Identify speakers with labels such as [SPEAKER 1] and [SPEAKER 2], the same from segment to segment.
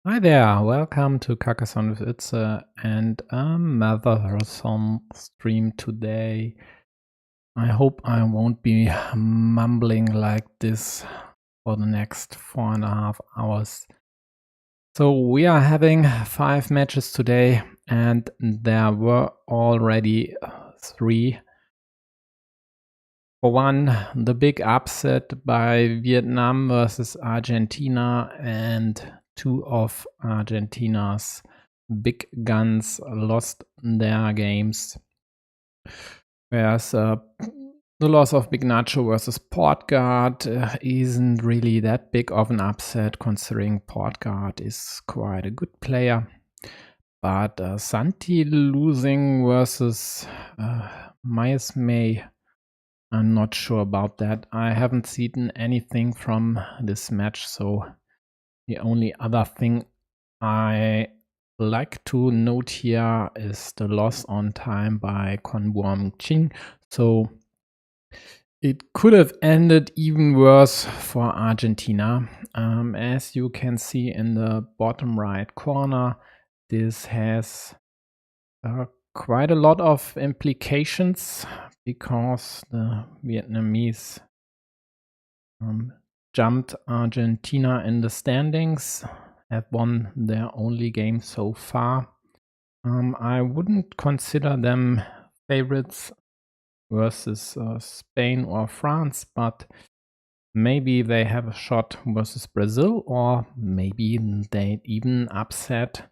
[SPEAKER 1] Hi there, welcome to Carcassonne with Itze and a marathon stream today. I hope I won't be mumbling like this for the next 4.5 hours. So we are having 5 matches today and there were already 3. For one, the big upset by Vietnam versus Argentina, and 2 of Argentina's big guns lost their games. Whereas the loss of Big Nacho versus Portgard isn't really that big of an upset, considering Portgard is quite a good player. But Santi losing versus Myers May, I'm not sure about that. I haven't seen anything from this match, so the only other thing I like to note here is the loss on time by Konbuam Ching. So it could have ended even worse for Argentina. As you can see in the bottom right corner, this has quite a lot of implications because the Vietnamese jumped Argentina in the standings, have won their only game so far. I wouldn't consider them favorites versus Spain or France, but maybe they have a shot versus Brazil, or maybe they even upset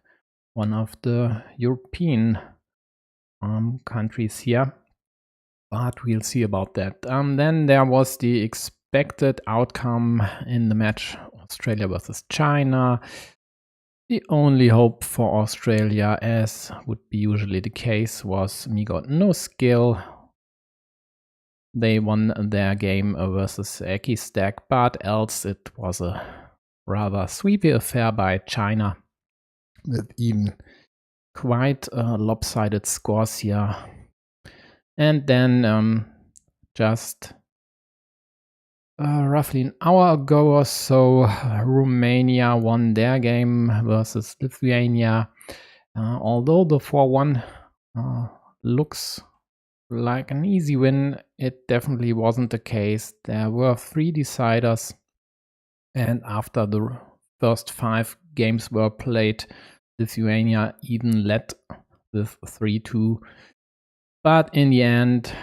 [SPEAKER 1] one of the European countries here. But we'll see about that. Then there was the expected outcome in the match, Australia versus China. The only hope for Australia, as would be usually the case, was me got no skill. They won their game versus Eki Stack, but else it was a rather sweepy affair by China, with even quite lopsided scores here. And then just roughly an hour ago or so, Romania won their game versus Lithuania. Although the 4-1 looks like an easy win, it definitely wasn't the case. There were 3 deciders, and after the first 5 games were played, Lithuania even led with 3-2. But in the end,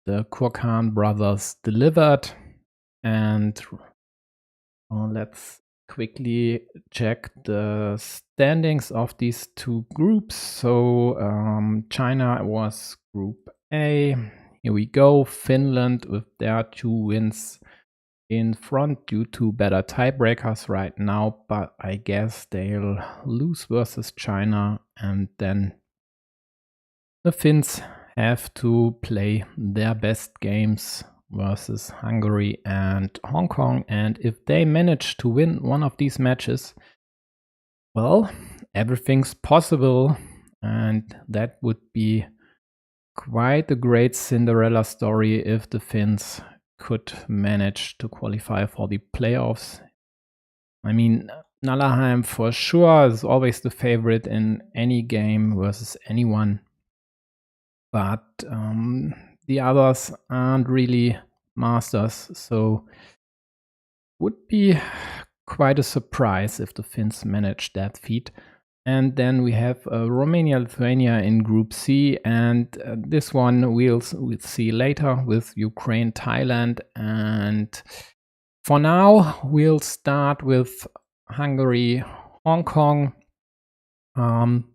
[SPEAKER 1] the Kurkan brothers delivered. And let's quickly check the standings of these 2 groups. So China was Group A. Here we go. Finland with their 2 wins in front due to better tiebreakers right now, but I guess they'll lose versus China, and then the Finns have to play their best games versus Hungary and Hong Kong, and if they manage to win one of these matches, well, everything's possible, and that would be quite a great Cinderella story if the Finns could manage to qualify for the playoffs. I mean, Nalaheim for sure is always the favorite in any game versus anyone, but the others aren't really masters, so would be quite a surprise if the Finns manage that feat. And then we have Romania, Lithuania in Group C, and this one we'll see later with Ukraine, Thailand. And for now, we'll start with Hungary, Hong Kong.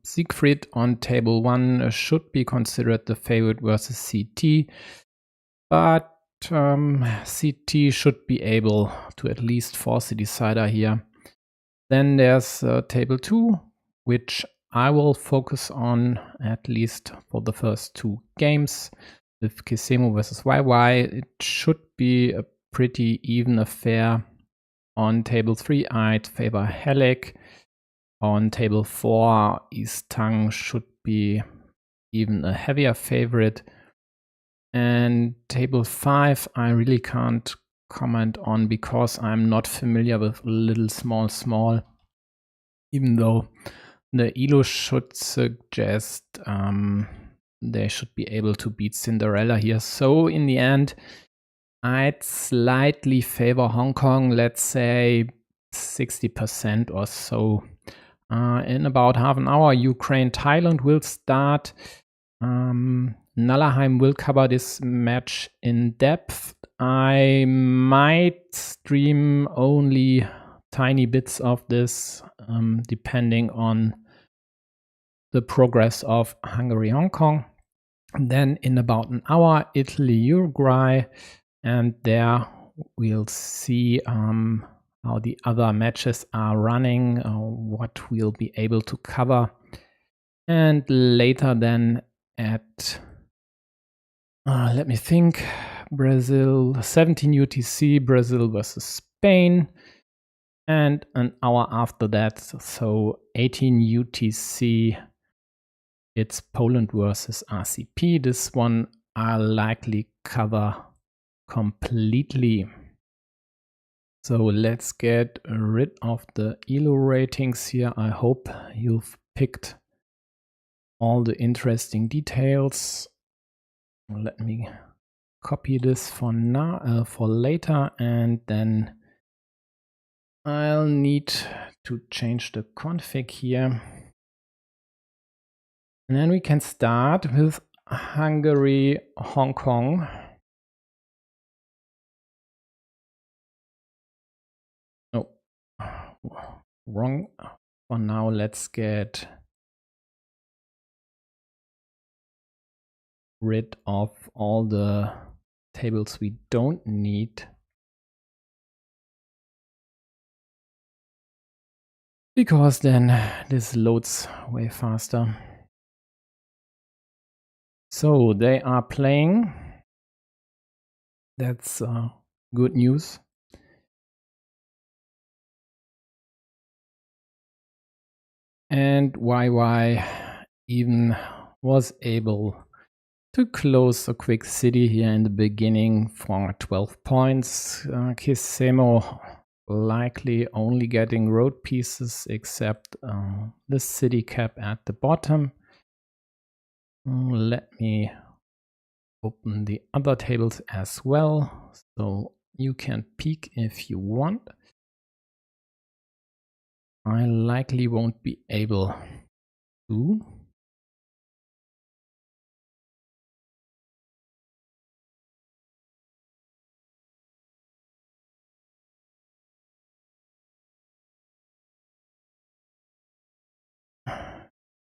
[SPEAKER 1] Siegfried on table 1 should be considered the favorite versus CT, but CT should be able to at least force a decider here. Then there's table 2, which I will focus on at least for the first 2 games. With Kisemo versus YY, it should be a pretty even affair. On table 3, I'd favor Halleck. On table 4, East Tang should be even a heavier favorite. And table 5, I really can't comment on because I'm not familiar with little small. even though the elo should suggest they should be able to beat Cinderella here. So in the end, I'd slightly favor Hong Kong, let's say 60% or so. In about half an hour, Ukraine-Thailand will start. Nalaheim will cover this match in depth. I might stream only tiny bits of this, depending on the progress of Hungary-Hong Kong. And then in about an hour, Italy-Uruguay, and there we'll see how the other matches are running, what we'll be able to cover. And later then at, let me think, Brazil, 17 UTC, Brazil versus Spain. And an hour after that, so 18 UTC, it's Poland versus RCP. This one I'll likely cover completely. So let's get rid of the ELO ratings here. I hope you've picked all the interesting details. Let me copy this for now, for later, and then I'll need to change the config here. And then we can start with Hungary, Hong Kong. Oh, wrong. For now, let's get rid of all the tables we don't need. Because then this loads way faster. So they are playing. That's good news. And YY even was able to close a quick city here in the beginning for 12 points. Kisemo likely only getting road pieces except the city cap at the bottom. Let me open the other tables as well, so you can peek if you want. I likely won't be able to.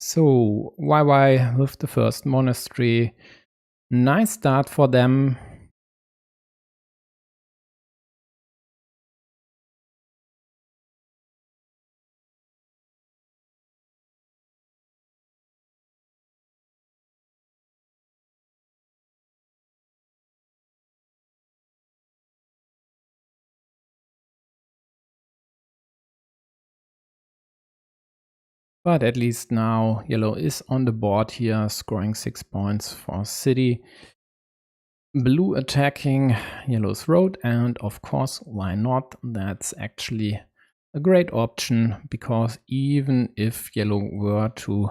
[SPEAKER 1] So YY with the first monastery. Nice start for them. But at least now yellow is on the board here, scoring 6 points for city. Blue attacking yellow's road, and of course, why not? That's actually a great option, because even if yellow were to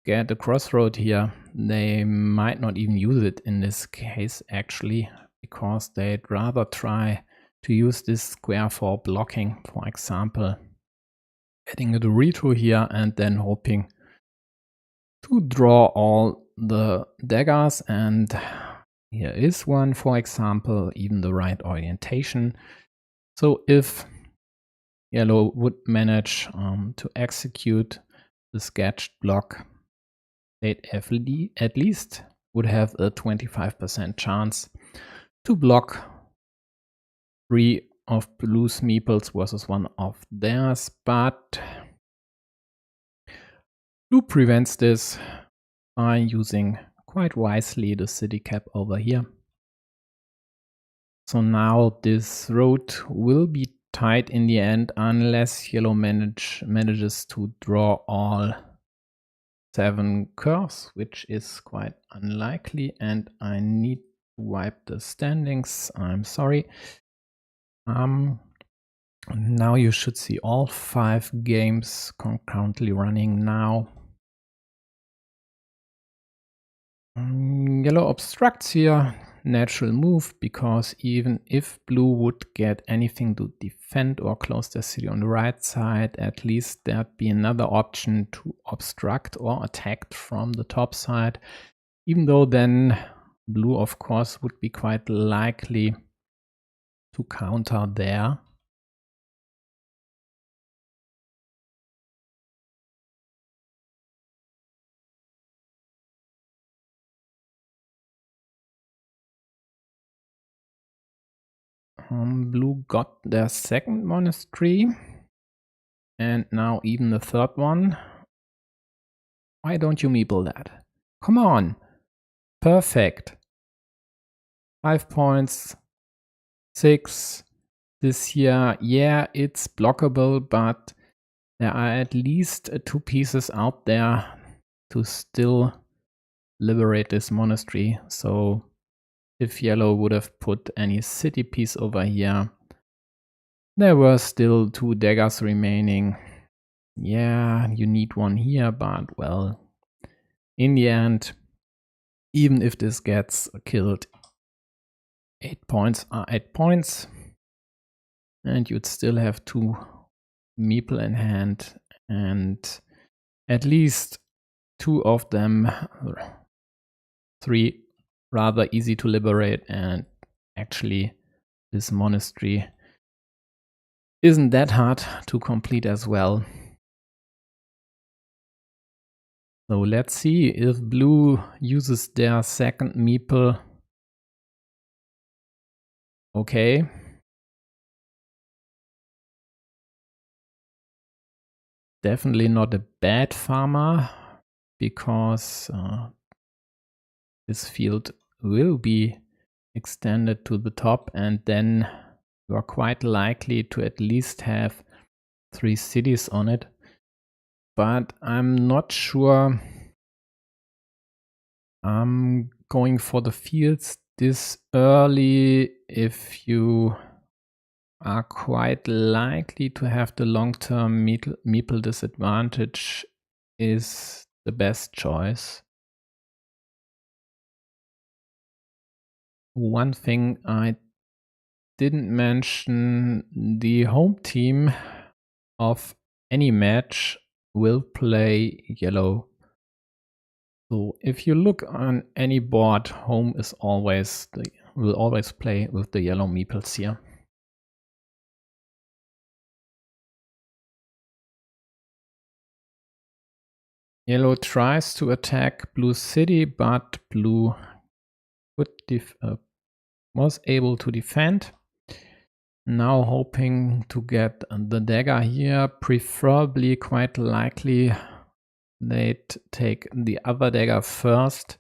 [SPEAKER 1] get a crossroad here, they might not even use it in this case actually, because they'd rather try to use this square for blocking, for example, getting a Dorito here and then hoping to draw all the daggers. And here is one, for example, even the right orientation. So if yellow would manage to execute the sketched block, they'd at least would have a 25% chance to block 3 of blue's meeples versus 1 of theirs, but blue prevents this by using quite wisely the city cap over here. So now this road will be tight in the end unless yellow manages to draw all 7 curves, which is quite unlikely, and I need to wipe the standings. I'm sorry. Now you should see all 5 games concurrently running now. Yellow obstructs here, natural move, because even if blue would get anything to defend or close their city on the right side, at least there'd be another option to obstruct or attack from the top side, even though then blue, of course, would be quite likely to counter there. Blue got their second monastery, and now even the third one. Why don't you meeple that? Come on! Perfect. 5 points. 6. This here, yeah, it's blockable, but there are at least 2 pieces out there to still liberate this monastery. So if yellow would have put any city piece over here, there were still 2 daggers remaining. Yeah, you need one here, but well, in the end, even if this gets killed, 8 points are 8 points. And you'd still have 2 meeple in hand, and at least 2 of them, 3, rather easy to liberate, and actually this monastery isn't that hard to complete as well. So let's see if blue uses their second meeple. Okay. Definitely not a bad farmer, because this field will be extended to the top, and then you are quite likely to at least have 3 cities on it. But I'm not sure I'm going for the fields this early if you are quite likely to have the long-term meeple disadvantage is the best choice. One thing I didn't mention, the home team of any match will play yellow. So if you look on any board, home is always will always play with the yellow meeples here. Yellow tries to attack blue city, but blue was able to defend. Now hoping to get the dagger here, preferably quite likely they'd take the other dagger first,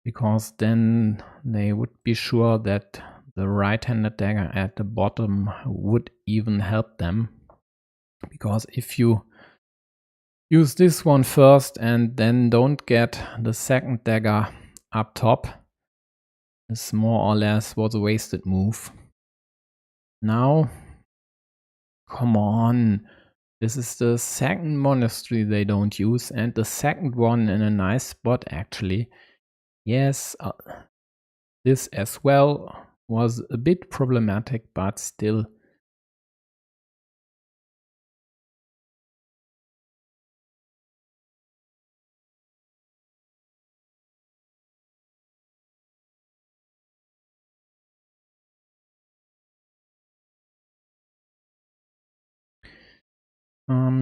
[SPEAKER 1] because then they would be sure that the right-handed dagger at the bottom would even help them. Because if you use this one first and then don't get the second dagger up top, this more or less was a wasted move. Now, come on, this is the second monastery they don't use, and the second one in a nice spot actually. Yes, this as well was a bit problematic, but still.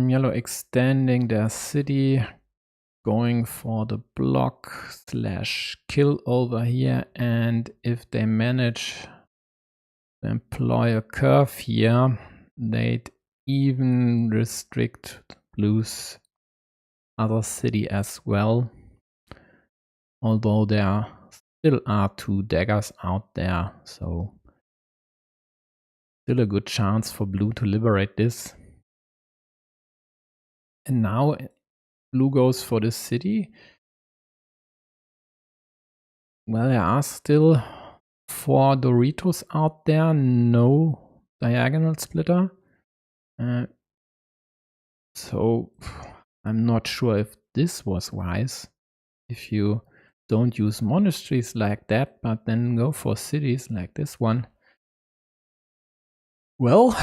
[SPEAKER 1] Yellow extending their city, going for the block / kill over here, and if they manage to employ a curve here, they'd even restrict blue's other city as well. Although there still are 2 daggers out there, so still a good chance for blue to liberate this. And now blue goes for the city. Well, there are still 4 Doritos out there. No diagonal splitter. So I'm not sure if this was wise. If you don't use monasteries like that, but then go for cities like this one. Well,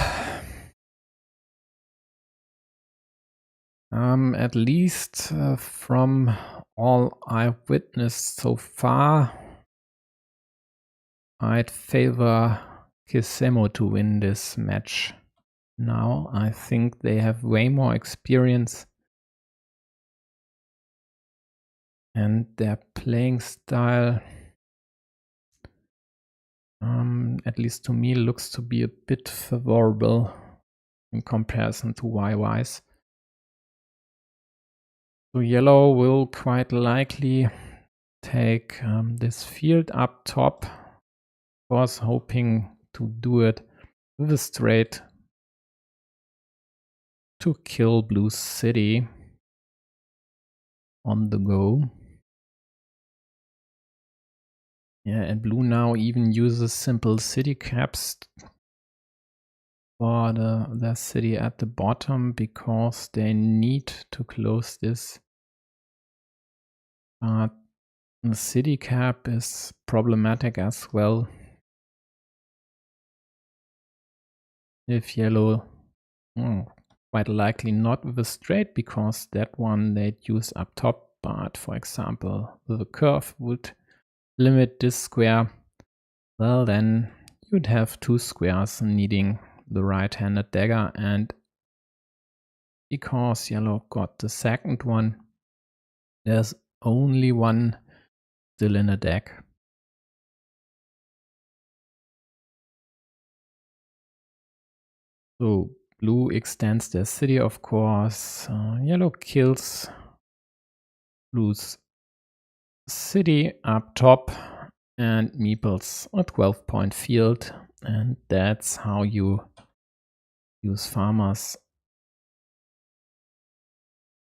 [SPEAKER 1] at least from all I've witnessed so far, I'd favor Kisemo to win this match. Now I think they have way more experience and their playing style, at least to me, looks to be a bit favorable in comparison to YY's. So yellow will quite likely take this field up top. Was hoping to do it with a straight to kill blue city on the go. Yeah, and blue now even uses simple city caps for the city at the bottom because they need to close this. But the city cap is problematic as well. If yellow, quite likely not with a straight because that one they'd use up top, but for example with a curve would limit this square. Well, then you'd have two squares needing the right-handed dagger, and because yellow got the second one, there's only one still in the deck. So blue extends their city, of course. Yellow kills blue's city up top and meeples a 12-point field, and that's how you use farmers.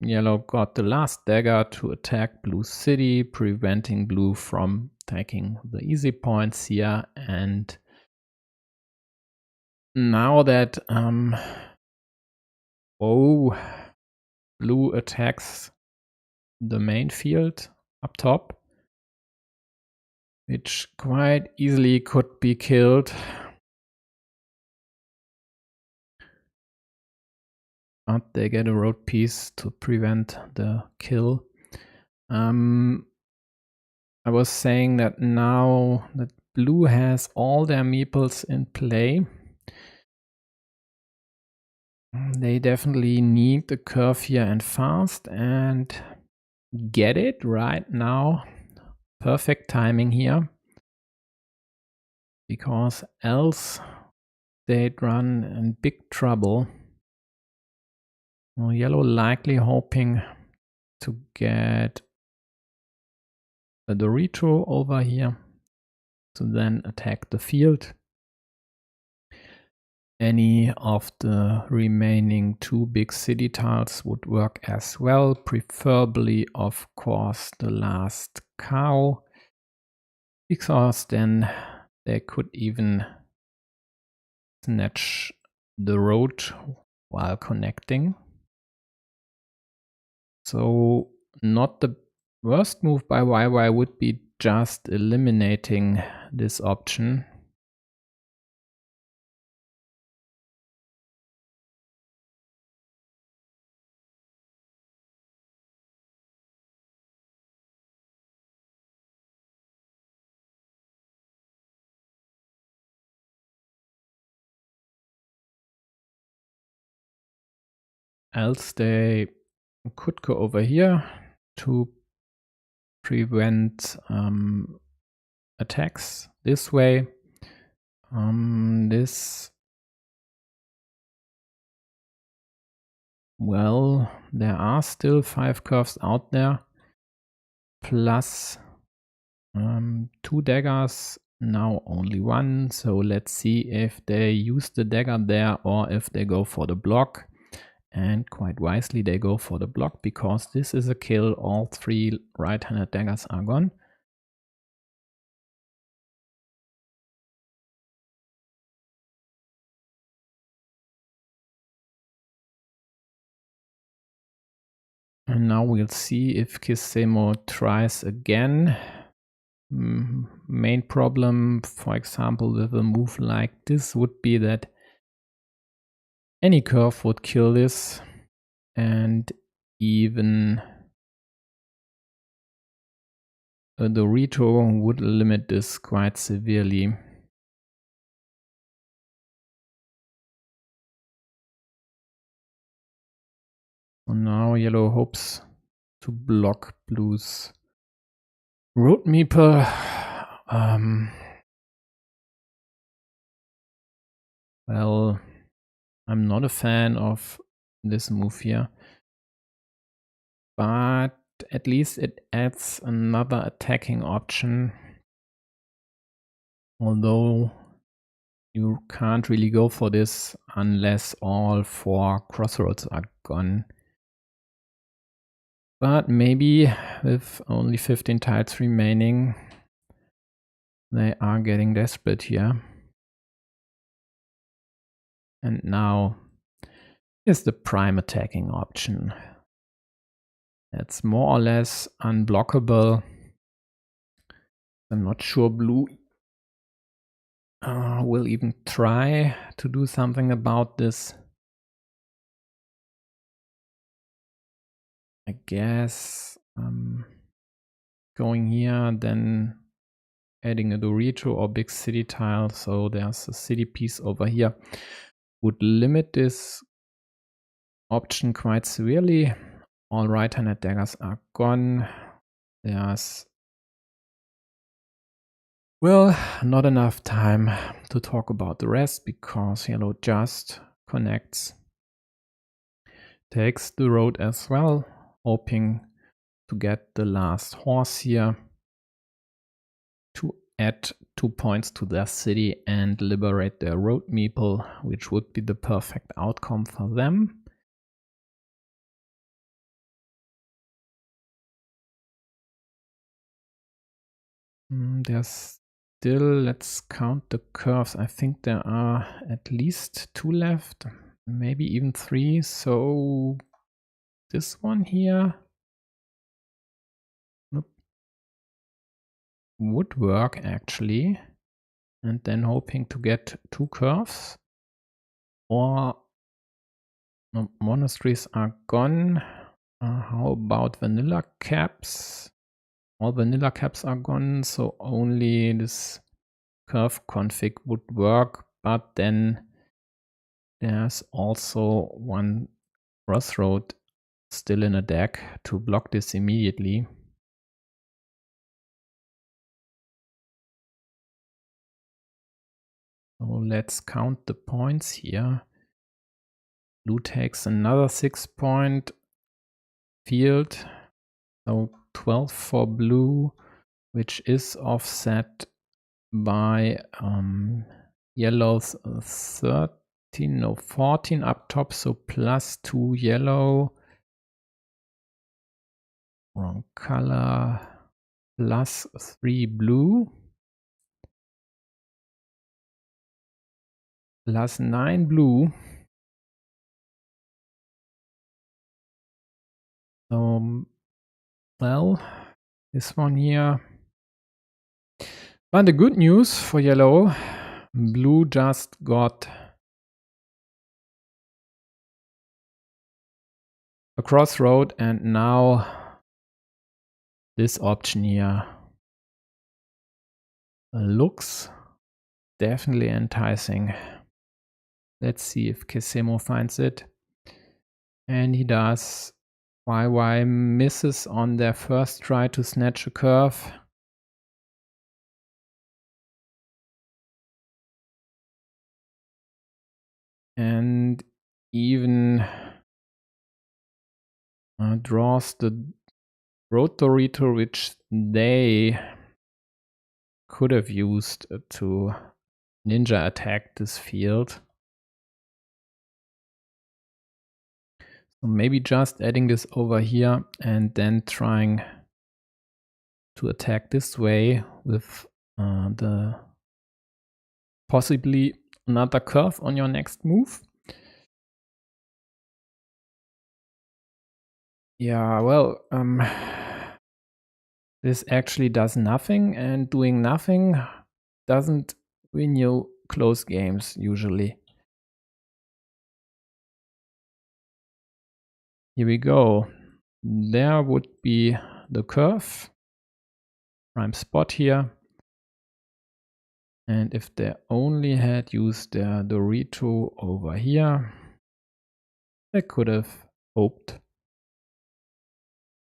[SPEAKER 1] Yellow got the last dagger to attack blue's city, preventing blue from taking the easy points here. And now that blue attacks the main field up top, which quite easily could be killed. But they get a road piece to prevent the kill. I was saying that now that blue has all their meeples in play, they definitely need the curve here and fast, and get it right now. Perfect timing here, because else they'd run in big trouble. Well, yellow likely hoping to get a Dorito over here to then attack the field. Any of the remaining two big city tiles would work as well, preferably, of course, the last cow, because then they could even snatch the road while connecting. So not the worst move by YY would be just eliminating this option. Else they could go over here to prevent attacks this way. Well, there are still 5 curves out there, plus 2 daggers, now only 1. So let's see if they use the dagger there or if they go for the block. And quite wisely they go for the block, because this is a kill. All 3 right-handed daggers are gone. And now we'll see if Kisemo tries again. Main problem, for example, with a move like this would be that any curve would kill this, and even the Dorito would limit this quite severely. So now yellow hopes to block blue's road meeple. Well, I'm not a fan of this move here, but at least it adds another attacking option. Although you can't really go for this unless all 4 crossroads are gone. But maybe with only 15 tiles remaining, they are getting desperate here. And now is the prime attacking option. That's more or less unblockable. I'm not sure blue will even try to do something about this. I guess going here, then adding a Dorito or big city tile, so there's a city piece over here, would limit this option quite severely. All right-handed daggers are gone. There's, well, not enough time to talk about the rest because yellow just connects. Takes the road as well, hoping to get the last horse here to add 2 points to their city and liberate their road meeple, which would be the perfect outcome for them. There's still, let's count the curves. I think there are at least 2 left, maybe even 3. So this one here would work actually. And then hoping to get 2 curves. Or no, monasteries are gone. How about vanilla caps? All vanilla caps are gone, so only this curve config would work, but then there's also one crossroad still in a deck to block this immediately. So let's count the points here. Blue takes another 6-point field, so 12 for blue, which is offset by yellow's 13, no, 14 up top, so +2 yellow, wrong color, +3 blue, +9 blue. So, well, this one here. But the good news for yellow, blue just got a crossroad, and now this option here looks definitely enticing. Let's see if Kisemo finds it. And he does. YY misses on their first try to snatch a curve. And even draws the road Dorito, which they could have used to ninja attack this field. So maybe just adding this over here and then trying to attack this way with the possibly another curve on your next move. Yeah, well, this actually does nothing, and doing nothing doesn't win you close games usually. Here we go. There would be the curve, prime spot here. And if they only had used their Dorito over here, they could have hoped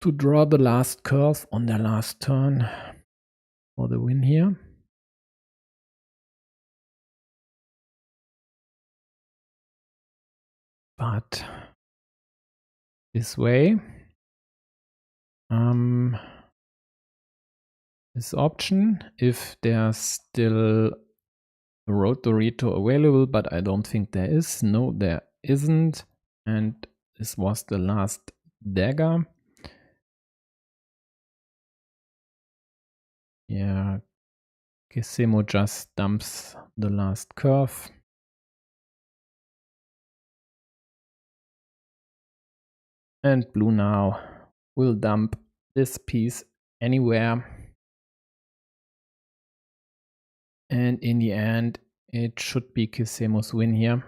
[SPEAKER 1] to draw the last curve on their last turn for the win here. But this way, this option, if there's still a road Dorito available, but I don't think there is. No, there isn't. And this was the last dagger. Yeah, Kisemo just dumps the last curve. And blue now will dump this piece anywhere. And in the end, it should be Kisemo's win here.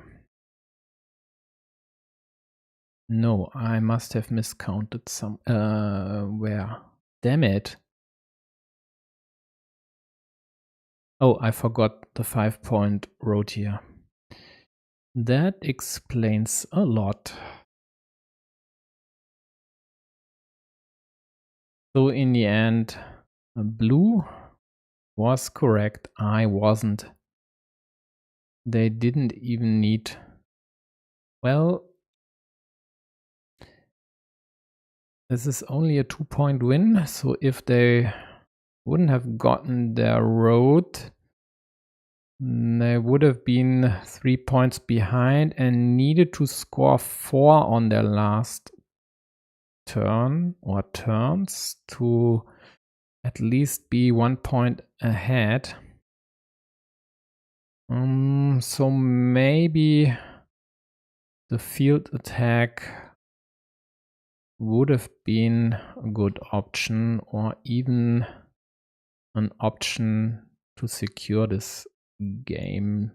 [SPEAKER 1] No, I must have miscounted some. Where? Damn it. Oh, I forgot the 5-point road here. That explains a lot. So in the end, blue was correct. I wasn't. They didn't even need... Well, this is only a 2-point win. So if they wouldn't have gotten their road, they would have been 3 points behind and needed to score 4 on their last turn or turns to at least be 1 point ahead. So maybe the field attack would have been a good option, or even an option to secure this game,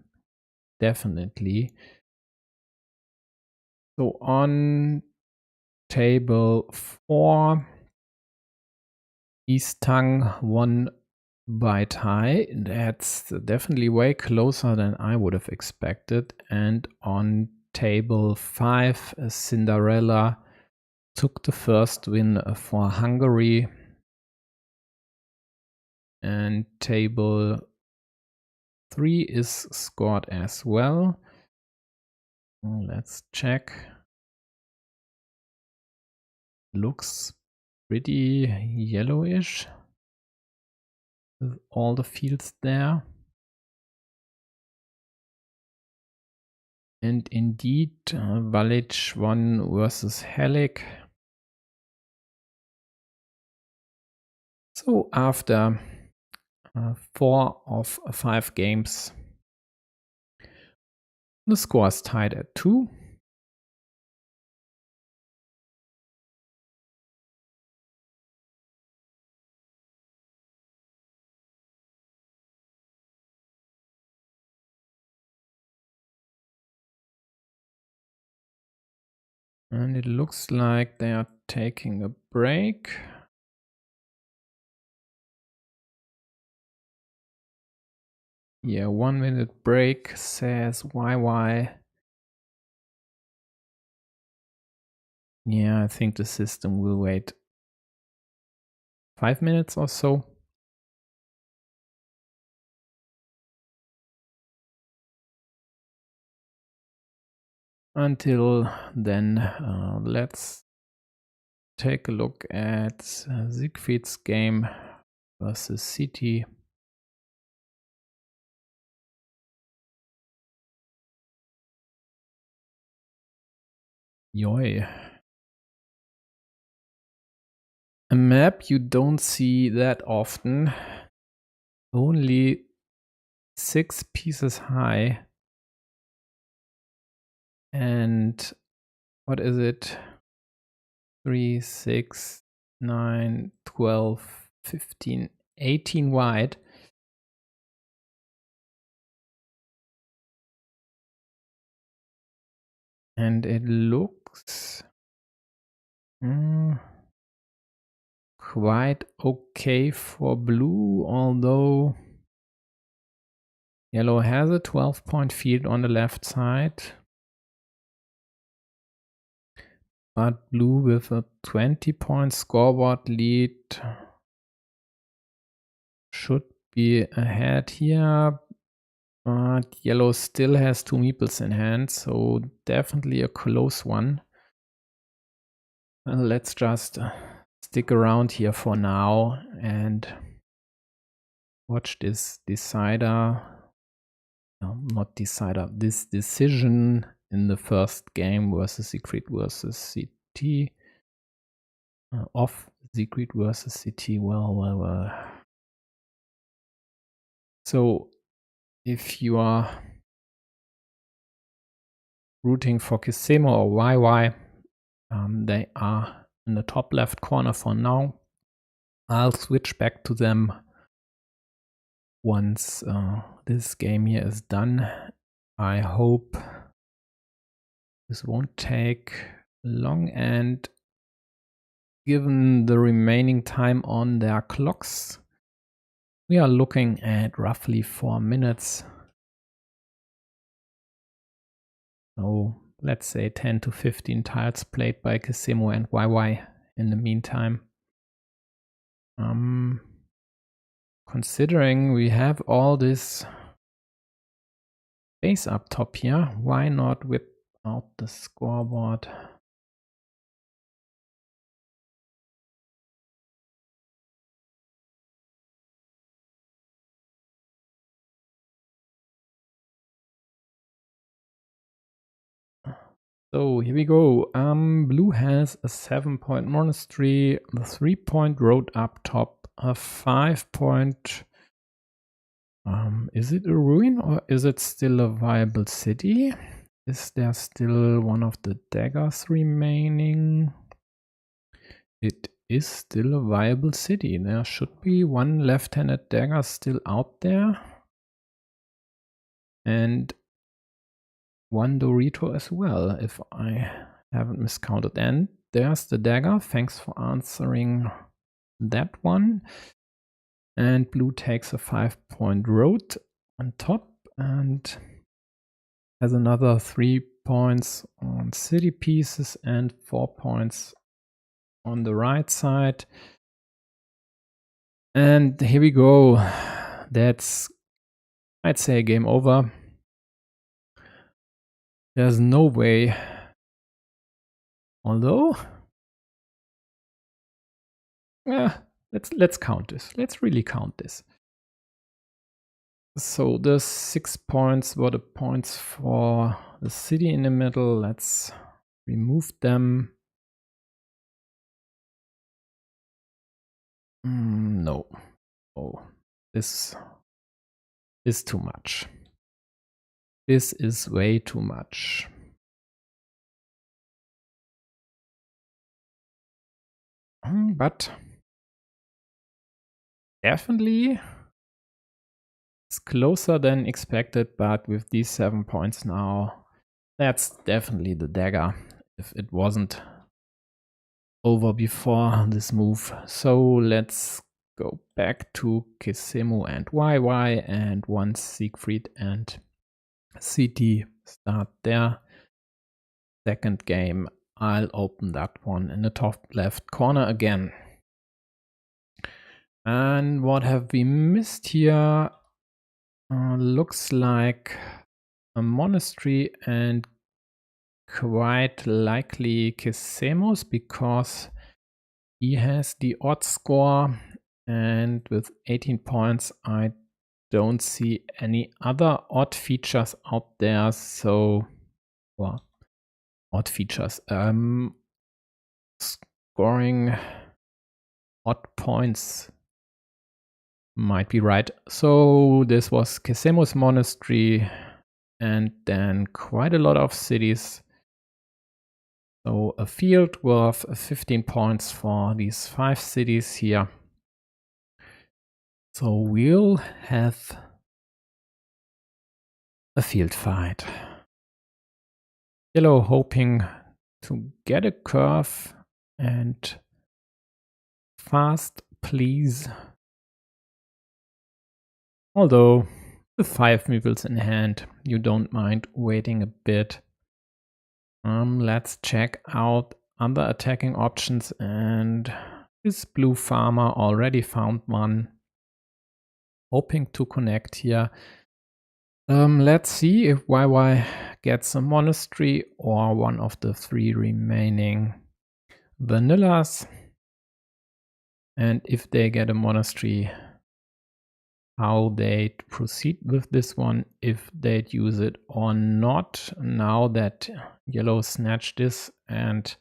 [SPEAKER 1] definitely. So on table 4, East Tang won by tie. That's definitely way closer than I would have expected. And on table 5, Cinderella took the first win for Hungary. And table 3 is scored as well. Let's check. Looks pretty yellowish with all the fields there. And indeed, Valic won versus Helic. So after 4 of 5 games, the score is tied at 2. And it looks like they are taking a break. Yeah, 1 minute break, says YY. Yeah, I think the system will wait 5 minutes or so. Until then, let's take a look at Siegfried's game versus City. Yoi. A map you don't see that often. Only 6 pieces high. And what is it? 3, 6, 9, 12, 15, 18 wide. And it looks quite okay for blue, although yellow has a 12-point field on the left side. But blue with a 20-point scoreboard lead should be ahead here. But yellow still has 2 meeples in hand, so definitely a close one. Well, let's just stick around here for now and watch this decider. No, not decider. This decision in the first game versus Secret versus CT. Off Secret versus CT. Well. So if you are rooting for Kisemo or YY, they are in the top left corner for now. I'll switch back to them once this game here is done. I hope this won't take long, and given the remaining time on their clocks, we are looking at roughly 4 minutes. So let's say 10 to 15 tiles played by Kisemo and YY in the meantime. Considering we have all this space up top here, why not whip out the scoreboard? So here we go. Blue has a 7-point monastery, the 3-point road up top, a 5-point. Is it a ruin or is it still a viable city? Is there still one of the daggers remaining? It is still a viable city. There should be one left-handed dagger still out there. And one Dorito as well, if I haven't miscounted. And there's the dagger. Thanks for answering that one. And blue takes a 5-point road on top and has another 3 points on city pieces and 4 points on the right side. And here we go. That's, I'd say, game over. There's no way. Although, yeah, let's count this. Let's really count this. So the 6 points were the points for the city in the middle. Let's remove them. No. Oh, this is too much. This is way too much. But definitely it's closer than expected, but with these 7 points now, that's definitely the dagger if it wasn't over before this move. So let's go back to Kisemo and YY, and once Siegfried and CT start their second game, I'll open that one in the top left corner again. And what have we missed here? Looks like a monastery and quite likely Kisemo's, because he has the odd score, and with 18 points I don't see any other odd features out there. So, well, odd features. Scoring odd points might be right. So this was Kisemo's monastery, and then quite a lot of cities So a field worth 15 points for these 5 cities here. So we'll have a field fight. Yellow hoping to get a curve and fast, please. Although with 5 meeples in hand, you don't mind waiting a bit. Let's check out other attacking options, and this blue farmer already found one. Hoping to connect here. Let's see if YY gets a monastery or one of the 3 remaining vanillas. And if they get a monastery, how they'd proceed with this one, if they'd use it or not, now that yellow snatched this and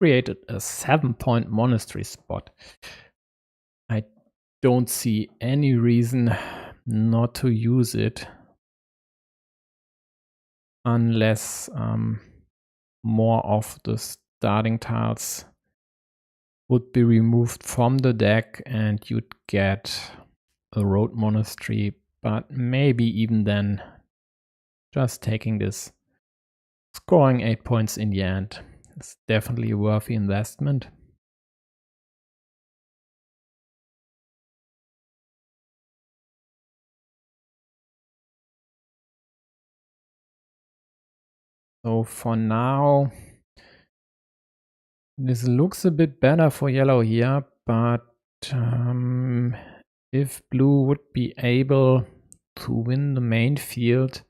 [SPEAKER 1] created a 7-point monastery spot. I don't see any reason not to use it unless more of the starting tiles would be removed from the deck and you'd get a road monastery, but maybe even then, just taking this, scoring 8 points in the end, is definitely a worthy investment. So for now, this looks a bit better for yellow here, but if blue would be able to win the main field,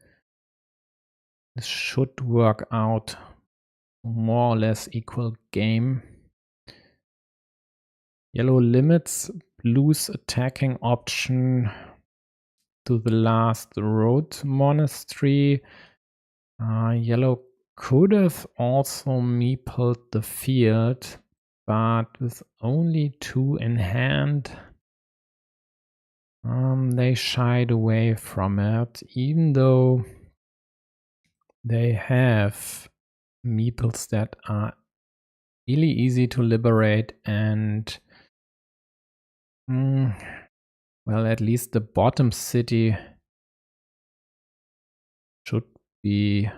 [SPEAKER 1] this should work out more or less equal game. Yellow limits blue's attacking option to the last road monastery. Yellow could have also meepled the field, but with only 2 in hand, they shied away from it, even though they have meeples that are really easy to liberate and well, at least the bottom city should be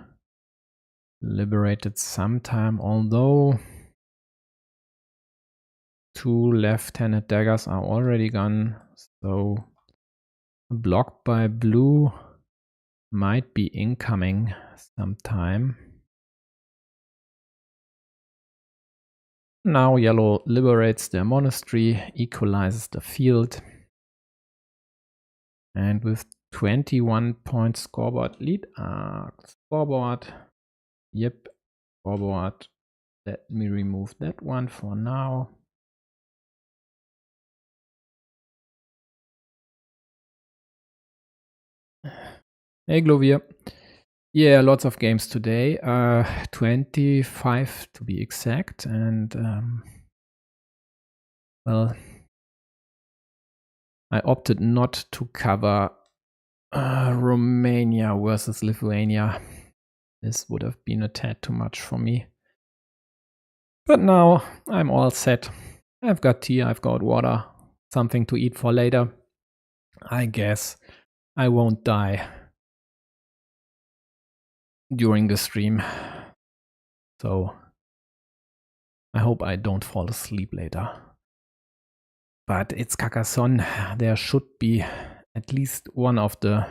[SPEAKER 1] liberated sometime, although 2 left-handed daggers are already gone, so a block by blue might be incoming sometime. Now yellow liberates their monastery, equalizes the field, and with 21 point scoreboard lead, scoreboard, yep, scoreboard. Let me remove that one for now. Hey Glovier. Yeah, lots of games today, 25 to be exact, and well, I opted not to cover Romania versus Lithuania. This would have been a tad too much for me. But now I'm all set. I've got tea, I've got water, something to eat for later. I guess I won't die during the stream. So I hope I don't fall asleep later. But it's Carcassonne. There should be at least one of the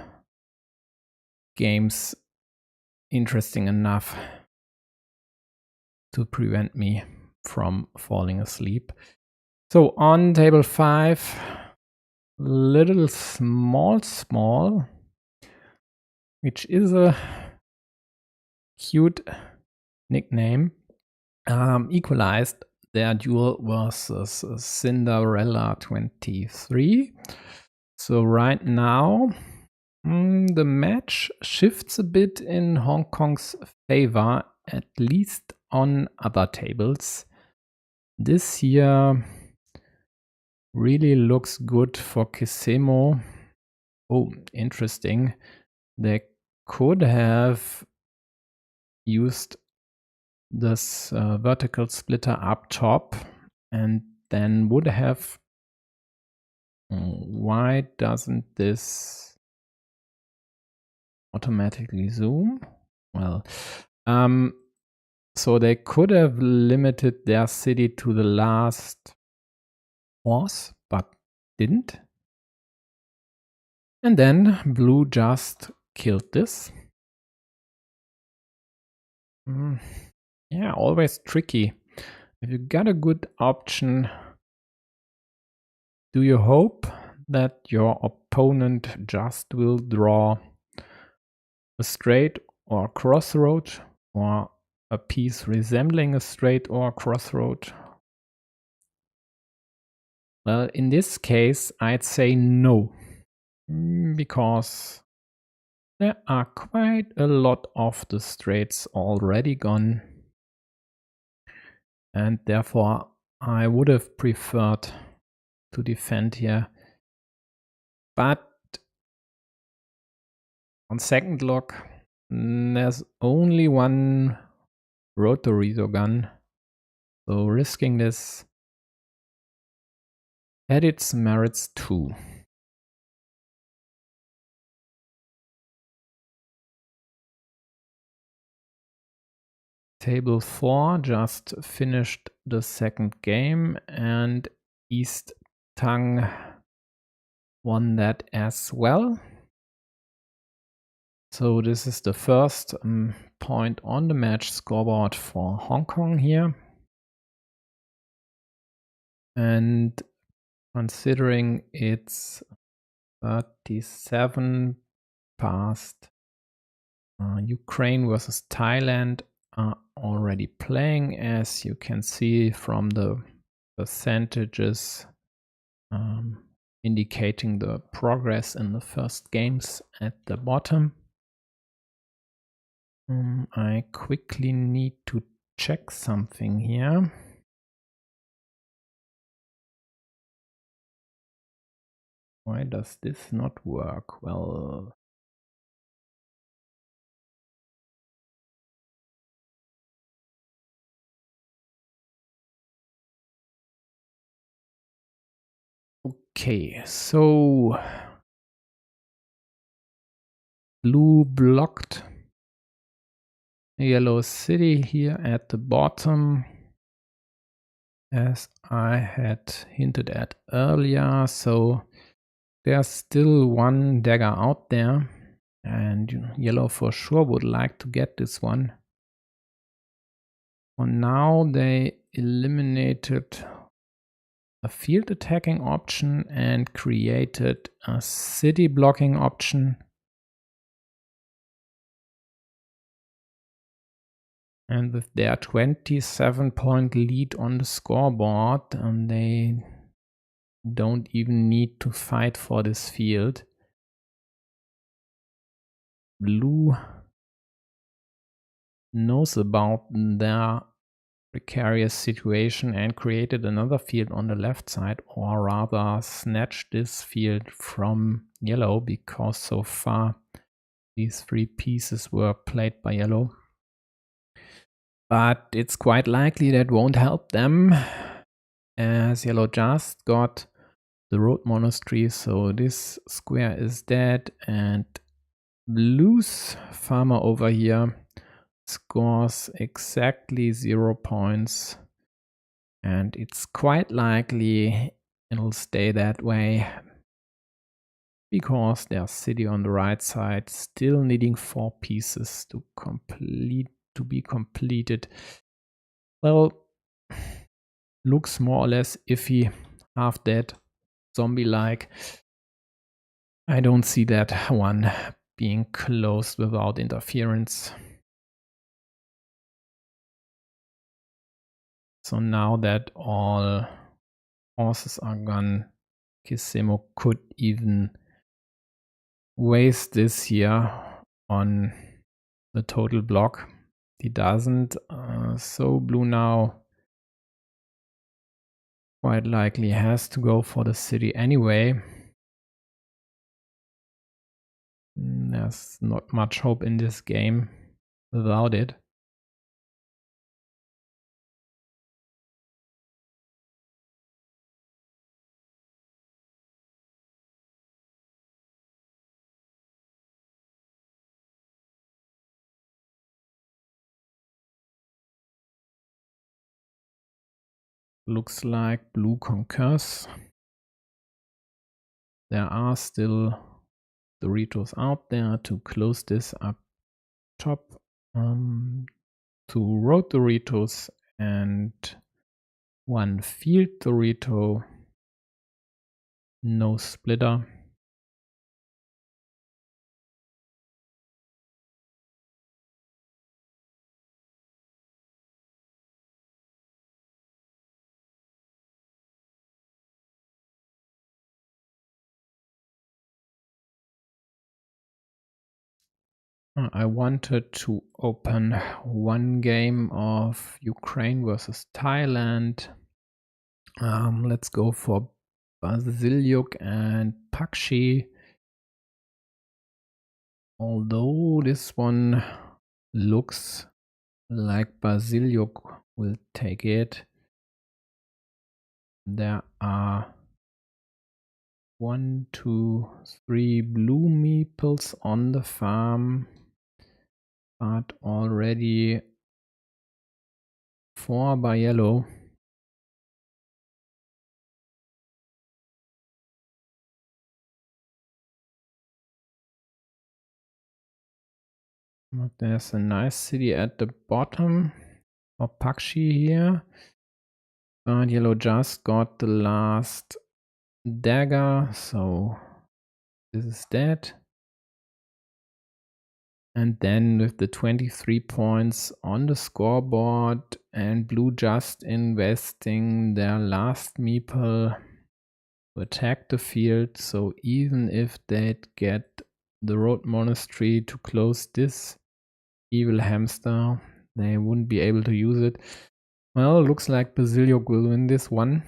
[SPEAKER 1] games interesting enough to prevent me from falling asleep. So on table 5, little small, which is a cute nickname, equalized their duel versus Cinderella 23. So right now, the match shifts a bit in Hong Kong's favor, at least on other tables. This here really looks good for Kisemo. Oh, interesting. They could have used this vertical splitter up top and then would have... Why doesn't this automatically zoom? Well, so they could have limited their city to the last horse, but didn't. And then blue just killed this. Yeah, always tricky. If you got a good option, do you hope that your opponent just will draw a straight or crossroad, or a piece resembling a straight or crossroad? Well, in this case, I'd say no, because there are quite a lot of the straights already gone, and therefore I would have preferred to defend here. But on second look, there's only one rotorizo gun, so risking this had its merits too. Table 4 just finished the second game, and East Tang won that as well. So this is the first point on the match scoreboard for Hong Kong here. And considering it's 37 past, Ukraine versus Thailand are already playing, as you can see from the percentages indicating the progress in the first games at the bottom. I quickly need to check something here. Why does this not work? Well, okay, so blue blocked yellow city here at the bottom, as I had hinted at earlier. So there's still one dagger out there, and yellow for sure would like to get this one. For now, they eliminated a field attacking option and created a city blocking option. And with their 27-point lead on the scoreboard, they don't even need to fight for this field. Blue knows about their precarious situation and created another field on the left side, or rather snatched this field from yellow, because so far these three pieces were played by yellow. But it's quite likely that won't help them, as yellow just got the road monastery, so this square is dead, and blue's farmer over here scores exactly 0 points, and it's quite likely it'll stay that way, because their city on the right side still needing 4 pieces to be completed. Well, looks more or less iffy, half dead, zombie-like. I don't see that one being closed without interference. So now that all horses are gone, Kisemo could even waste this here on the total block. He doesn't, so blue now quite likely has to go for the city anyway. There's not much hope in this game without it. Looks like blue concurs. There are still Doritos out there to close this up top. Two road Doritos and one field Dorito. No splitter. I wanted to open one game of Ukraine versus Thailand. Let's go for Basiliuk and Pakshi. Although this one looks like Basiliuk will take it. There are 1, 2, 3 blue meeples on the farm, but already 4 by yellow. But there's a nice city at the bottom for Pakshi here. But yellow just got the last dagger, so this is dead. And then with the 23 points on the scoreboard and blue just investing their last meeple to attack the field. So even if they'd get the road monastery to close this evil hamster, they wouldn't be able to use it. Well, looks like Basiliuk will win this one.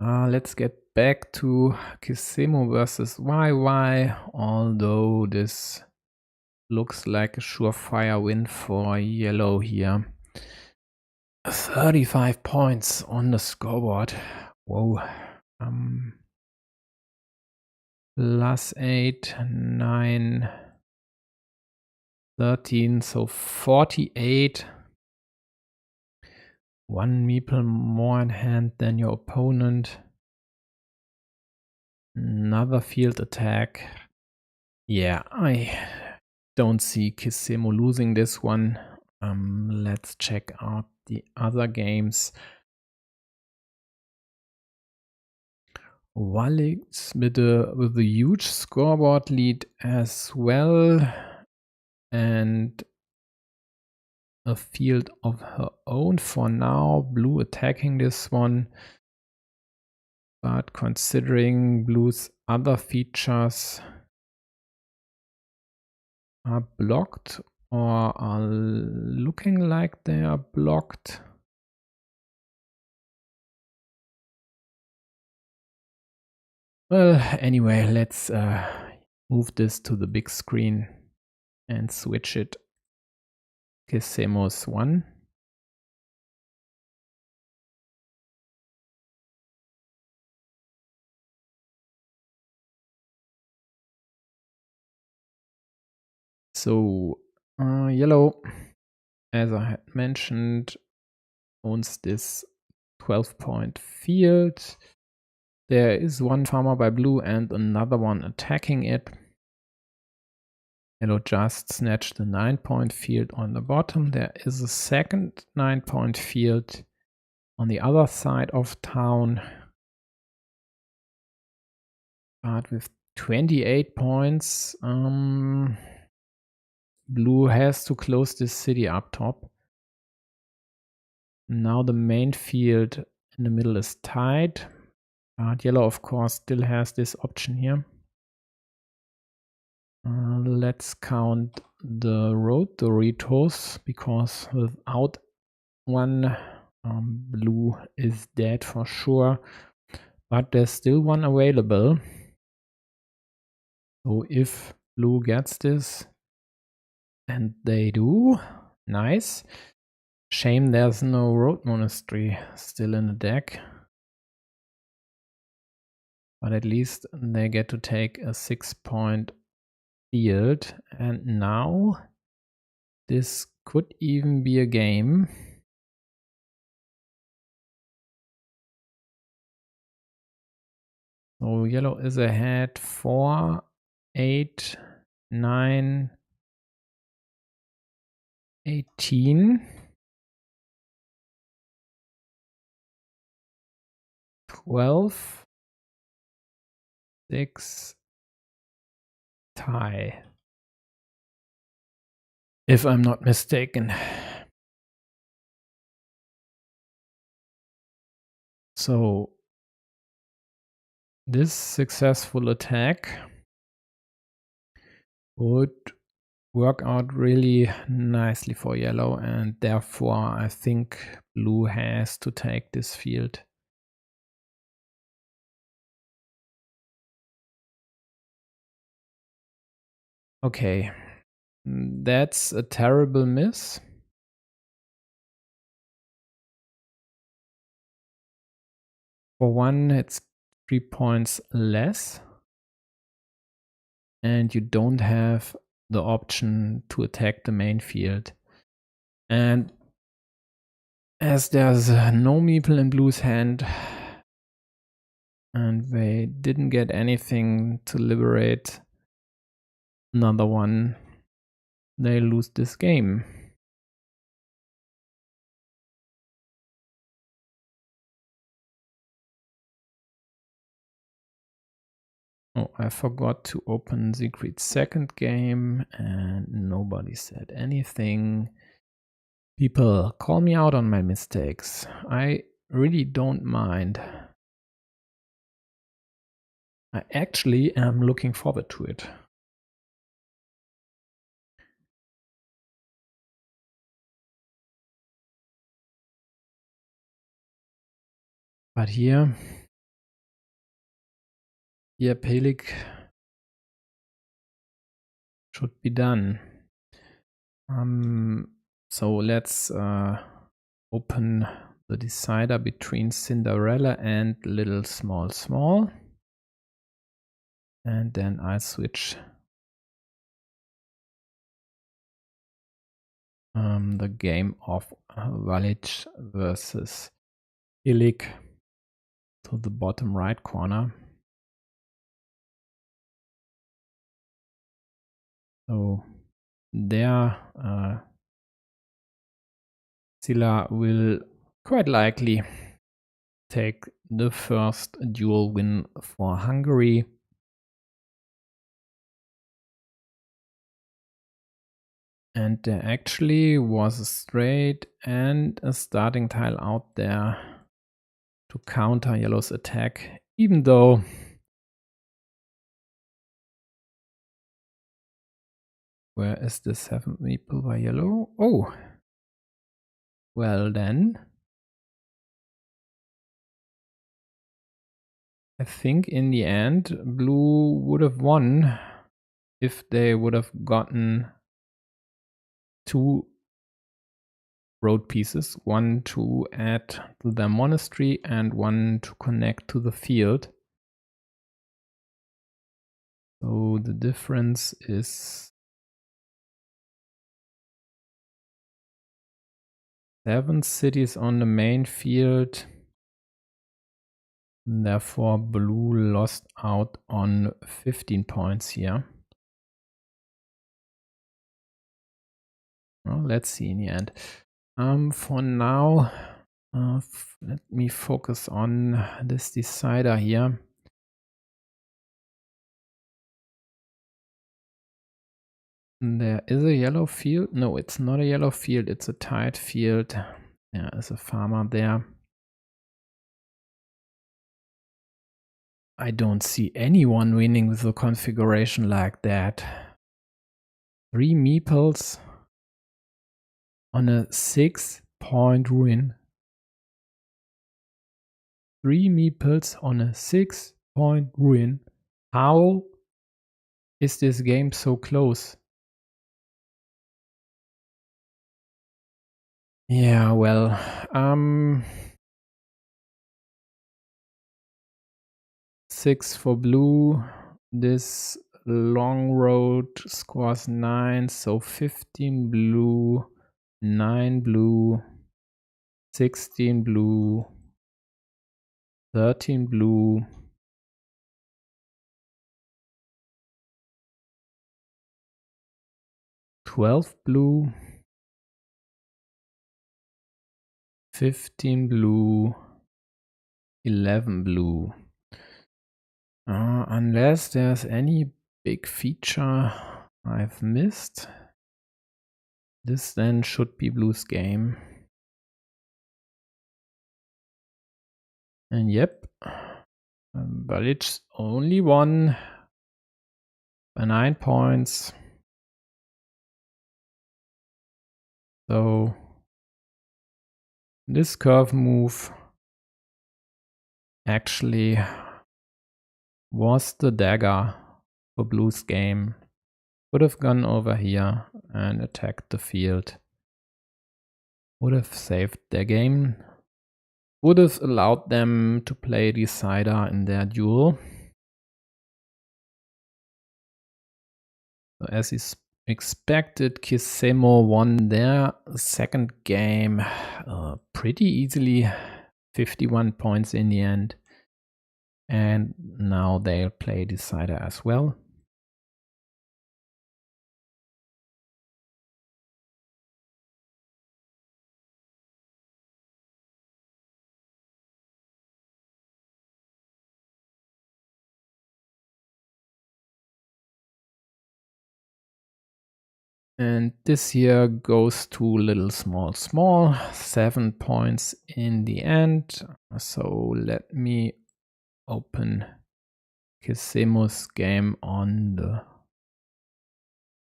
[SPEAKER 1] Let's get back to Kisemo versus YY, although this looks like a surefire win for yellow here. 35 points on the scoreboard. Whoa. +8, 9, 13, so 48. One meeple more in hand than your opponent. Another field attack. Yeah, I don't see Kisemo losing this one. Let's check out the other games. Walix with a huge scoreboard lead as well, and a field of her own for now. Blue attacking this one, but considering blue's other features are blocked or are looking like they are blocked. Well, anyway, let's move this to the big screen and switch it. Kisemo's 1. So, yellow, as I had mentioned, owns this 12-point field. There is one farmer by blue and another one attacking it. Yellow just snatched the 9-point field on the bottom. There is a second 9-point field on the other side of town. But with 28 points, blue has to close this city up top. Now the main field in the middle is tied. But yellow, of course, still has this option here. Let's count the road Doritos, because without one, blue is dead for sure. But there's still one available. So if blue gets this, and they do, nice. Shame there's no road monastery still in the deck. But at least they get to take a 6-point field. And now this could even be a game. So yellow is ahead 4, 8, 9, 18, 12, 6, tie. If I'm not mistaken. So this successful attack would work out really nicely for yellow, and therefore I think blue has to take this field. Okay, that's a terrible miss. For one, it's 3 points less, and you don't have the option to attack the main field. And as there's no meeple in blue's hand, and they didn't get anything to liberate another one, they lose this game. Oh, I forgot to open Siegfried's second game and nobody said anything. People, call me out on my mistakes. I really don't mind. I actually am looking forward to it. But here Pelik should be done. So let's open the decider between Cinderella and Little Small Small. And then I'll switch the game of Valic versus Illik to the bottom right corner. So there Silla will quite likely take the first duel win for Hungary. And there actually was a straight and a starting tile out there to counter yellow's attack, even though where is the 7th meeple by yellow? Oh, well then I think in the end blue would have won if they would have gotten 2 road pieces, one to add to their monastery and one to connect to the field. So the difference is 7 cities on the main field. Therefore, blue lost out on 15 points here. Well, let's see in the end. For now, let me focus on this decider here. There is a yellow field. No, it's not a yellow field. It's a tied field. There is a farmer there. I don't see anyone winning with a configuration like that. 3 meeples on a 6-point ruin. 3 meeples on a 6-point ruin. How is this game so close? Yeah, well, 6 for blue. This long road scores 9, so 15 blue, 9 blue, 16 blue, 13 blue, 12 blue, 15 blue, 11 blue. Unless there's any big feature I've missed, this then should be blue's game. And yep, but it's only won by 9 points. So this curve move actually was the dagger for blue's game. Would have gone over here and attacked the field. Would have saved their game. Would have allowed them to play decider in their duel. So as is expected, Kisemo won their second game pretty easily, 51 points in the end. And now they'll play decider as well. And this here goes to little small, 7 points in the end. So let me open Kisemo's game on the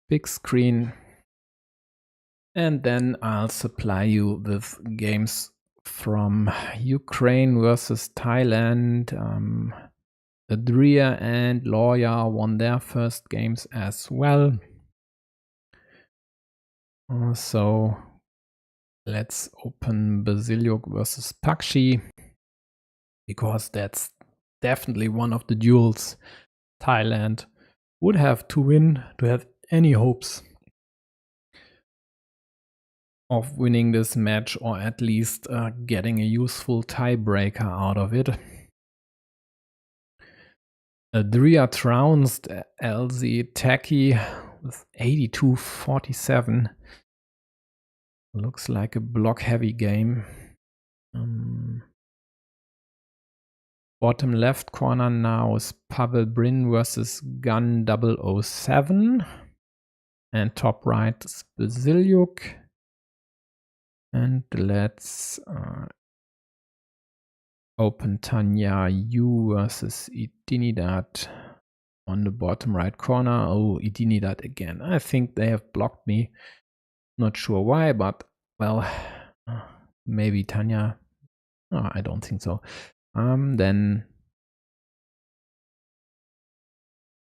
[SPEAKER 1] big screen. And then I'll supply you with games from Ukraine versus Thailand. Adria and Lawyer won their first games as well. So let's open Basiliuk versus Pakshi, because that's definitely one of the duels Thailand would have to win to have any hopes of winning this match, or at least getting a useful tiebreaker out of it. Adria trounced LZ Taki with 82-47. Looks like a block-heavy game. Bottom left corner now is Pavel Brin versus Gun 007. And top right is Basiliuk. And let's open Tanya Yu versus Idinidad on the bottom right corner. Oh, Idinidad again. I think they have blocked me. Not sure why, but well, maybe Tanya. Oh, I don't think so. Then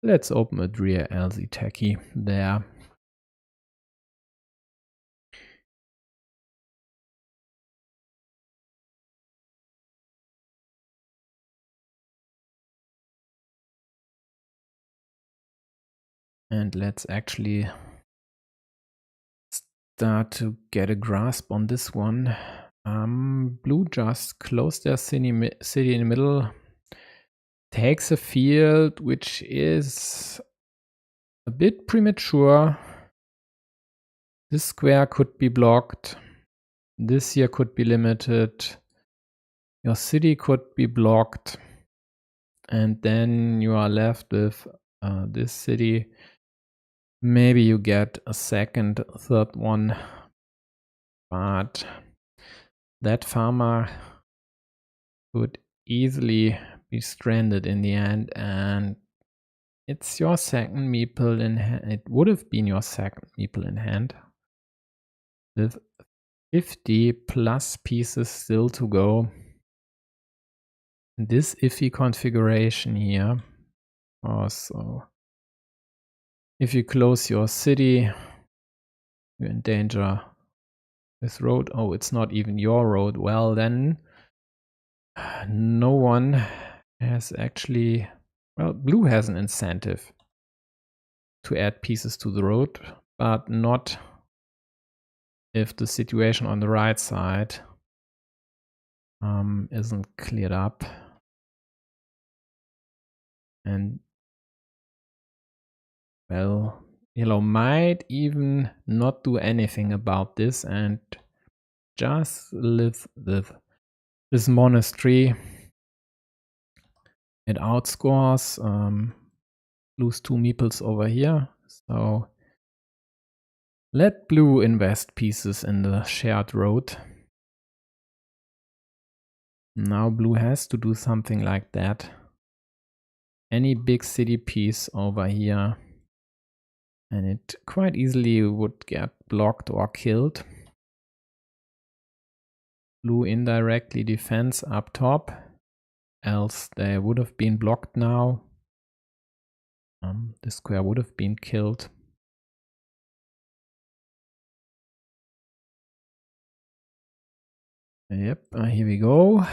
[SPEAKER 1] let's open Adria LZ Techie there. And let's actually start to get a grasp on this one. Blue just closed their city in the middle, takes a field which is a bit premature. This square could be blocked. This here could be limited. Your city could be blocked. And then you are left with this city. Maybe you get a second, third one. But that farmer could easily be stranded in the end, and it's your second meeple in hand. It would have been your second meeple in hand with 50 plus pieces still to go. This iffy configuration here. Also, if you close your city, you're in danger. This road, oh, it's not even your road. Well, then no one has actually, well, blue has an incentive to add pieces to the road, but not if the situation on the right side isn't cleared up. And well, Yellow might even not do anything about this and just live with this monastery. It outscores, lose 2 meeples over here. So let blue invest pieces in the shared road. Now blue has to do something like that. Any big city piece over here, and it quite easily would get blocked or killed. Blue indirectly defends up top, else they would have been blocked now. The square would have been killed. Yep, here we go.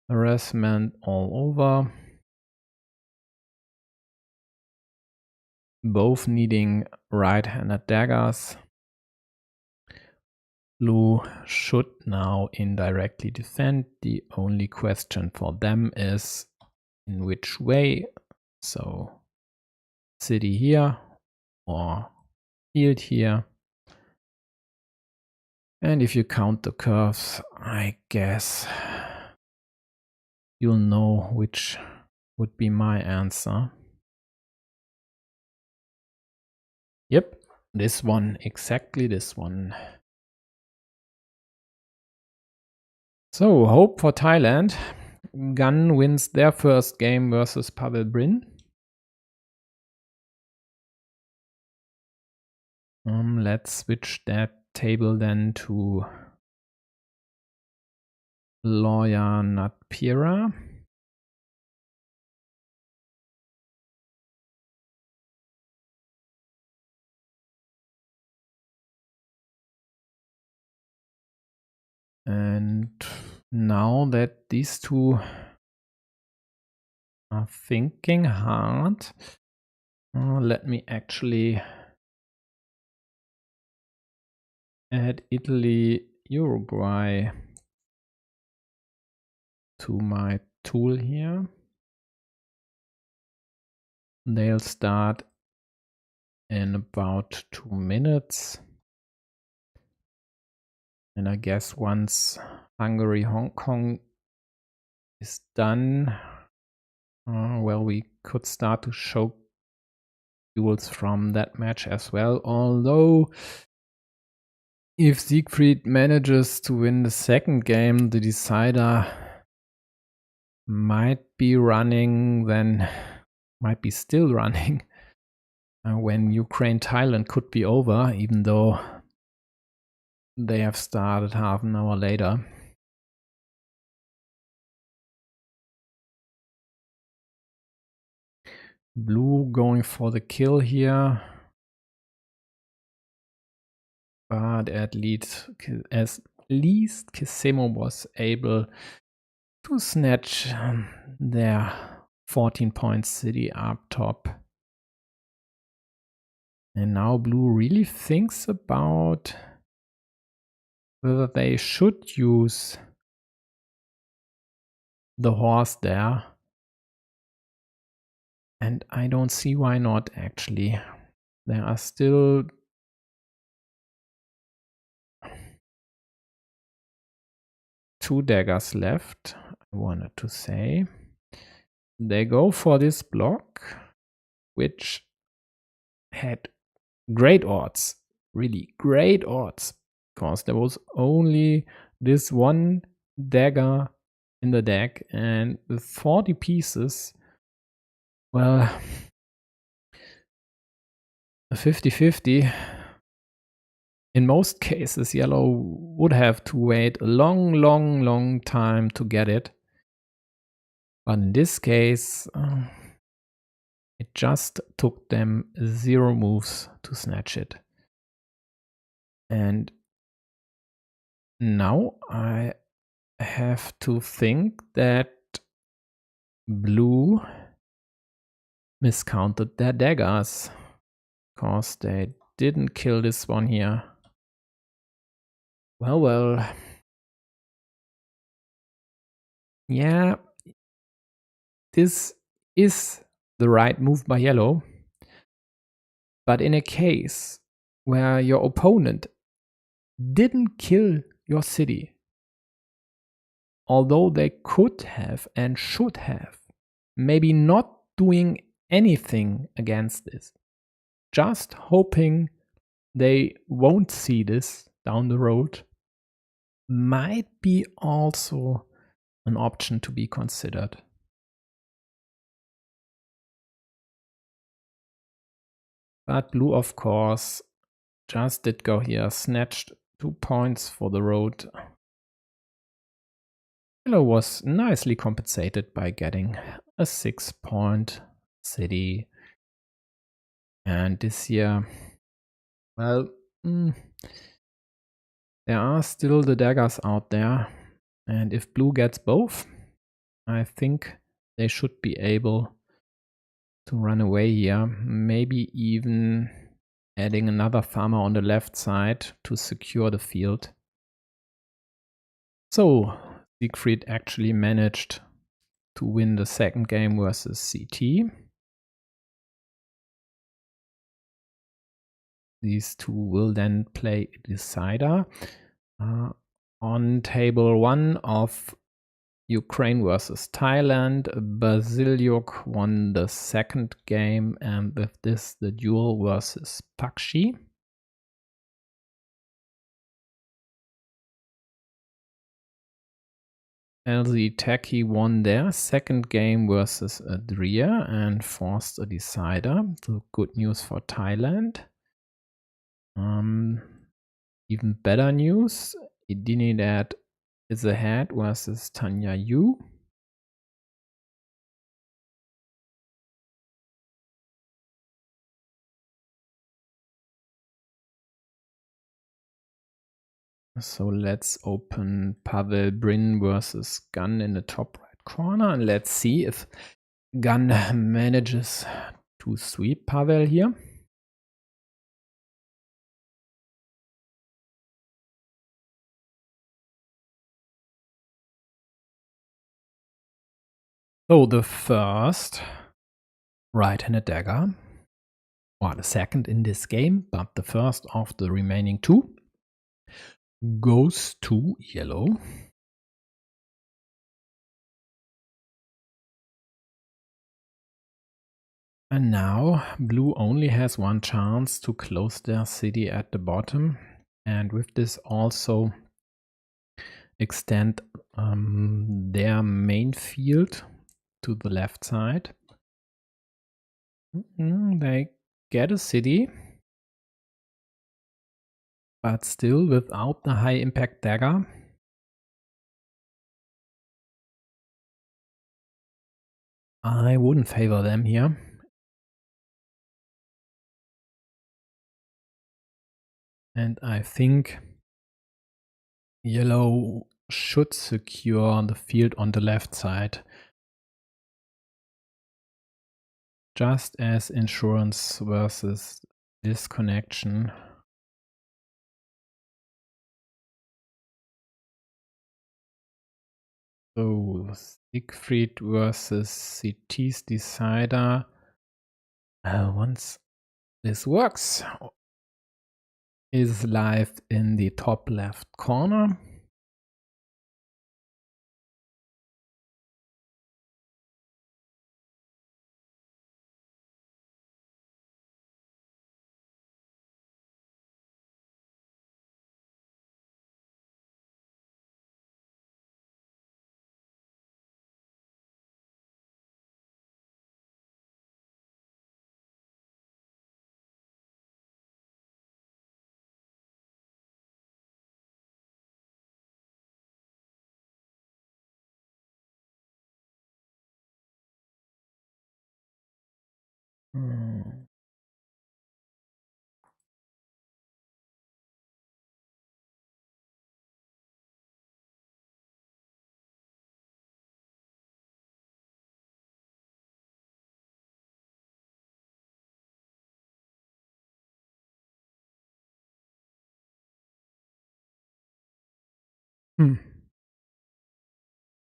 [SPEAKER 1] Harassment all over. Both needing right-handed daggers. Blue should now indirectly defend. The only question for them is in which way. So city here or field here. And if you count the curves, I guess you'll know which would be my answer. Yep, this one, exactly this one. So, hope for Thailand. Gun wins their first game versus Pavel Brin. Let's switch that table then to Lawyer Natpira. And now that these two are thinking hard, let me actually add Italy, Uruguay to my tool here. They'll start in about 2 minutes. And I guess once Hungary, Hong Kong is done, well, we could start to show duels from that match as well. Although, if Siegfried manages to win the second game, the decider might be still running when Ukraine-Thailand could be over, even though they have started half an hour later. Blue going for the kill here. But at least Kisemo was able to snatch their 14-point city up top. And now blue really thinks about whether they should use the horse there. And I don't see why not, actually. There are still two daggers left, I wanted to say. They go for this block, which had great odds, really great odds, because there was only this one dagger in the deck, and with 40 pieces, well, a 50-50. In most cases, yellow would have to wait a long time to get it. But in this case, it just took them 0 moves to snatch it. And now I have to think that blue miscounted their daggers, because they didn't kill this one here. Well. Yeah, this is the right move by yellow. But in a case where your opponent didn't kill your city, although they could have and should have, maybe not doing anything against this, just hoping they won't see this down the road, might be also an option to be considered. But blue, of course, just did go here, snatched 2 points for the road. Yellow was nicely compensated by getting a 6-point city. And this year, well, there are still the daggers out there. And if blue gets both, I think they should be able to run away here. Maybe even adding another farmer on the left side to secure the field. So Siegfried actually managed to win the second game versus CT. These two will then play a decider. On table 1 of Ukraine versus Thailand, Basiliuk won the second game, and with this the duel versus Pakshi. LZ Taki won their second game versus Adria and forced a decider. So good news for Thailand. Even better news, Idinidad is ahead versus Tanya Yu. So let's open Pavel Brin versus Gun in the top right corner, and let's see if Gun manages to sweep Pavel here. So the first right-handed dagger, or the second in this game, but the first of the remaining two, goes to yellow. And now blue only has one chance to close their city at the bottom, and with this also extend their main field to the left side. They get a city, but still without the high impact dagger. I wouldn't favor them here. And I think yellow should secure the field on the left side, just as insurance versus disconnection. So Siegfried versus CT's decider. Once this works, is live in the top left corner.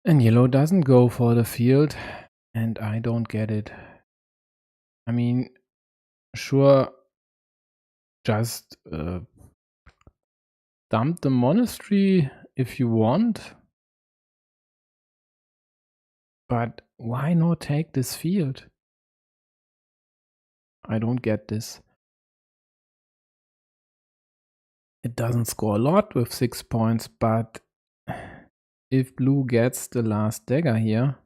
[SPEAKER 1] And yellow doesn't go for the field, and I don't get it. I mean, sure, just dump the monastery if you want. But why not take this field? I don't get this. It doesn't score a lot with 6 points, but if blue gets the last dagger here,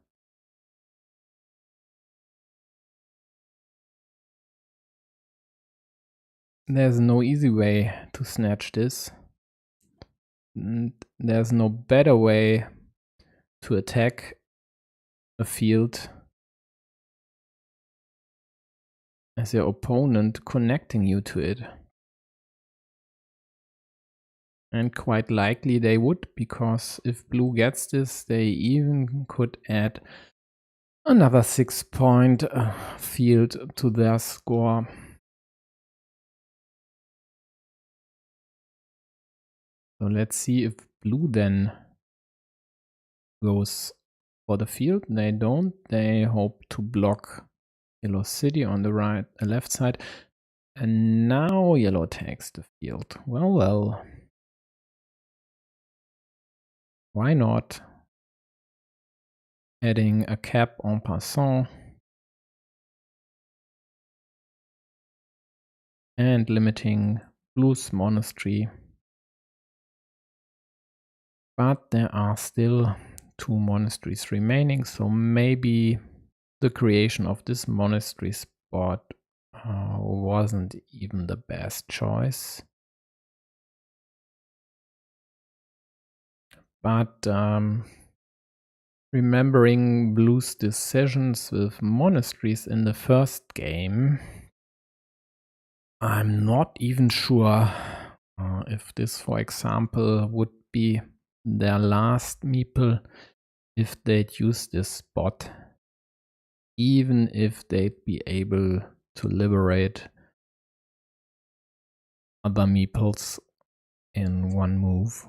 [SPEAKER 1] there's no easy way to snatch this. And there's no better way to attack a field as your opponent connecting you to it. And quite likely they would, because if blue gets this, they even could add another 6-point field to their score. So let's see if blue then goes for the field. They don't. They hope to block yellow city on the left side. And now yellow takes the field. Well. Why not? Adding a cap en passant. And limiting blue's monastery. But there are still 2 monasteries remaining, so maybe the creation of this monastery spot wasn't even the best choice. But remembering blue's decisions with monasteries in the first game, I'm not even sure if this, for example, would be their last meeple if they'd use this spot, even if they'd be able to liberate other meeples in one move.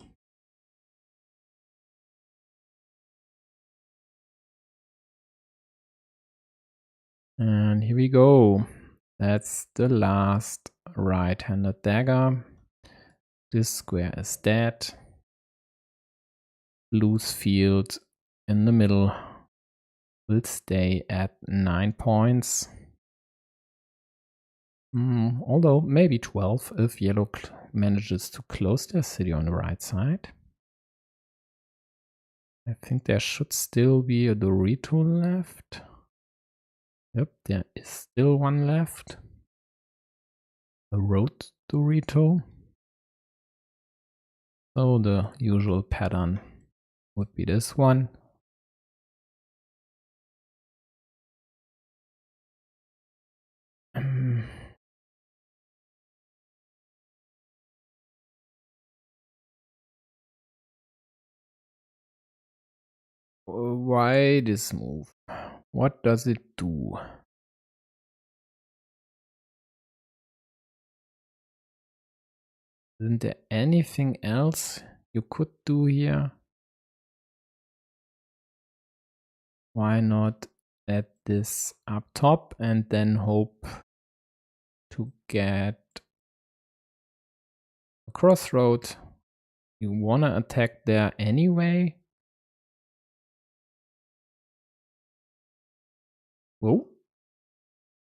[SPEAKER 1] And here we go. That's the last right-handed dagger. This square is dead. Blue's field in the middle will stay at 9 points. Although maybe 12 if yellow manages to close their city on the right side. I think there should still be a Dorito left. Yep, there is still one left. A road Dorito. So the usual pattern would be this one. Why this move? What does it do? Isn't there anything else you could do here? Why not add this up top and then hope to get a crossroad? You wanna attack there anyway? Oh,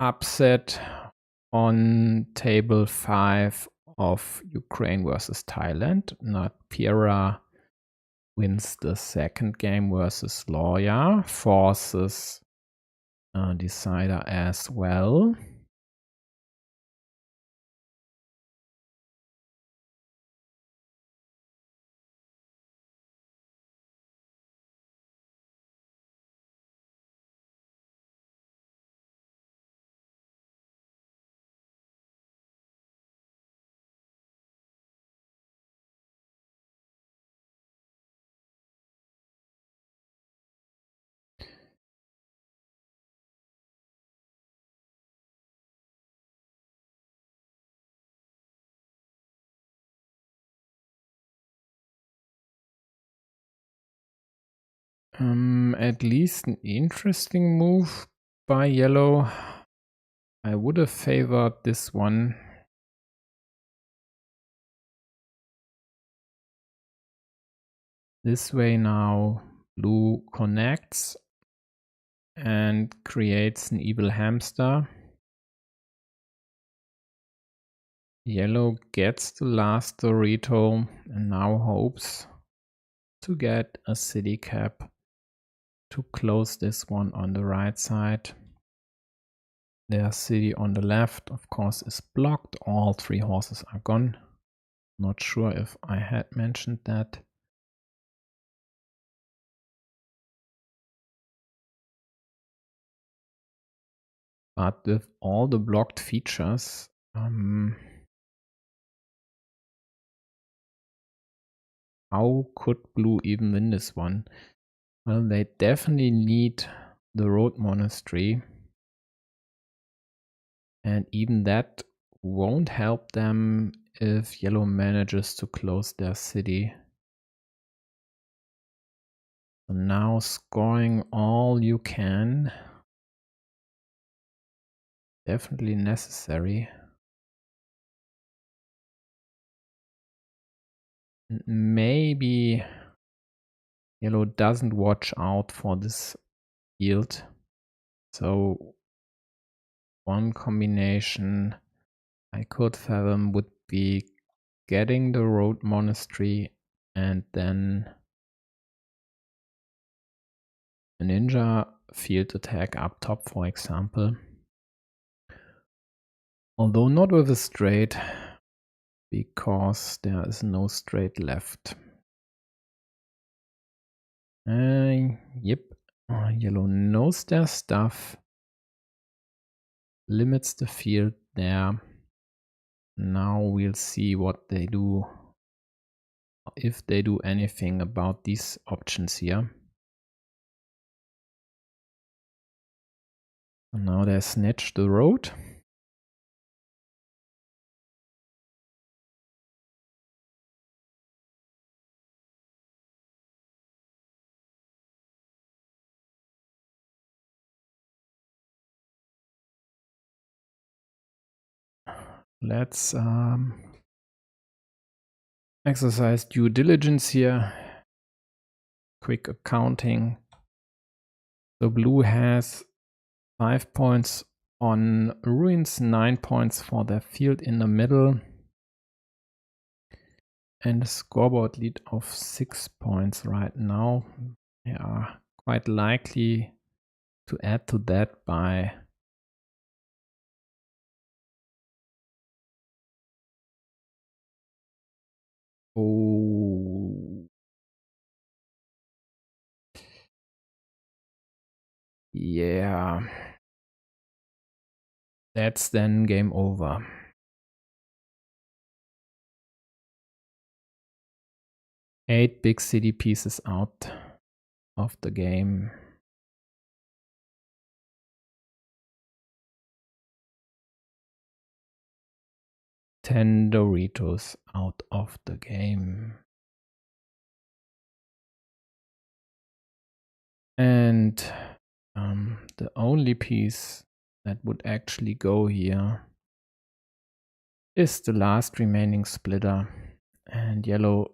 [SPEAKER 1] upset on table 5 of Ukraine versus Thailand. Not Pira wins the second game versus Lawyer, forces decider as well. At least an interesting move by yellow. I would have favored this one. This way now blue connects and creates an evil hamster. Yellow gets the last Dorito and now hopes to get a city cap to close this one on the right side. Their city on the left, of course, is blocked. All 3 horses are gone. Not sure if I had mentioned that. But with all the blocked features, how could blue even win this one? Well, they definitely need the road monastery. And even that won't help them if yellow manages to close their city. So now scoring all you can. Definitely necessary. Maybe yellow doesn't watch out for this field. So one combination I could fathom would be getting the road monastery and then a ninja field attack up top, for example. Although not with a straight, because there is no straight left. Yep, yellow knows their stuff, limits the field there. Now we'll see what they do, if they do anything about these options here. And now they snatch the road. Let's exercise due diligence here. Quick accounting. So blue has 5 points on ruins, 9 points for their field in the middle, and a scoreboard lead of 6 points right now. They are quite likely to add to that by yeah, that's then game over. 8 big city pieces out of the game. 10 Doritos out of the game. And the only piece that would actually go here is the last remaining splitter, and yellow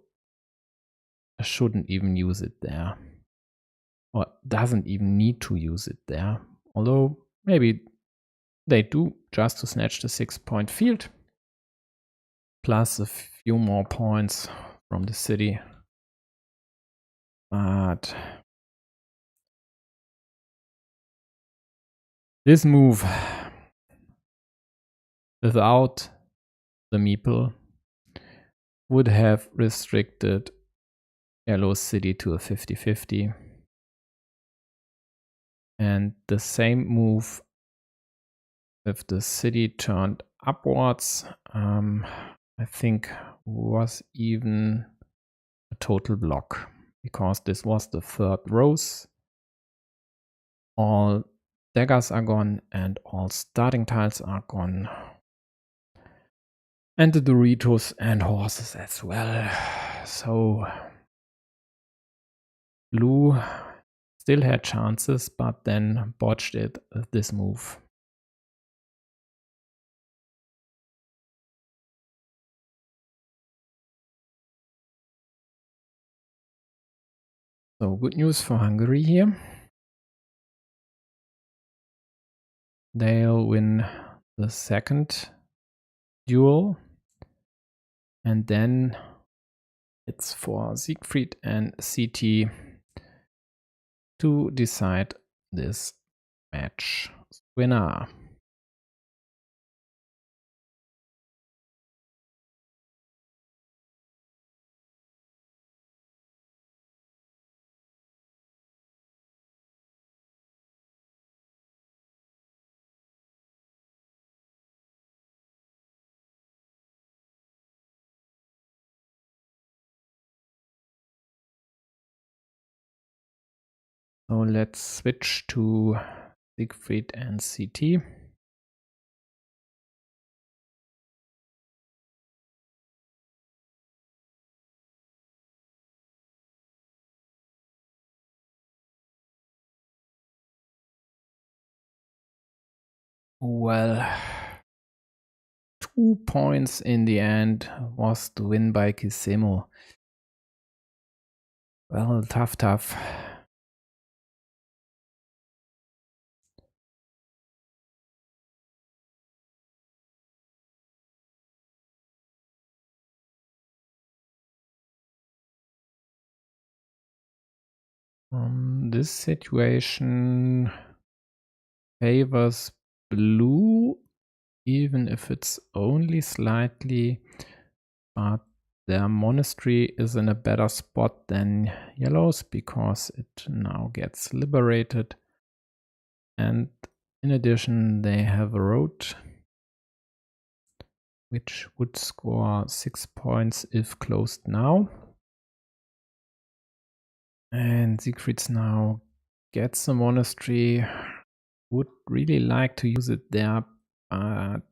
[SPEAKER 1] shouldn't even use it there, or doesn't even need to use it there, although maybe they do, just to snatch the 6-point field plus a few more points from the city. But this move without the meeple would have restricted yellow city to a 50-50. And the same move with the city turned upwards, I think was even a total block, because this was the 3rd rose. All daggers are gone and all starting tiles are gone. And the Doritos and horses as well. So blue still had chances, but then botched it with this move. So good news for Hungary here. They'll win the second duel. And then it's for Siegfried and CT to decide this match winner. So let's switch to Siegfried and CT. Well, 2 points in the end was the win by Kisemo. Well, tough. This situation favors blue, even if it's only slightly, but their monastery is in a better spot than yellow's because it now gets liberated. And in addition, they have a road which would score 6 points if closed now. And Siegfried's now gets a monastery. Would really like to use it there, but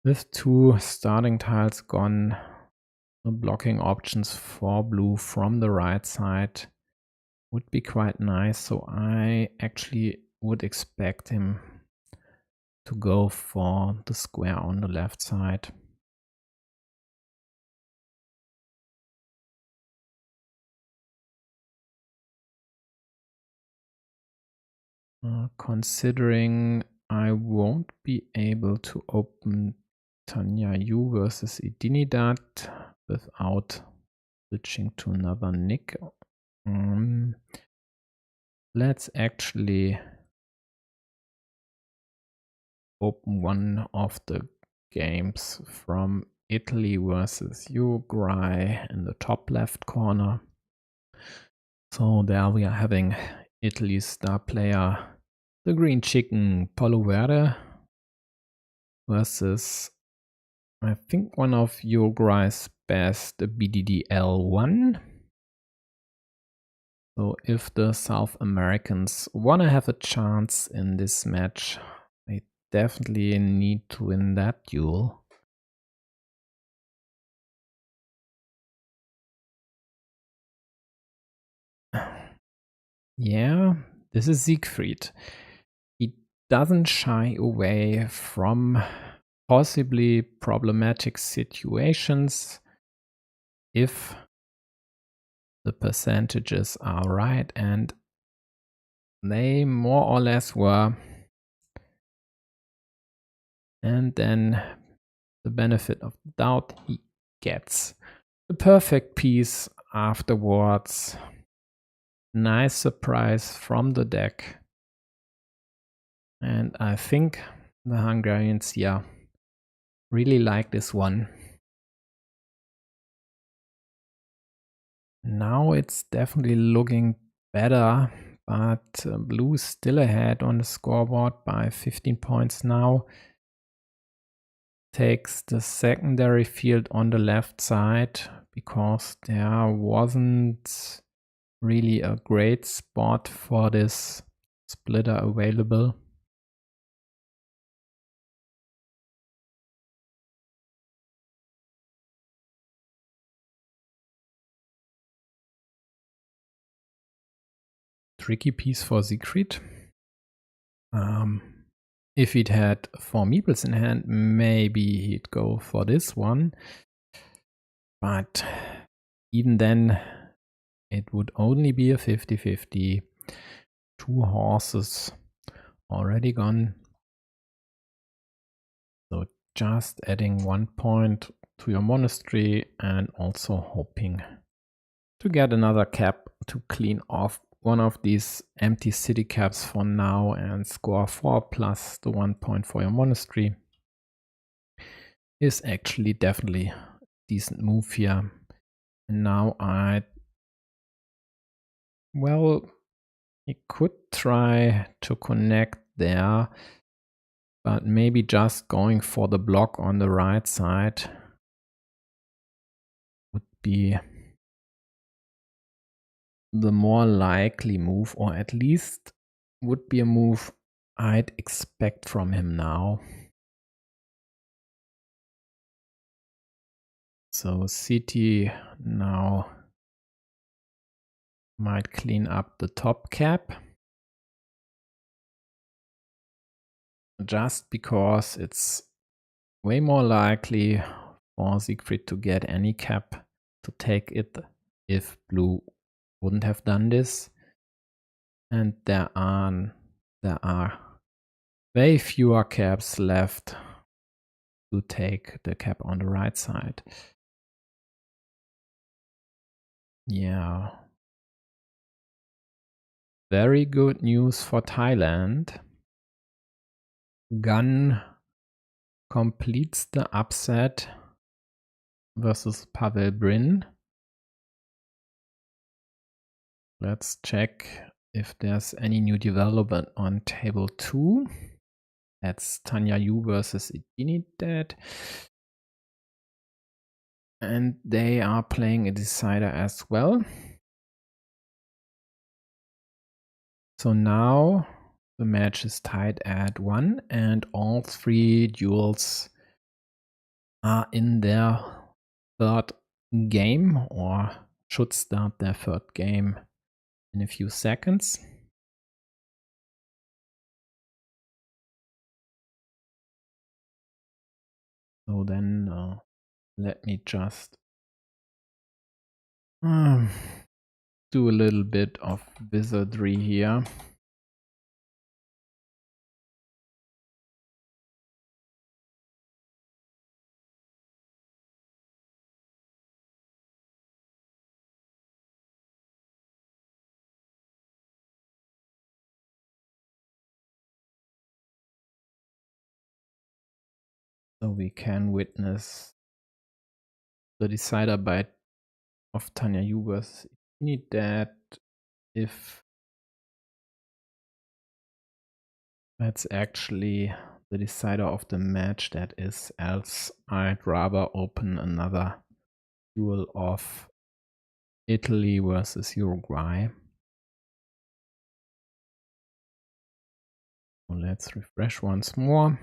[SPEAKER 1] with 2 starting tiles gone, the blocking options for blue from the right side would be quite nice. So I actually would expect him to go for the square on the left side. Considering I won't be able to open Tanya Yu versus Idinidad without switching to another Nick. Let's actually open one of the games from Italy versus Uruguay in the top left corner. So there we are having Italy's star player, the green chicken Polo Verde, versus I think one of Uruguay's best, BDDL1. So if the South Americans want to have a chance in this match, they definitely need to win that duel. Yeah, this is Siegfried. He doesn't shy away from possibly problematic situations if the percentages are right, and they more or less were. And then the benefit of the doubt, he gets the perfect piece afterwards. Nice surprise from the deck. And I think the Hungarians here really like this one. Now it's definitely looking better, but blue is still ahead on the scoreboard by 15 points now. Takes the secondary field on the left side because there wasn't really a great spot for this splitter available. Tricky piece for Siegfried. If he'd had 4 meeples in hand, maybe he'd go for this one. But even then, it would only be a 50-50. 2 horses already gone. So just adding 1 point to your monastery and also hoping to get another cap to clean off one of these empty city caps for now and score 4 plus the 1 point for your monastery is actually definitely a decent move here. And now he could try to connect there, but maybe just going for the block on the right side would be the more likely move, or at least would be a move I'd expect from him now. So city now might clean up the top cap, just because it's way more likely for Siegfried to get any cap to take it if blue wouldn't have done this. And there are way fewer caps left to take the cap on the right side. Yeah. Very good news for Thailand. Gun completes the upset versus Pavel Brin. Let's check if there's any new development on table 2. That's Tanya Yu versus Idinidad. And they are playing a decider as well. So now the match is tied at 1 and all 3 duels are in their third game, or should start their third game in a few seconds. So then let me just do a little bit of wizardry here. So we can witness the decider bite of Tanya Yu versus Idinidad. If that's actually the decider of the match, that is, else I'd rather open another duel of Italy versus Uruguay. So let's refresh once more.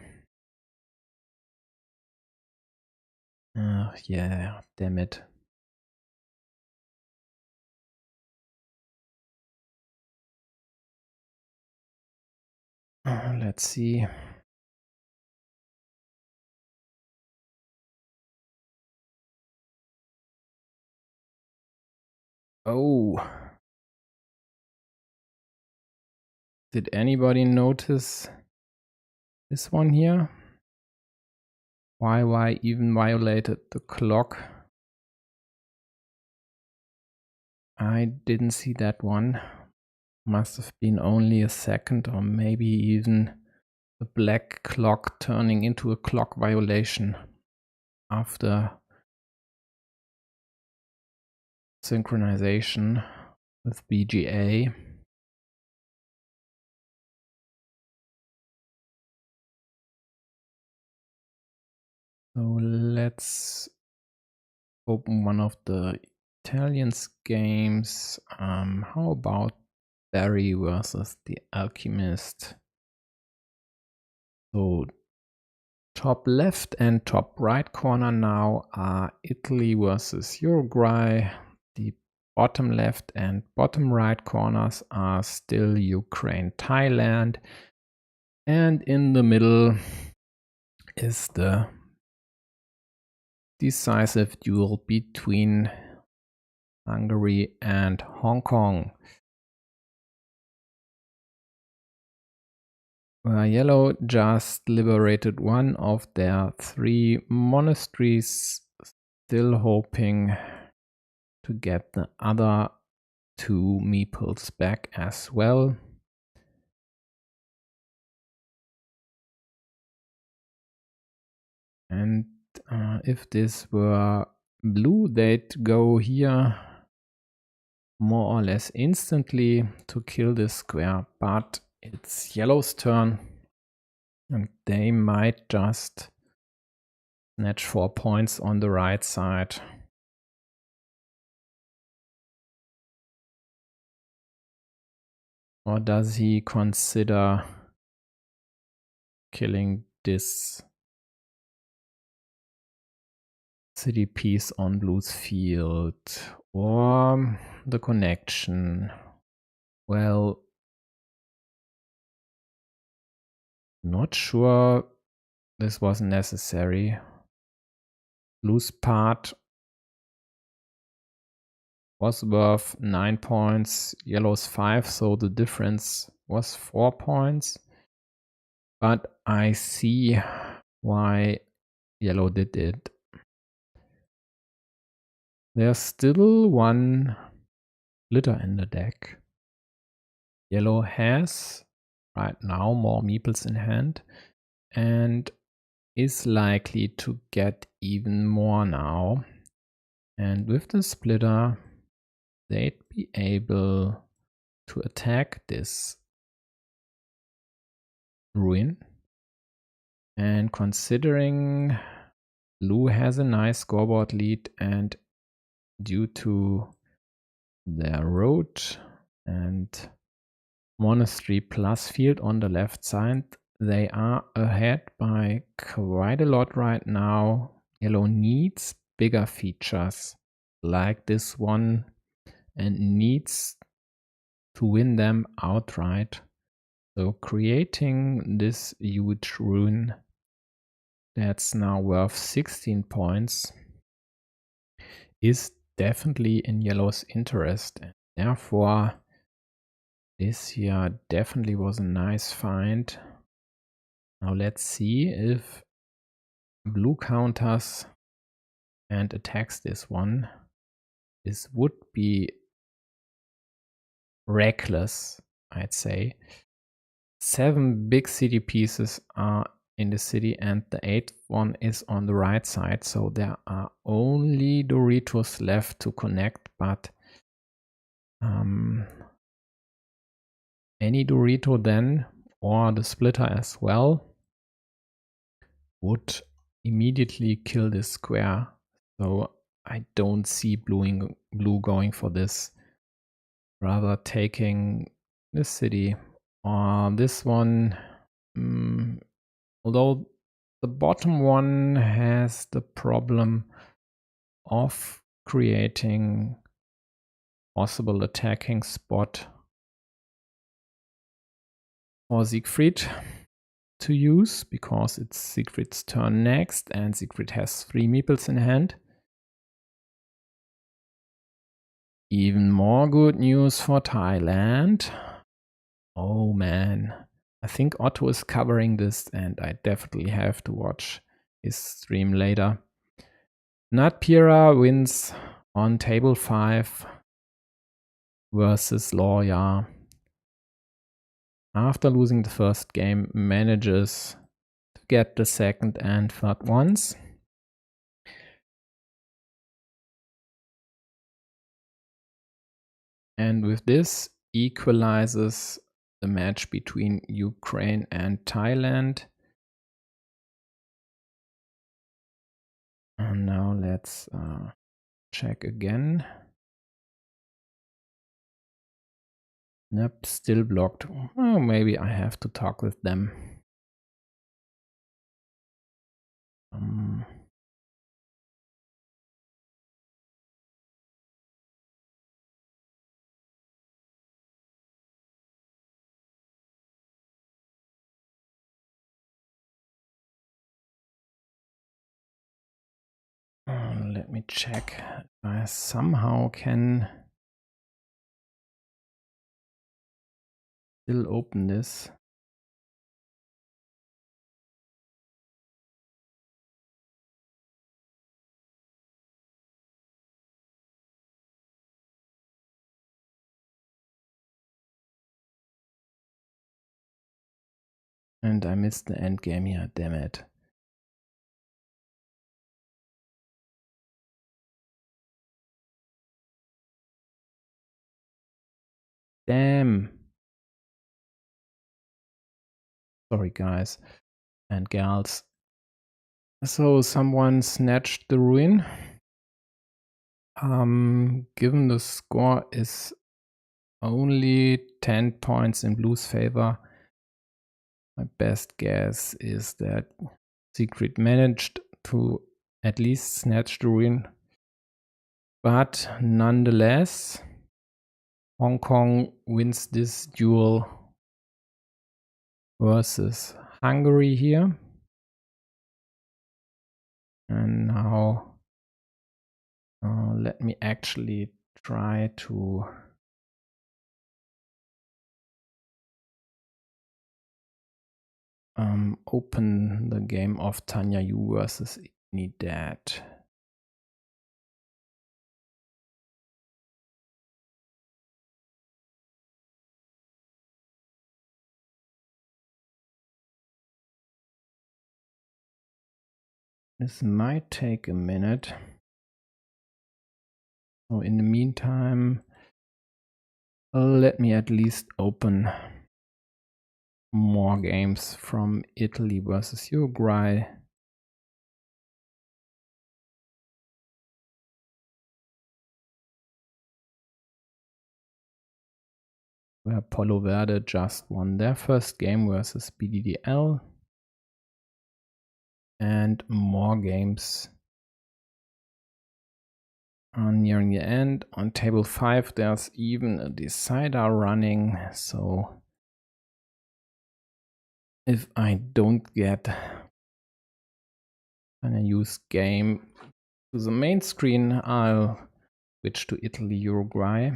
[SPEAKER 1] Yeah, damn it. Let's see. Oh. Did anybody notice this one here? Why even violated the clock? I didn't see that one. Must have been only a second, or maybe even a black clock turning into a clock violation after synchronization with BGA. So let's open one of the Italians games. How about Barry versus the Alchemist? So top left and top right corner now are Italy versus Uruguay. The bottom left and bottom right corners are still Ukraine, Thailand. And in the middle is the decisive duel between Hungary and Hong Kong. Yellow just liberated one of their 3 monasteries, still hoping to get the other 2 meeples back as well. And if this were blue, they'd go here more or less instantly to kill this square, but it's yellow's turn and they might just snatch 4 points on the right side. Or does he consider killing this city piece on blue's field? Or the connection? Well, not sure this was necessary. Blue's part was worth 9 points, yellow's 5, so the difference was 4 points. But I see why yellow did it. There's still 1 glitter in the deck. Yellow has right now more meeples in hand and is likely to get even more now. And with the splitter, they'd be able to attack this ruin. And considering blue has a nice scoreboard lead, and due to their road and monastery plus field on the left side, they are ahead by quite a lot right now. Yellow needs bigger features like this one and needs to win them outright. So creating this huge ruin that's now worth 16 points is definitely in yellow's interest. And therefore, this here definitely was a nice find. Now let's see if blue counters and attacks this one. This would be reckless, I'd say. 7 big city pieces are in the city and the 8th one is on the right side, so there are only Doritos left to connect, but any Dorito then, or the splitter as well, would immediately kill this square. So I don't see blue going for this, rather taking this city or this one. Although the bottom one has the problem of creating possible attacking spot for Siegfried to use, because it's Siegfried's turn next and Siegfried has 3 meeples in hand. Even more good news for Thailand. Oh man, I think Otto is covering this and I definitely have to watch his stream later. Natpira wins on table 5 versus Lawyer. After losing the first game, manages to get the second and third ones. And with this, equalizes the match between Ukraine and Thailand. And now let's check again. Nope, still blocked. Oh, maybe I have to talk with them. let me check if I somehow can still open this. And I missed the end game here, damn it. Damn. Sorry, guys and gals. So someone snatched the ruin. Given the score is only 10 points in blue's favor, my best guess is that Secret managed to at least snatch the ruin. But nonetheless, Hong Kong wins this duel versus Hungary here. And now let me actually try to open the game of Tanya Yu versus Unidad. This might take a minute. So in the meantime, let me at least open more games from Italy versus Uruguay. Where Polo Verde just won their first game versus BDDL. And more games are nearing the end. On table 5, there's even a decider running. So if I don't get an use game to the main screen, I'll switch to Italy, Uruguay.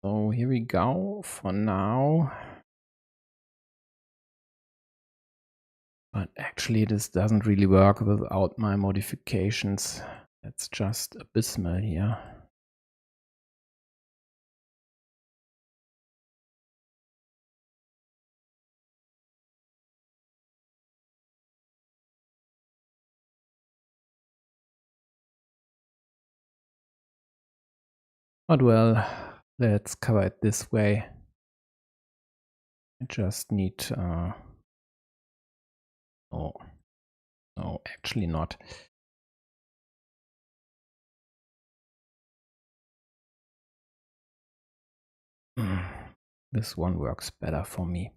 [SPEAKER 1] So here we go for now. But actually this doesn't really work without my modifications. It's just abysmal here. But well, let's cover it this way. I just need no, actually not. This one works better for me.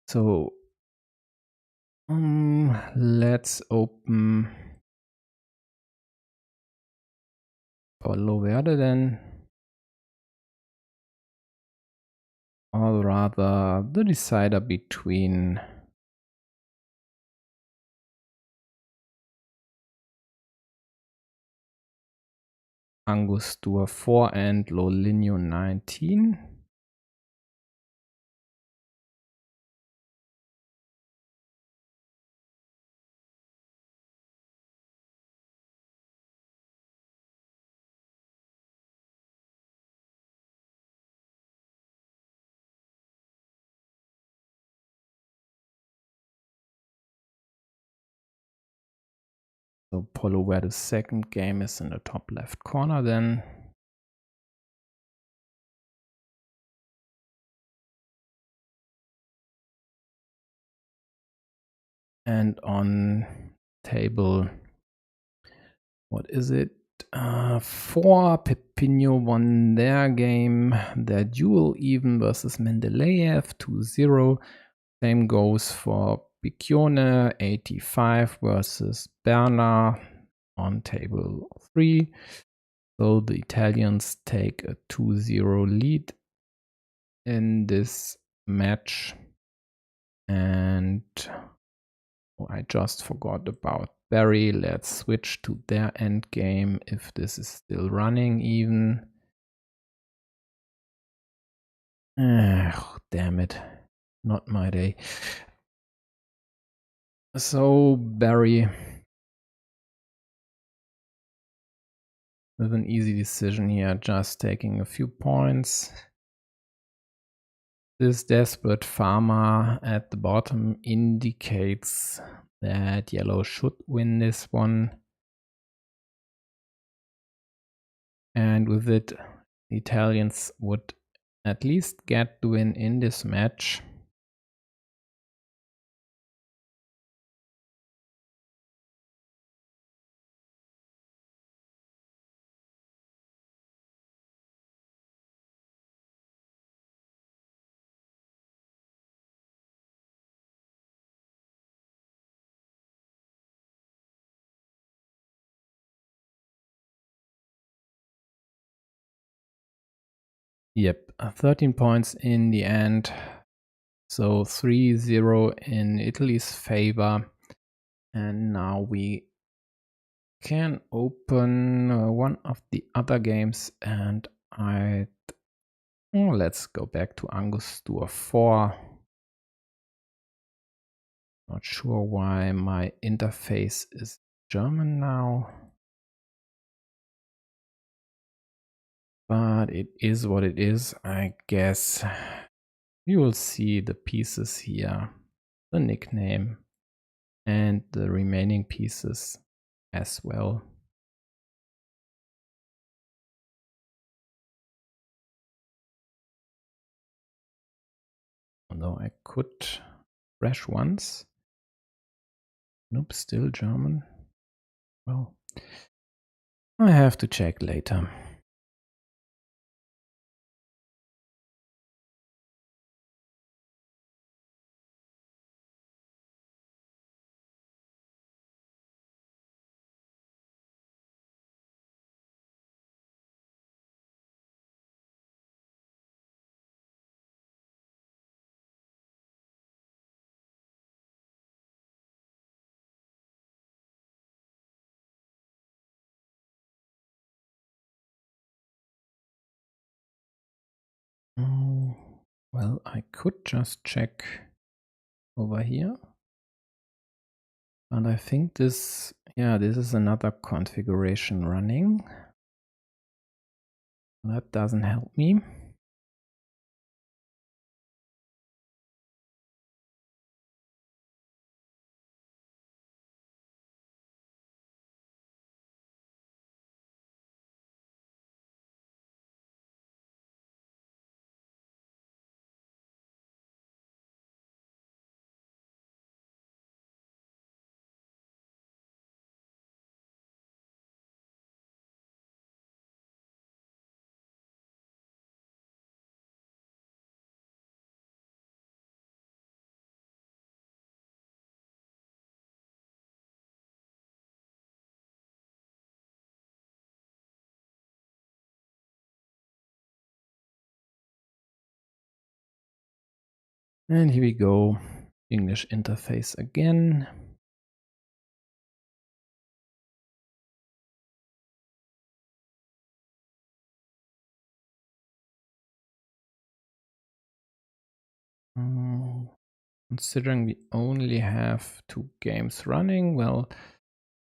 [SPEAKER 1] So let's open Polo Verde then. Or rather the decider between Angostura 4 and Lolinho 19. So Polo where the second game is in the top left corner then. And on table, what is it? 4, Pepino won their game. Their duel even versus Mendeleev 2-0. Same goes for Piccione 85 versus Berna on table 3. So the Italians take a 2-0 lead in this match. And I just forgot about Barry. Let's switch to their end game if this is still running even. Damn it. Not my day. So Barry with an easy decision here, just taking a few points. This desperate farmer at the bottom indicates that yellow should win this one. And with it, the Italians would at least get the win in this match. Yep, 13 points in the end. So 3-0 in Italy's favor. And now we can open one of the other games, and let's go back to Angostura 4. Not sure why my interface is German now, but it is what it is, I guess. You will see the pieces here, the nickname, and the remaining pieces as well. Although I could crash once. Nope, still German. Well, I have to check later. Well, I could just check over here. And I think this is another configuration running. That doesn't help me. And here we go, English interface again. Considering we only have 2 games running, well,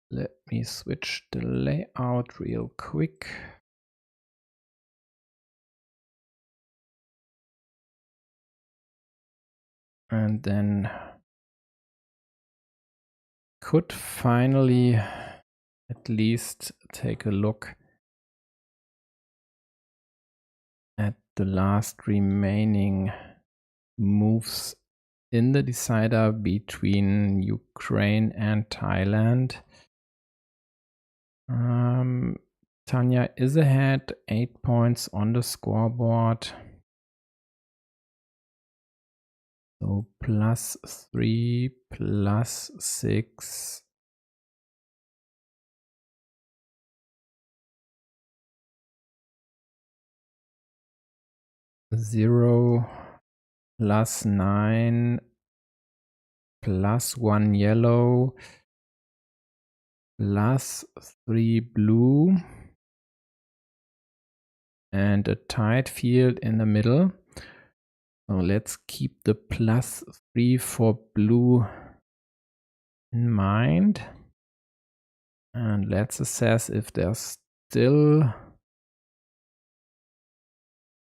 [SPEAKER 1] let me switch the layout real quick. And then could finally at least take a look at the last remaining moves in the decider between Ukraine and Thailand. Tanya is ahead, 8 points on the scoreboard. So +3, +6. Zero, +9, +1 yellow, +3 blue, and a tight field in the middle. So let's keep the +3 for blue in mind. And let's assess if there's still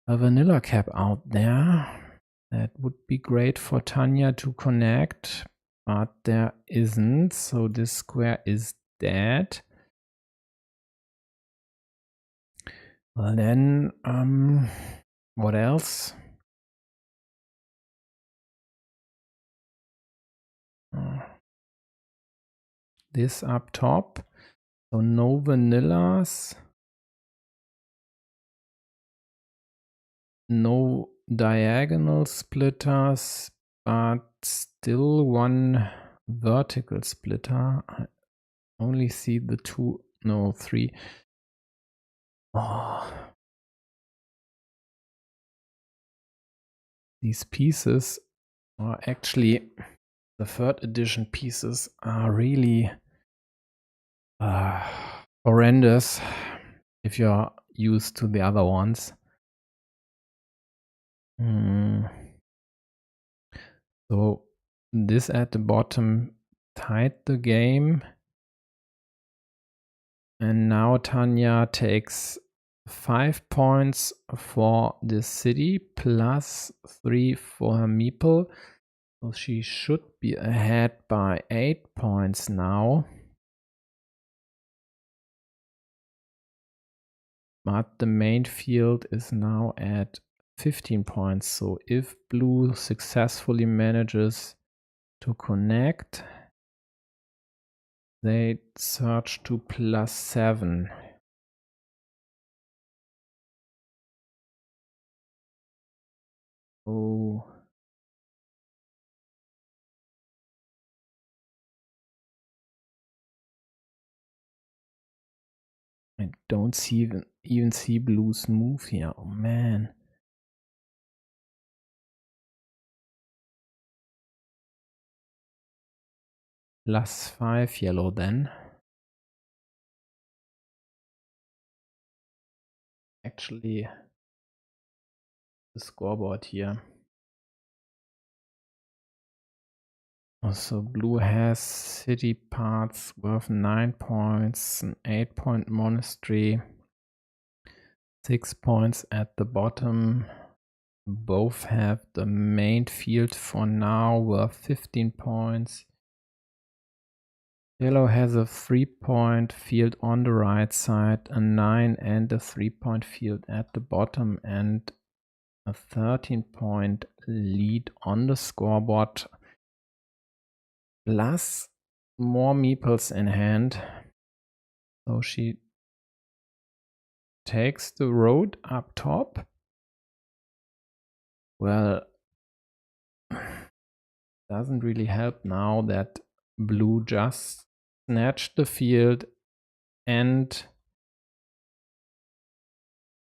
[SPEAKER 1] a vanilla cap out there. That would be great for Tanya to connect, but there isn't. So this square is dead. Well then, what else? This up top. So no vanillas. No diagonal splitters, but still one vertical splitter. I only see the two, no, three. Oh. These pieces are actually, the 3rd edition pieces are really horrendous if you're used to the other ones. So this at the bottom tied the game. And now Tanya takes 5 points for the city, +3 for her meeple. So she should be ahead by 8 points now. But the main field is now at 15 points. So if blue successfully manages to connect, they surge to +7. Oh. I don't even see blue's move here. Oh man. +5 yellow then. Actually, the scoreboard here. Also, blue has city parts worth 9 points, an 8-point monastery, 6 points at the bottom. Both have the main field for now worth 15 points. Yellow has a 3-point field on the right side, a 9 and a 3-point field at the bottom, and a 13-point lead on the scoreboard, plus more meeples in hand. So she takes the road up top. Well, doesn't really help now that blue just snatched the field and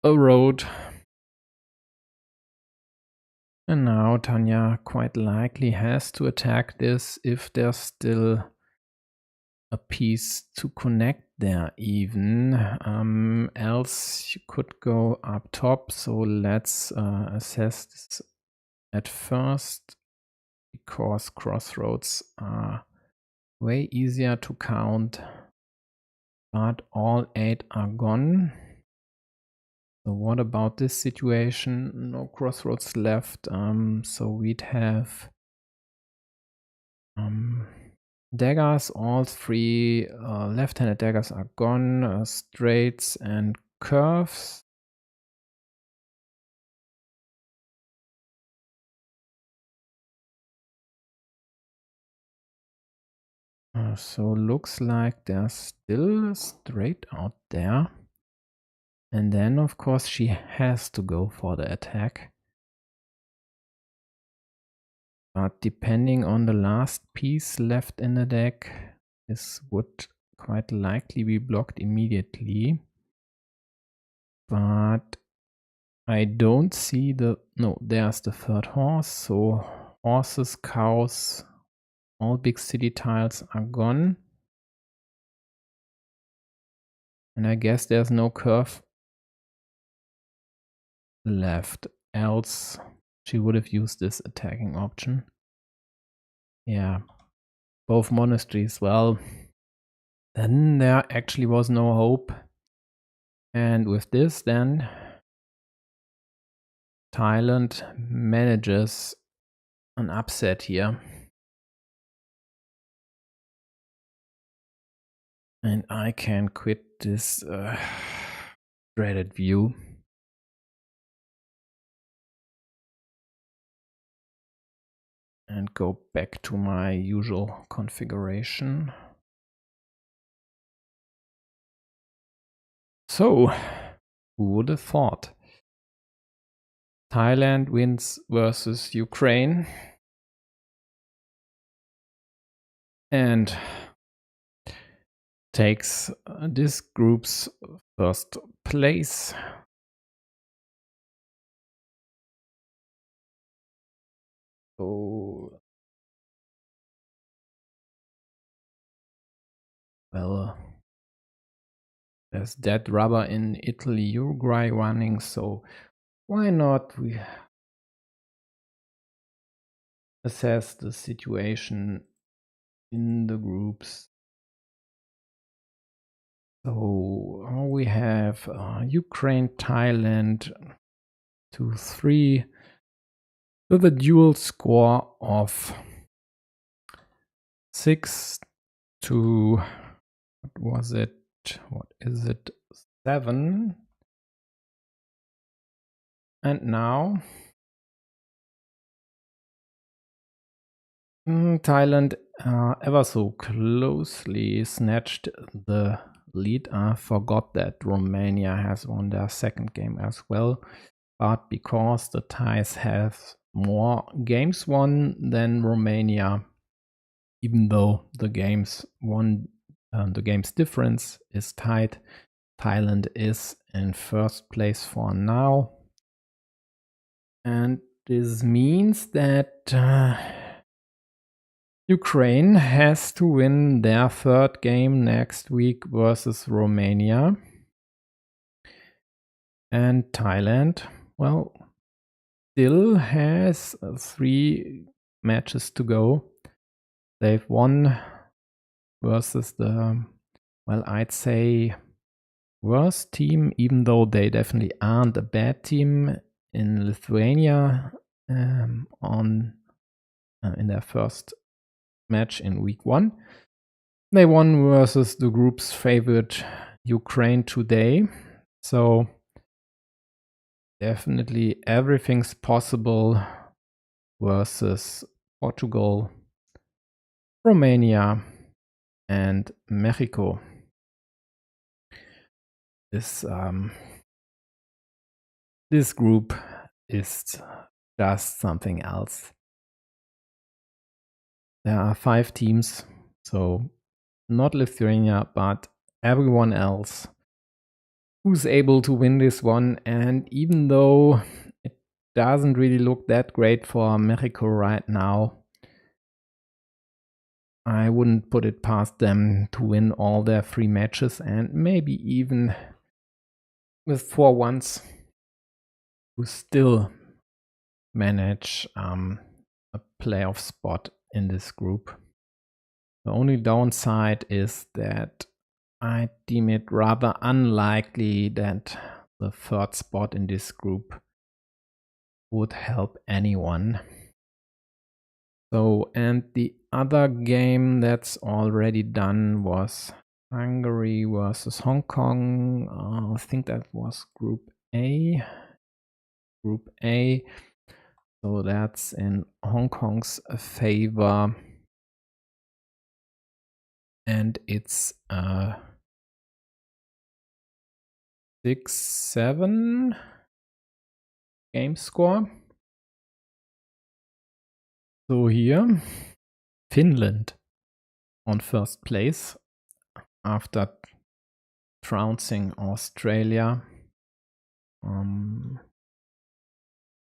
[SPEAKER 1] a road. And now Tanya quite likely has to attack this if there's still a piece to connect there even. Else you could go up top. So let's assess this at first, because crossroads are way easier to count, but all 8 are gone. So what about this situation? No crossroads left. So we'd have daggers, all three left-handed daggers are gone, straights and curves. So looks like there's still a straight out there. And then, of course, she has to go for the attack. But depending on the last piece left in the deck, this would quite likely be blocked immediately. But I don't see the... No, there's the third horse. So horses, cows, all big city tiles are gone. And I guess there's no curve left. Else she would have used this attacking option. Yeah. Both monasteries. Well, then there actually was no hope. And with this, then Thailand manages an upset here. And I can quit this dreaded view. And go back to my usual configuration. So, who would have thought? Thailand wins versus Ukraine. And takes this group's first place. So, well, there's dead rubber in Italy, Uruguay running, so why not we assess the situation in the groups. So we have Ukraine, Thailand, 2-3 with a dual score of 6 to, what was it? What is it? 7. And now Thailand ever so closely snatched the lead. I forgot that Romania has won their second game as well. But because the Thais have more games won than Romania, even though the games won, the games difference is tight, Thailand is in first place for now. And this means that Ukraine has to win their third game next week versus Romania. And Thailand, well, still has 3 matches to go. They've won versus the, well, I'd say worst team, even though they definitely aren't a bad team, in Lithuania in their first match in week 1. They won versus the group's favorite Ukraine today. So definitely everything's possible versus Portugal, Romania, and Mexico. This group is just something else. There are 5 teams, so not Lithuania, but everyone else who's able to win this one. And even though it doesn't really look that great for Mexico right now, I wouldn't put it past them to win all their 3 matches and maybe even with 4 wins to still manage a playoff spot in this group. The only downside is that I deem it rather unlikely that the third spot in this group would help anyone. So, and the other game that's already done was Hungary versus Hong Kong. I think that was Group A. Group A. So that's in Hong Kong's favor. And it's 6-7 game score. So here, Finland on first place after trouncing Australia.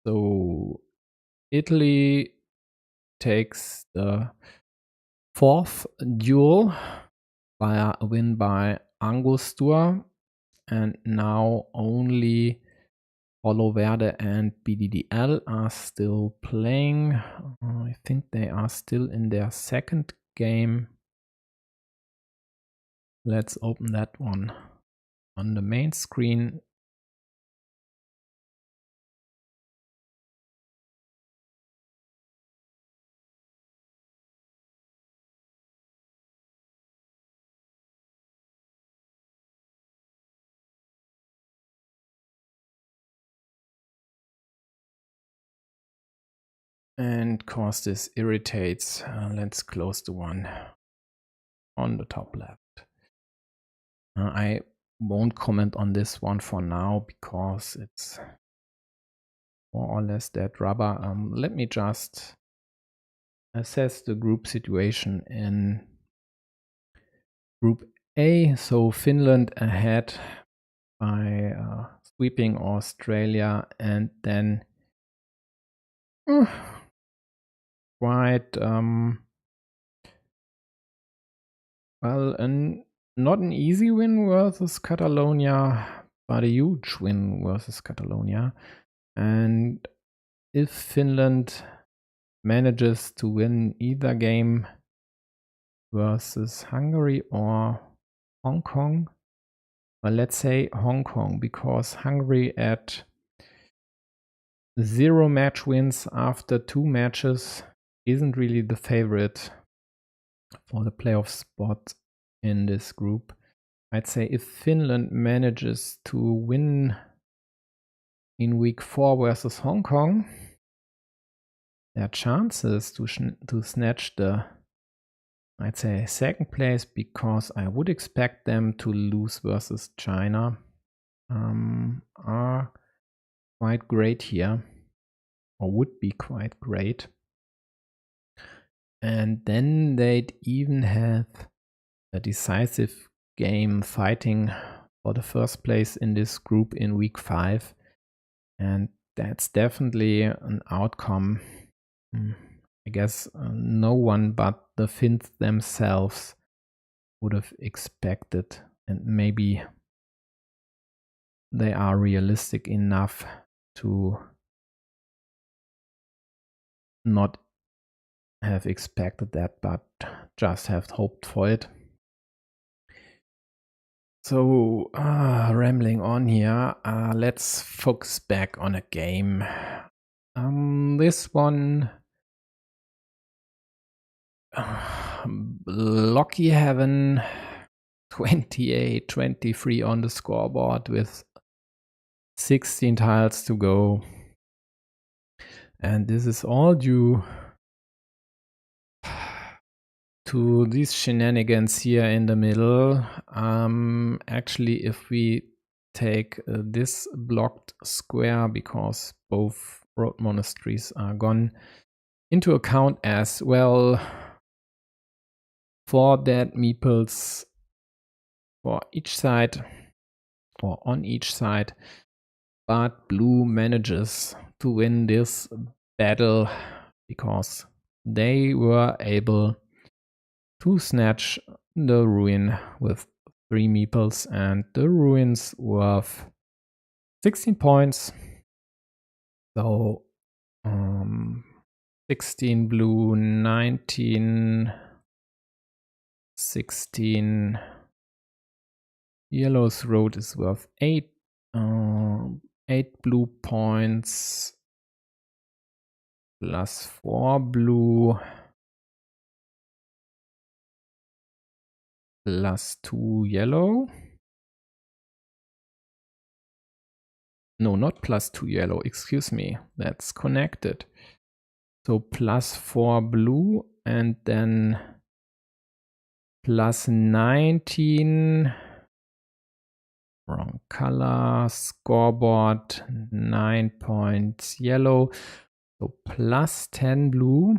[SPEAKER 1] So Italy takes the fourth duel via a win by Angostura, and now only Polo Verde and BDDL are still playing. I think they are still in their second game. Let's open that one on the main screen. And cause this irritates, let's close the one on the top left. I won't comment on this one for now because it's more or less dead rubber. Let me just assess the group situation in Group A. So Finland ahead by sweeping Australia, and then quite well, not an easy win versus Catalonia, but a huge win versus Catalonia. And if Finland manages to win either game versus Hungary or Hong Kong, well, let's say Hong Kong, because Hungary at 0 match wins after 2 matches isn't really the favorite for the playoff spot in this group. I'd say if Finland manages to win in week 4 versus Hong Kong, their chances to snatch the, I'd say, second place, because I would expect them to lose versus China, are quite great here, or would be quite great. And then they'd even have a decisive game fighting for the first place in this group in week 5. And that's definitely an outcome. I guess no one but the Finns themselves would have expected, and maybe they are realistic enough to not have expected that, but just have hoped for it. So, rambling on here, let's focus back on a game. This one, Lucky Heaven, 28-23 on the scoreboard with 16 tiles to go. And this is all due to these shenanigans here in the middle. Actually, if we take this blocked square, because both road monasteries are gone, into account as well, 4 dead meeples for each side, or on each side, but blue manages to win this battle because they were able to snatch the ruin with 3 meeples, and the ruin's worth 16 points. So 16 blue, 19, 16. Yellow's road is worth 8. 8 blue points. +4 blue, +2 yellow. No, not +2 yellow, excuse me, that's connected. So +4 blue and then +19, wrong color, scoreboard, 9 points yellow. So +10 blue,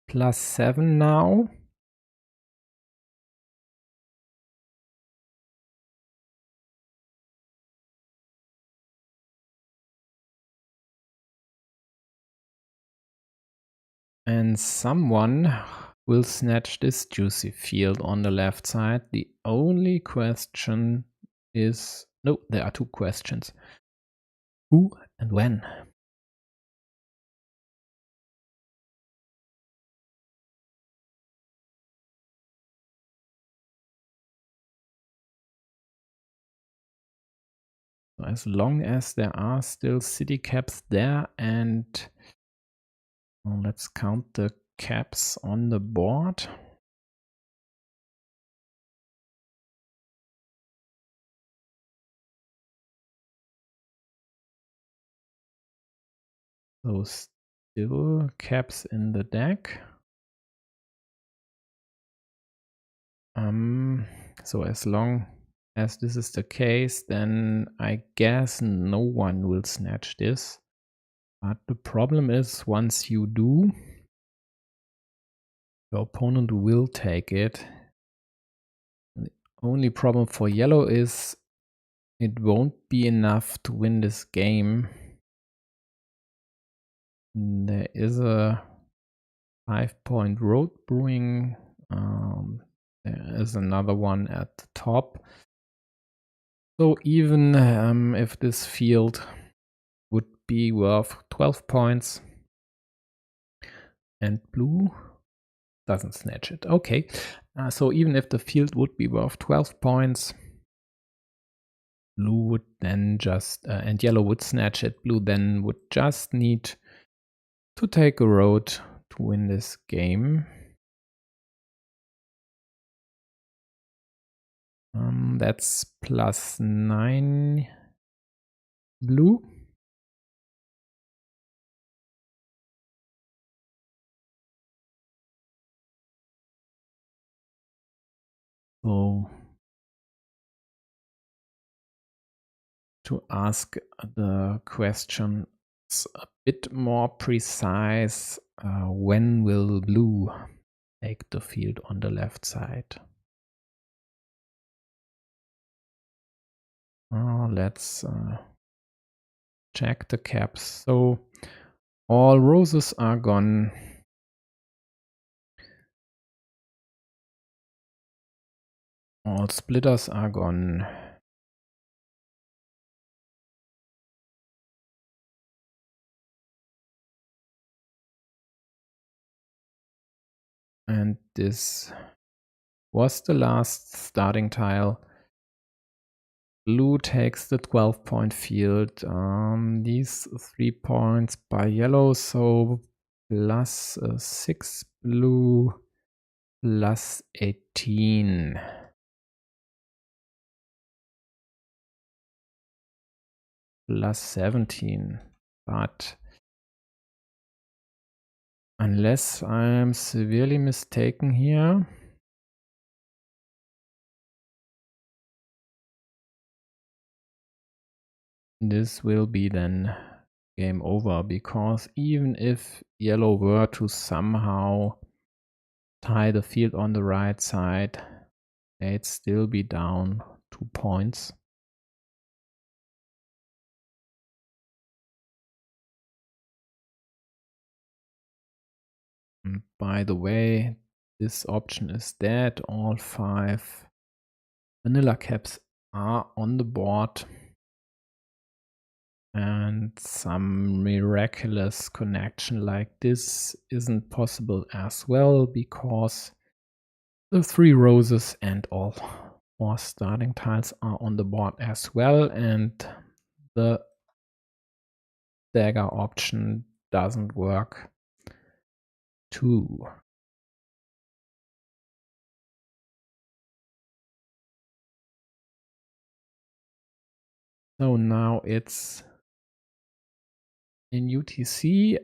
[SPEAKER 1] +7 now. And someone will snatch this juicy field on the left side. The only question is, no, there are two questions. Who and when? So as long as there are still city caps there, and let's count the caps on the board. So still caps in the deck. So as long as this is the case, then I guess no one will snatch this. But the problem is, once you do, your opponent will take it. The only problem for yellow is it won't be enough to win this game. There is a 5-point road brewing. There is another one at the top. So even if this field would be worth 12 points and blue doesn't snatch it. Okay, so even if the field would be worth 12 points, blue would then just, and yellow would snatch it, blue then would just need to take a road to win this game. That's +9 blue. So to ask the question a bit more precise, when will blue take the field on the left side? Let's check the caps. So all roses are gone. All splitters are gone. And this was the last starting tile. Blue takes the 12-point field. These 3 points by yellow, so +6 blue, +18. +17. But unless I'm severely mistaken here, this will be then game over, because even if yellow were to somehow tie the field on the right side, they'd still be down 2 points. And by the way, this option is dead. All 5 vanilla caps are on the board. And some miraculous connection like this isn't possible as well, because the 3 roses and all 4 starting tiles are on the board as well, and the dagger option doesn't work 2. So now it's in UTC,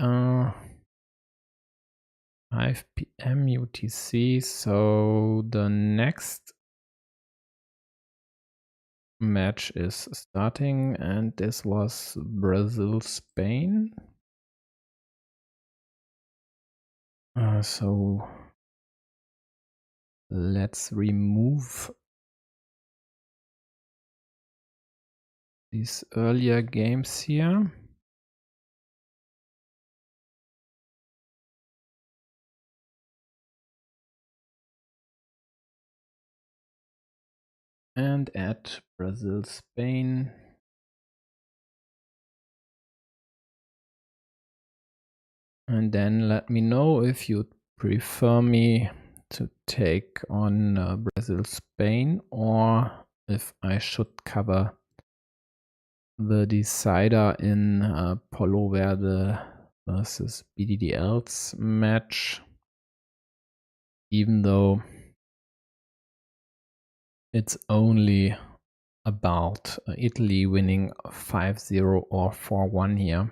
[SPEAKER 1] 5 p.m. UTC. So the next match is starting, and this was Brazil-Spain. So let's remove these earlier games here. And add Brazil-Spain. And then let me know if you'd prefer me to take on Brazil-Spain, or if I should cover the decider in Polo Verde versus BDDL's match, even though it's only about Italy winning 5-0 or 4-1 here.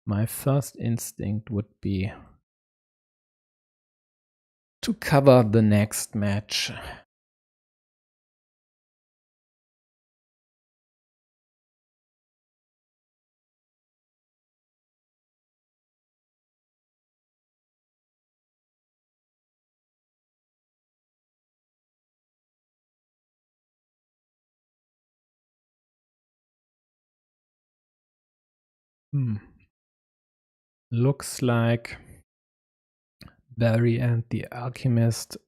[SPEAKER 1] My first instinct would be to cover the next match. Looks like Barry and the Alchemist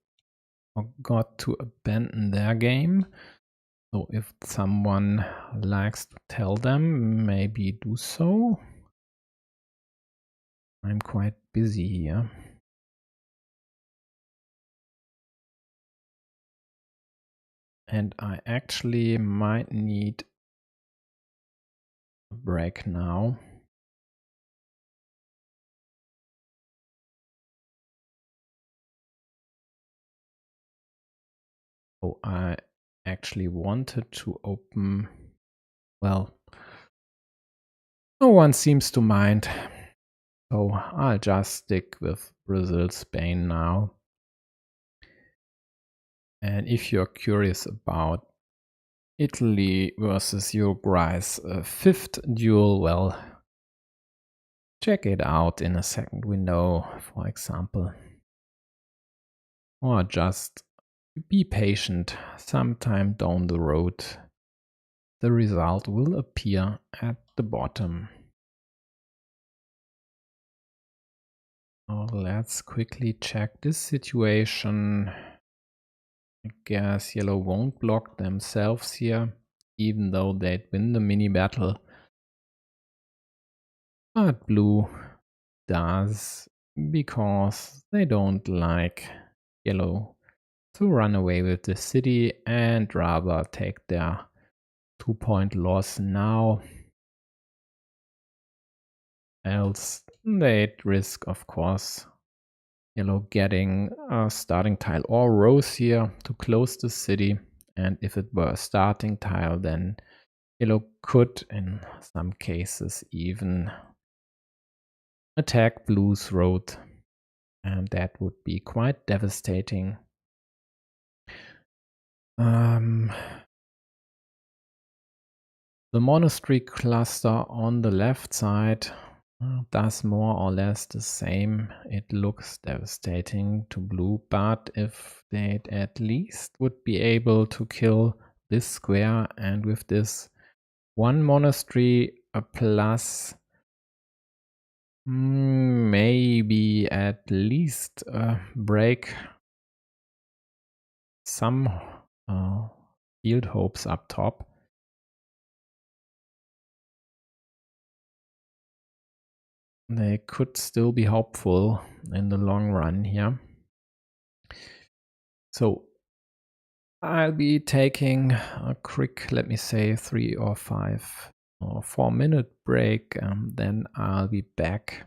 [SPEAKER 1] forgot to abandon their game. So if someone likes to tell them, maybe do so. I'm quite busy here. And I actually might need a break now. So I actually wanted to open, well, no one seems to mind. So I'll just stick with Brazil, Spain now. And if you're curious about Italy versus Uruguay's fifth duel, well, check it out in a second window, for example. Or just be patient. Sometime down the road, the result will appear at the bottom. Now let's quickly check this situation. I guess yellow won't block themselves here, even though they'd win the mini battle. But blue does, because they don't like yellow to run away with the city and rather take their 2-point loss now. Else they'd risk, of course, yellow getting a starting tile or rose here to close the city. And if it were a starting tile, then yellow could, in some cases, even attack blue's road. And that would be quite devastating. The monastery cluster on the left side does more or less the same. It looks devastating to blue, but if they at least would be able to kill this square, and with this one monastery plus maybe at least break some field hopes up top. They could still be hopeful in the long run here. So I'll be taking a quick, let me say, 3 or 5 or 4-minute break, and then I'll be back.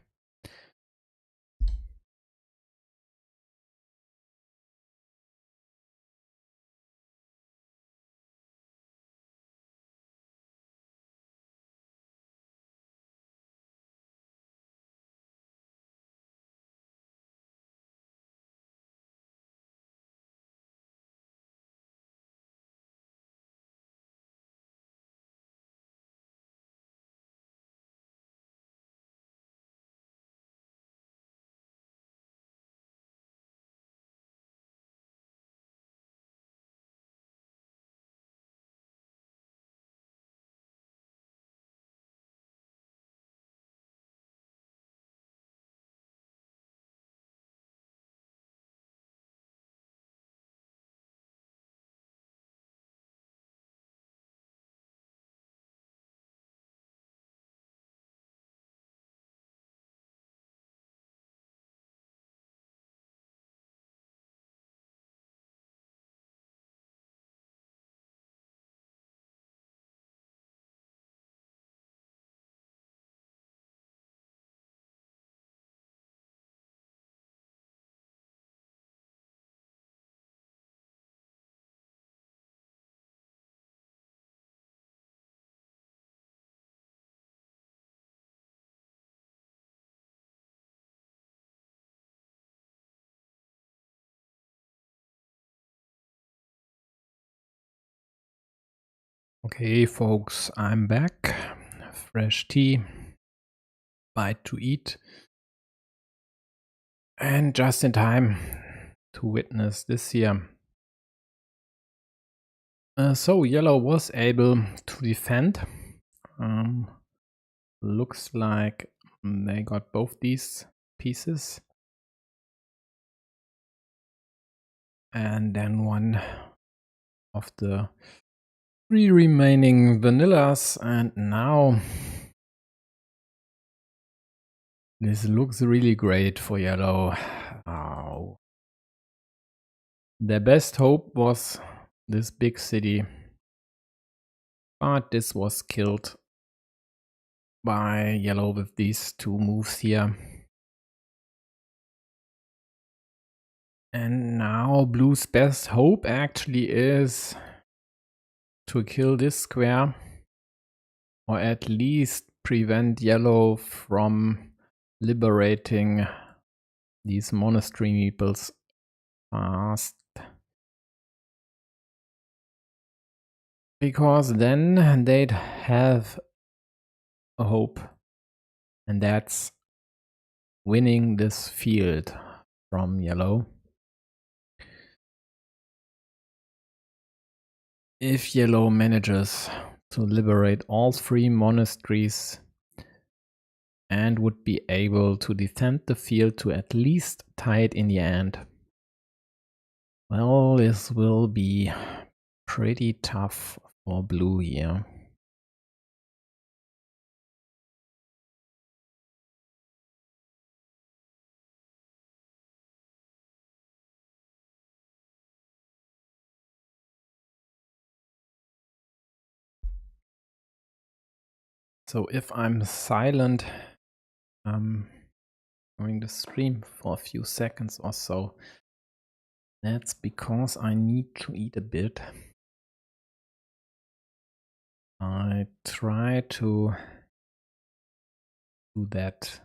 [SPEAKER 1] Okay, folks, I'm back. Fresh tea, bite to eat, and just in time to witness this here. So yellow was able to defend. Looks like they got both these pieces. And then one of the 3 remaining vanillas, and now this looks really great for yellow. Oh. Their best hope was this big city, but this was killed by yellow with these 2 moves here. And now blue's best hope actually is to kill this square, or at least prevent yellow from liberating these monastery meeples fast. Because then they'd have a hope, and that's winning this field from yellow. If yellow manages to liberate all 3 monasteries and would be able to defend the field to at least tie it in the end, well, this will be pretty tough for blue here. So if I'm silent, during the stream for a few seconds or so, that's because I need to eat a bit. I try to do that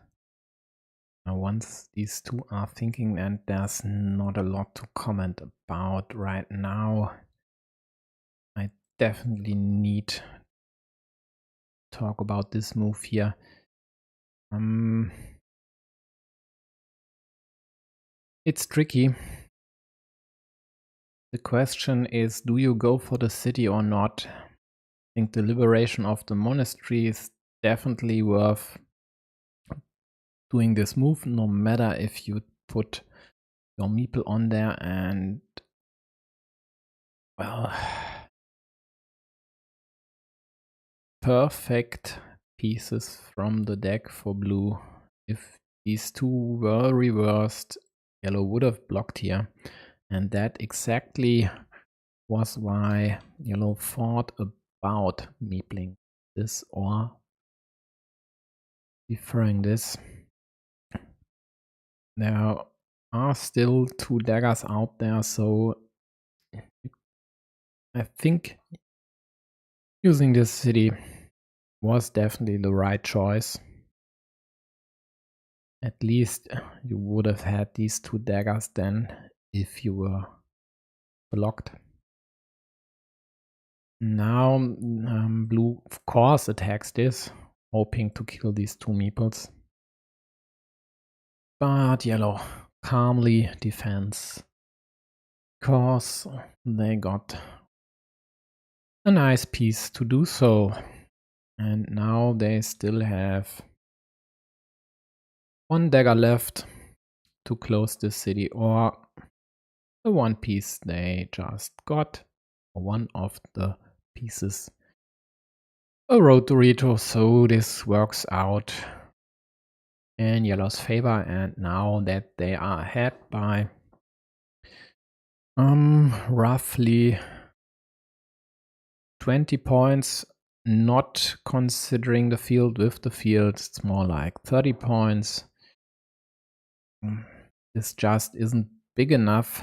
[SPEAKER 1] once these 2 are thinking, and there's not a lot to comment about right now. I definitely need to talk about this move here. It's tricky. The question is, do you go for the city or not? I think the liberation of the monastery is definitely worth doing this move, no matter if you put your meeple on there. And well, perfect pieces from the deck for blue. If these 2 were reversed, yellow would have blocked here, and that exactly was why yellow thought about meepling this or deferring this. There are still 2 daggers out there, so I think using this city was definitely the right choice. At least you would have had these 2 daggers then if you were blocked. Now blue of course attacks this, hoping to kill these 2 meeples. But yellow calmly defends, because they got a nice piece to do so. And now they still have 1 dagger left to close this city, or the 1 piece they just got, one of the pieces, a road Dorito, so this works out in yellow's favor. And now that they are ahead by roughly 20 points, not considering the field. With the field, it's more like 30 points. This just isn't big enough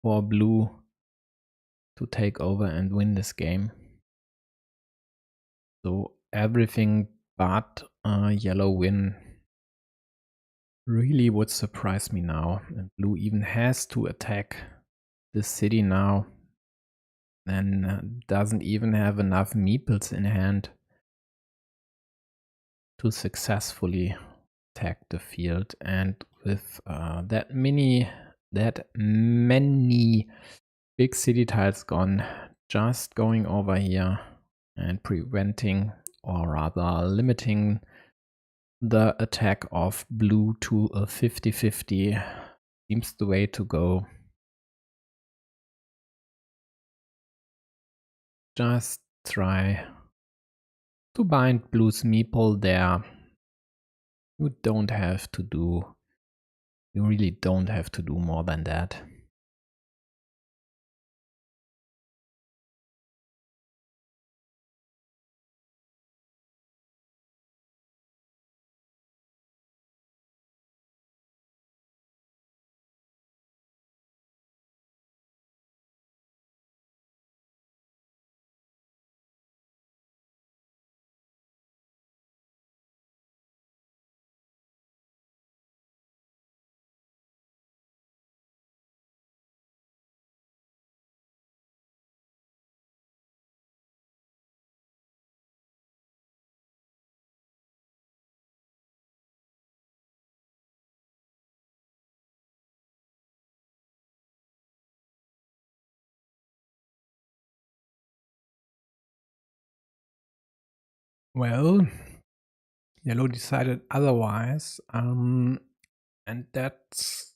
[SPEAKER 1] for blue to take over and win this game. So everything but a yellow win really would surprise me now. And blue even has to attack this city now, and doesn't even have enough meeples in hand to successfully attack the field. And with that many big city tiles gone, just going over here and preventing, or rather limiting, the attack of blue to a 50-50 seems the way to go. Just try to bind blue's meeple there. You really don't have to do more than that. Well, yellow decided otherwise, and that's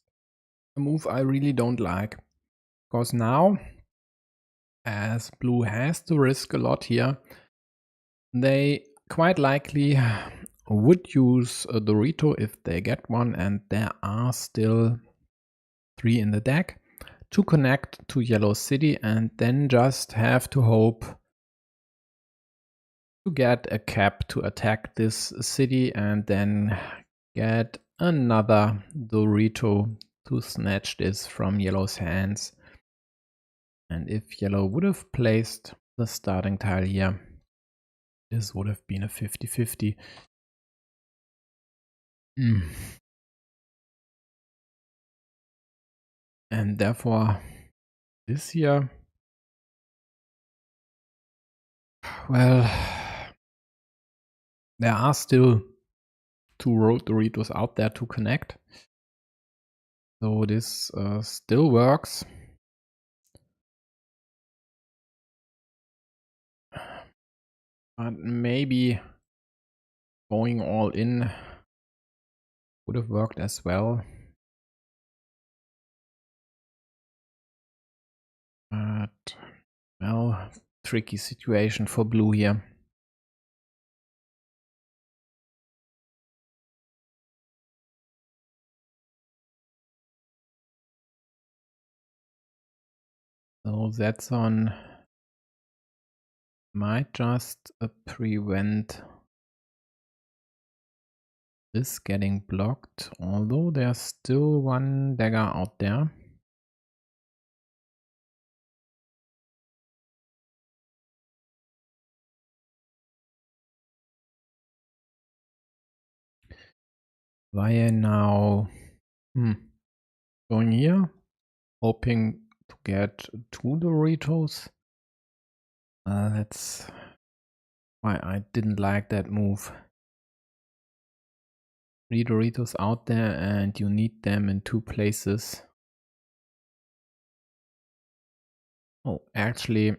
[SPEAKER 1] a move I really don't like, because now, as blue has to risk a lot here, they quite likely would use a Dorito if they get one, and there are still 3 in the deck to connect to yellow city, and then just have to hope to get a cap to attack this city, and then get another Dorito to snatch this from yellow's hands. And if yellow would have placed the starting tile here, this would have been a 50-50. And therefore, this here, well, there are still 2 road Doritos out there to connect. So this still works. But maybe going all in would have worked as well. But, well, tricky situation for blue here. So So that's on might just prevent this getting blocked, although there's still one dagger out there. Why now going here, hoping to get 2 Doritos. That's why I didn't like that move. 3 Doritos out there and you need them in 2 places. Oh, actually,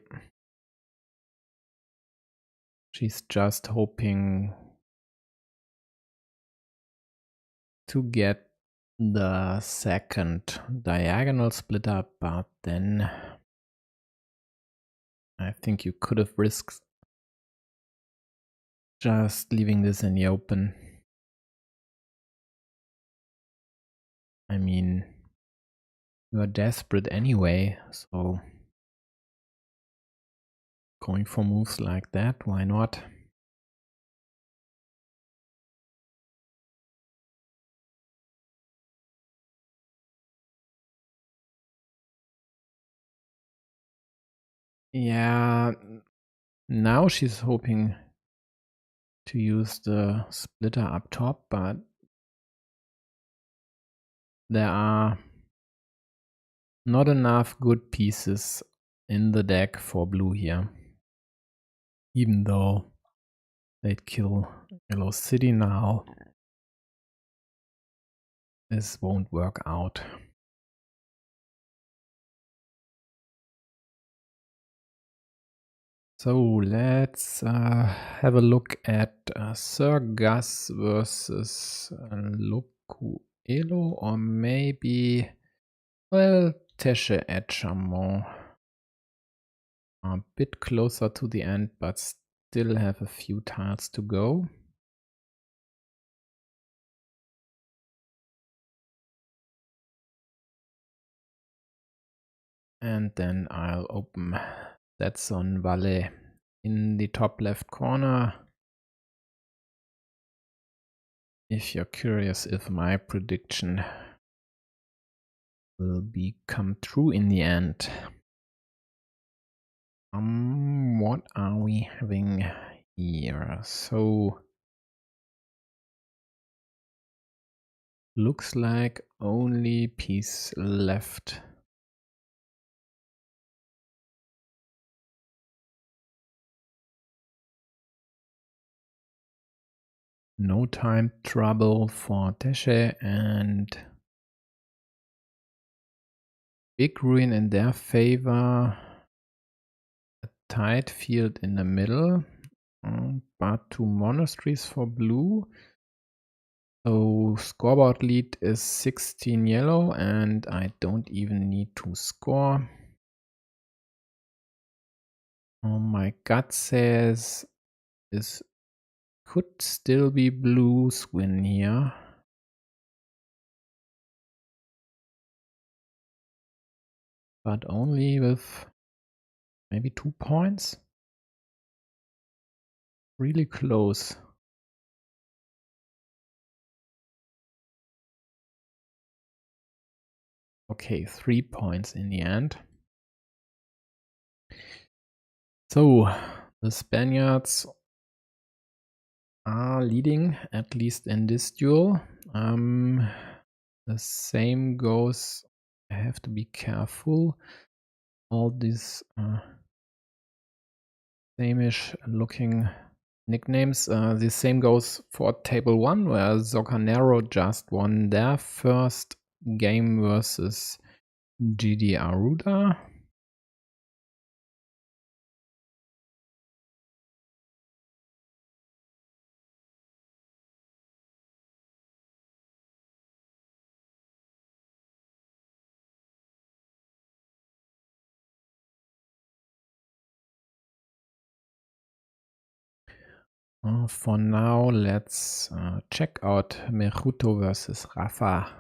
[SPEAKER 1] she's just hoping to get the second diagonal split up, but then I think you could have risked just leaving this in the open. I mean, you are desperate anyway, so going for moves like that, why not? Yeah, now she's hoping to use the splitter up top, but there are not enough good pieces in the deck for blue here. Even though they'd kill Yellow City now, this won't work out. So let's have a look at Sir Gus versus Locuelo, or maybe, well, Tesche at Chamon. A bit closer to the end, but still have a few tiles to go. And then I'll open that's on Valle in the top left corner. If you're curious if my prediction will come true in the end. What are we having here? So looks like only piece left. No time trouble for Tesche, and big ruin in their favor. A tight field in the middle, but 2 monasteries for blue. So scoreboard lead is 16 yellow, and I don't even need to score. Oh, my gut says this could still be blue's win here. But only with maybe 2 points. Really close. Okay, 3 points in the end. So the Spaniards are leading, at least in this duel. The same goes, I have to be careful. All these same-ish looking nicknames. The same goes for table 1, where Zocanero just won their first game versus GD Aruda. For now, let's check out Mejuto versus Rafa.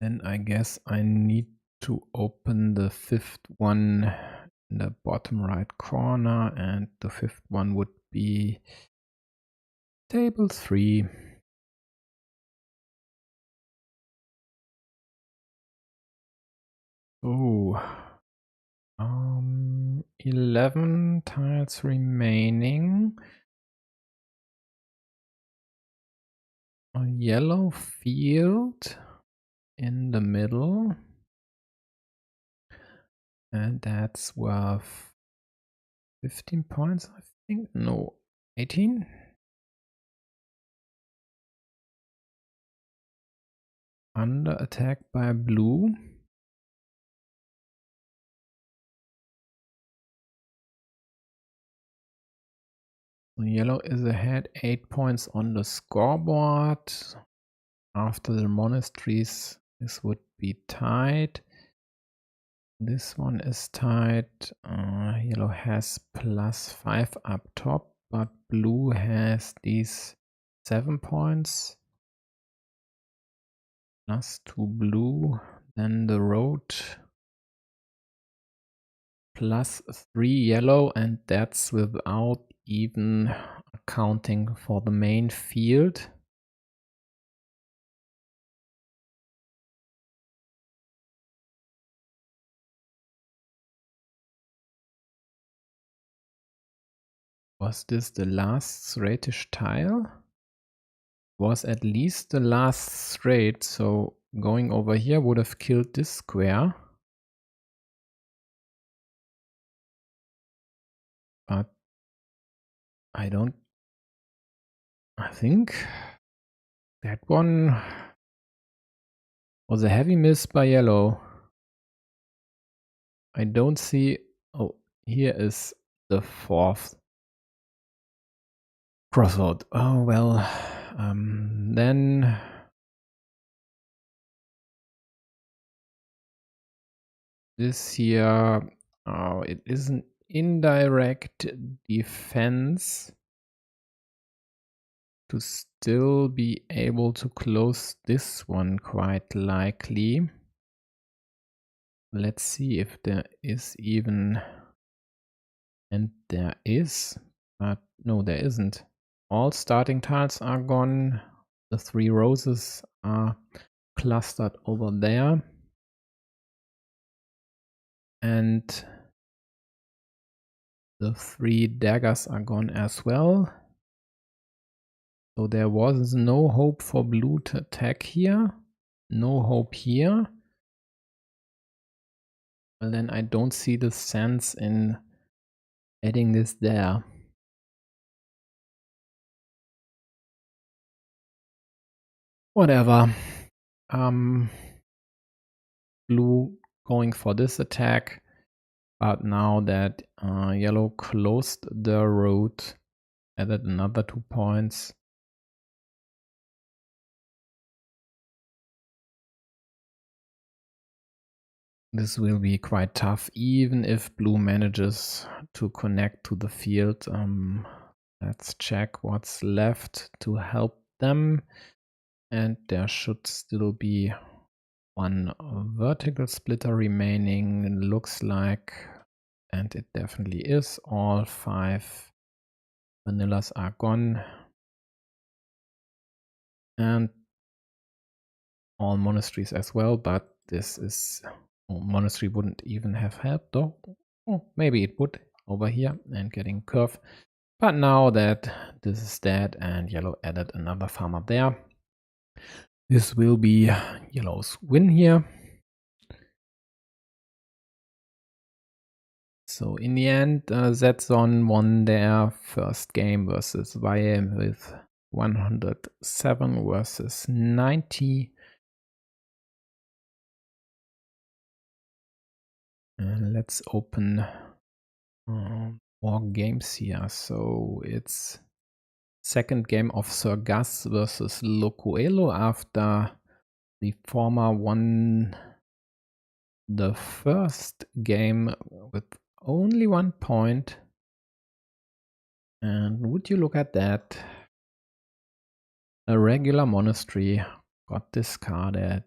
[SPEAKER 1] Then I guess I need to open the fifth one in the bottom right corner, and the fifth one would be table 3. Oh, 11 tiles remaining. A yellow field in the middle, and that's worth 15 points, I think. No, 18. Under attack by blue. So yellow is ahead, 8 points on the scoreboard. After the monasteries, this would be tied. This one is tied. Yellow has +5 up top, but blue has these 7 points. +2 blue, then the road. +3 yellow, and that's without even accounting for the main field. Was this the last straightish tile? Was at least the last straight, so going over here would have killed this square. But I think that one was a heavy miss by yellow. I don't see. Oh, here is the fourth crossroad. Oh, well, then this here, oh, it is an indirect defense to still be able to close this one quite likely. Let's see if there is even, and there is, but no, there isn't. All starting tiles are gone. The 3 roses are clustered over there. And the 3 daggers are gone as well. So there was no hope for blue to attack here. No hope here. Well, then I don't see the sense in adding this there. Whatever. Blue going for this attack. But now that yellow closed the road, added another 2 points. This will be quite tough, even if blue manages to connect to the field. Let's check what's left to help them. And there should still be 1 vertical splitter remaining, looks like. And it definitely is. All 5 vanillas are gone. And all monasteries as well, but this is, monastery wouldn't even have helped though. Oh, maybe it would over here and getting curve. But now that this is dead and yellow added another farmer there, this will be yellow's win here. So in the end, Zon won their first game versus YM with 107 versus 90. Let's open more games here. So it's second game of Sir Gus versus Locuelo after the former won the first game with only 1 point. And would you look at that? A regular monastery got discarded.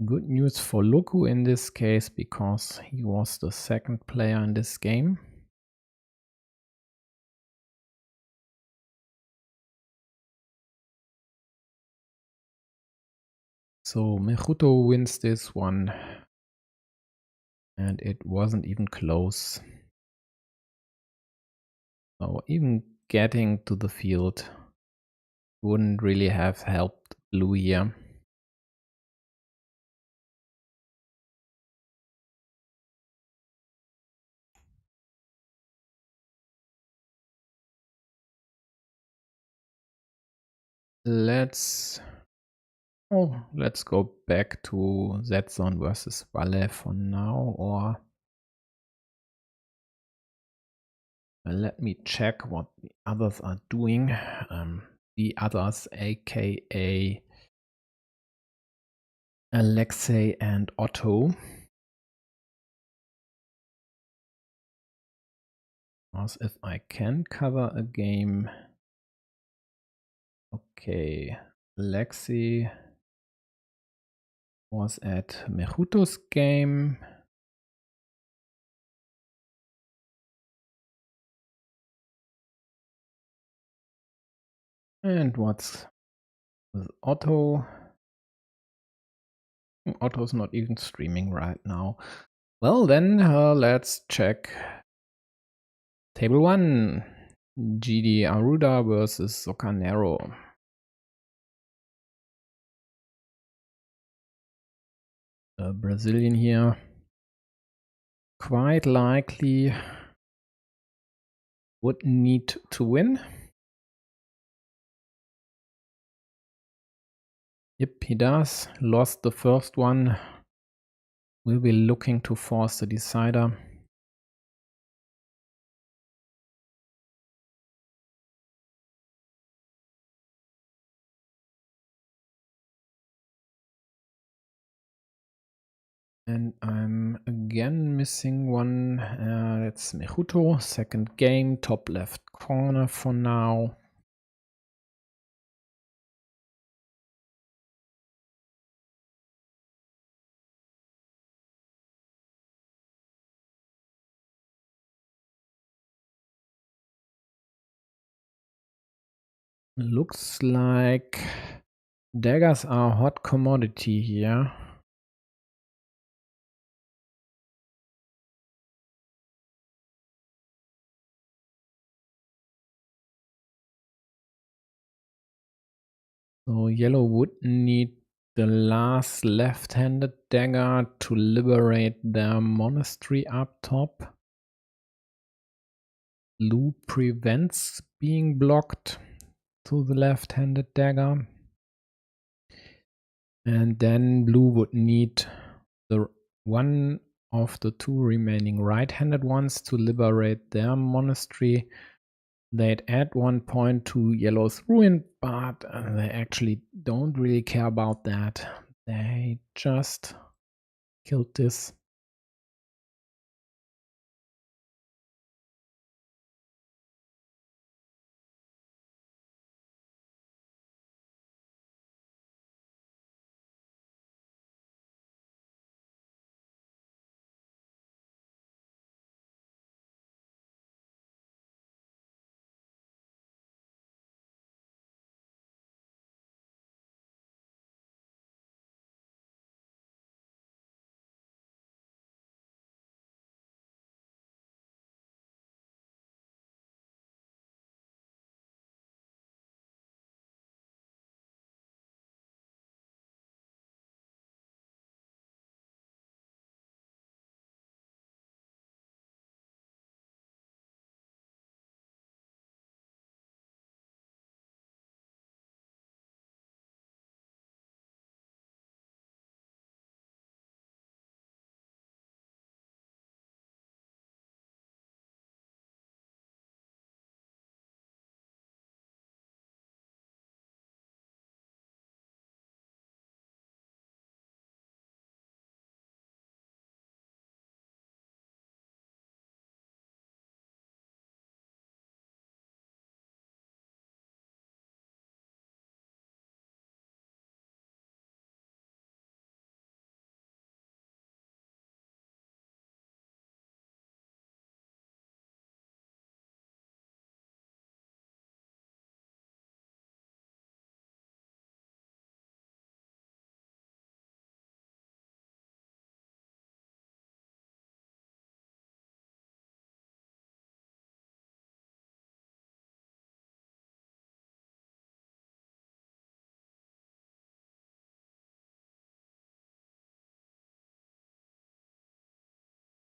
[SPEAKER 1] Good news for Luku in this case, because he was the second player in this game. So Mechuto wins this one. And it wasn't even close. So even getting to the field wouldn't really have helped Blue here. Let's go back to Zetson versus Valle for now, or let me check what the others are doing. The others, aka Alexei and Otto. As if I can cover a game. Okay, Alexei was at Mechuto's game. And what's with Otto? Otto's not even streaming right now. Well, then let's check Table 1. GD Aruda versus Socanero. The Brazilian here. Quite likely would need to win. Yep, he does. Lost the first one. Will be looking to force the decider. And I'm again missing one. That's Mechuto. Second game, top left corner for now. Looks like daggers are a hot commodity here. So yellow would need the last left-handed dagger to liberate their monastery up top. Blue prevents being blocked to the left-handed dagger. And then blue would need the one of the two remaining right-handed ones to liberate their monastery. They'd add 1 point to yellow's ruin, but they actually don't really care about that. They just killed this.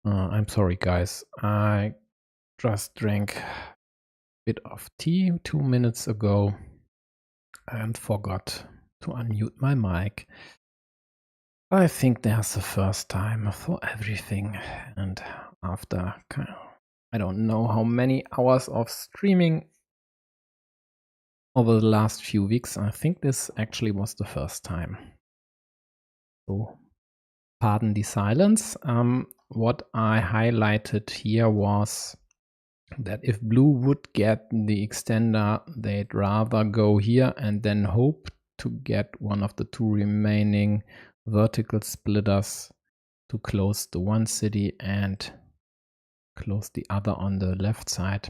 [SPEAKER 1] I'm sorry, guys. I just drank a bit of tea 2 minutes ago and forgot to unmute my mic. I think there's a first time for everything. And after, I don't know how many hours of streaming over the last few weeks, I think this actually was the first time. So pardon the silence. What I highlighted here was that if blue would get the extender, they'd rather go here and then hope to get one of the two remaining vertical splitters to close the one city and close the other on the left side,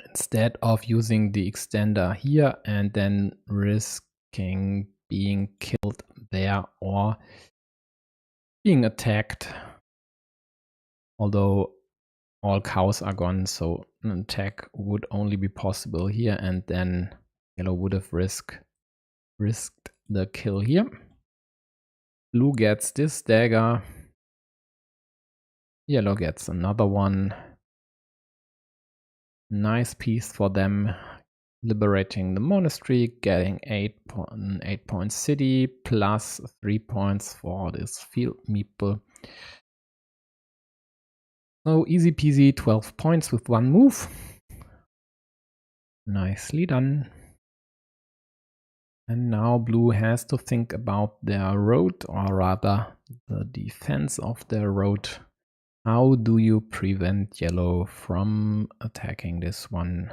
[SPEAKER 1] instead of using the extender here and then risking being killed there or being attacked. Although all cows are gone, so an attack would only be possible here, and then yellow would have risked the kill here. Blue gets this dagger. Yellow gets another one. Nice piece for them. Liberating the monastery, getting 8 point city, plus 3 points for this field meeple. So easy peasy, 12 points with one move. Nicely done. And now blue has to think about their road, or rather the defense of their road. How do you prevent yellow from attacking this one?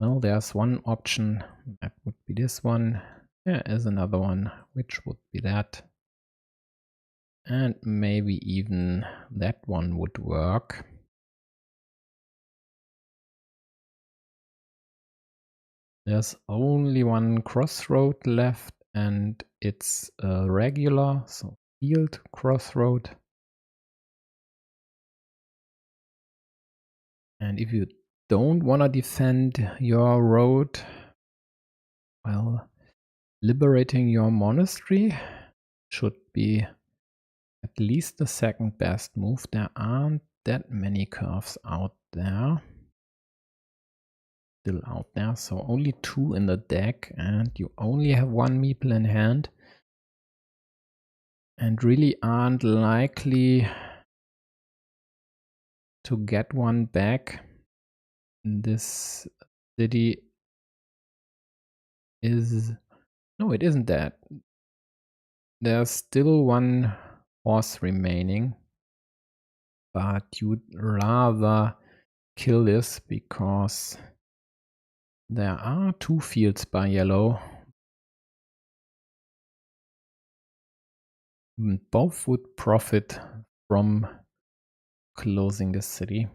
[SPEAKER 1] Well, there's one option. That would be this one. There is another one, which would be that. And maybe even that one would work. There's only one crossroad left, and it's a regular, so field crossroad. And if you don't want to defend your road, well, liberating your monastery should be at least the second best move. There aren't that many curves out there. Still out there, so only 2 in the deck, and you only have 1 meeple in hand, and really aren't likely to get one back. This city is... no, it isn't that. There's still 1 horse remaining, but you'd rather kill this because there are 2 fields by yellow. Both would profit from closing the city.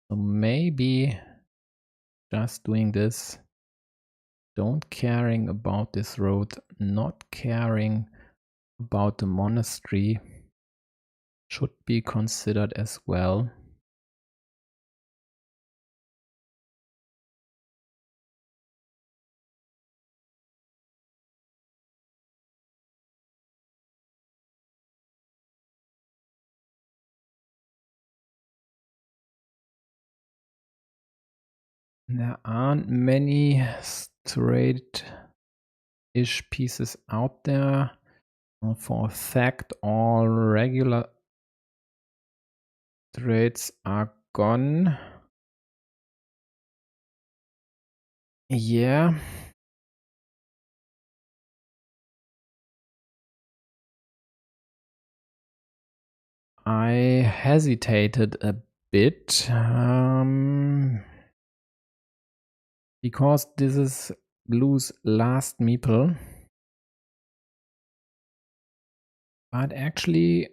[SPEAKER 1] So maybe just doing this, don't caring about this road, not caring about the monastery should be considered as well. There aren't many straight-ish pieces out there. For a fact, all regular straights are gone. Yeah. I hesitated a bit. Because this is blue's last meeple. But actually,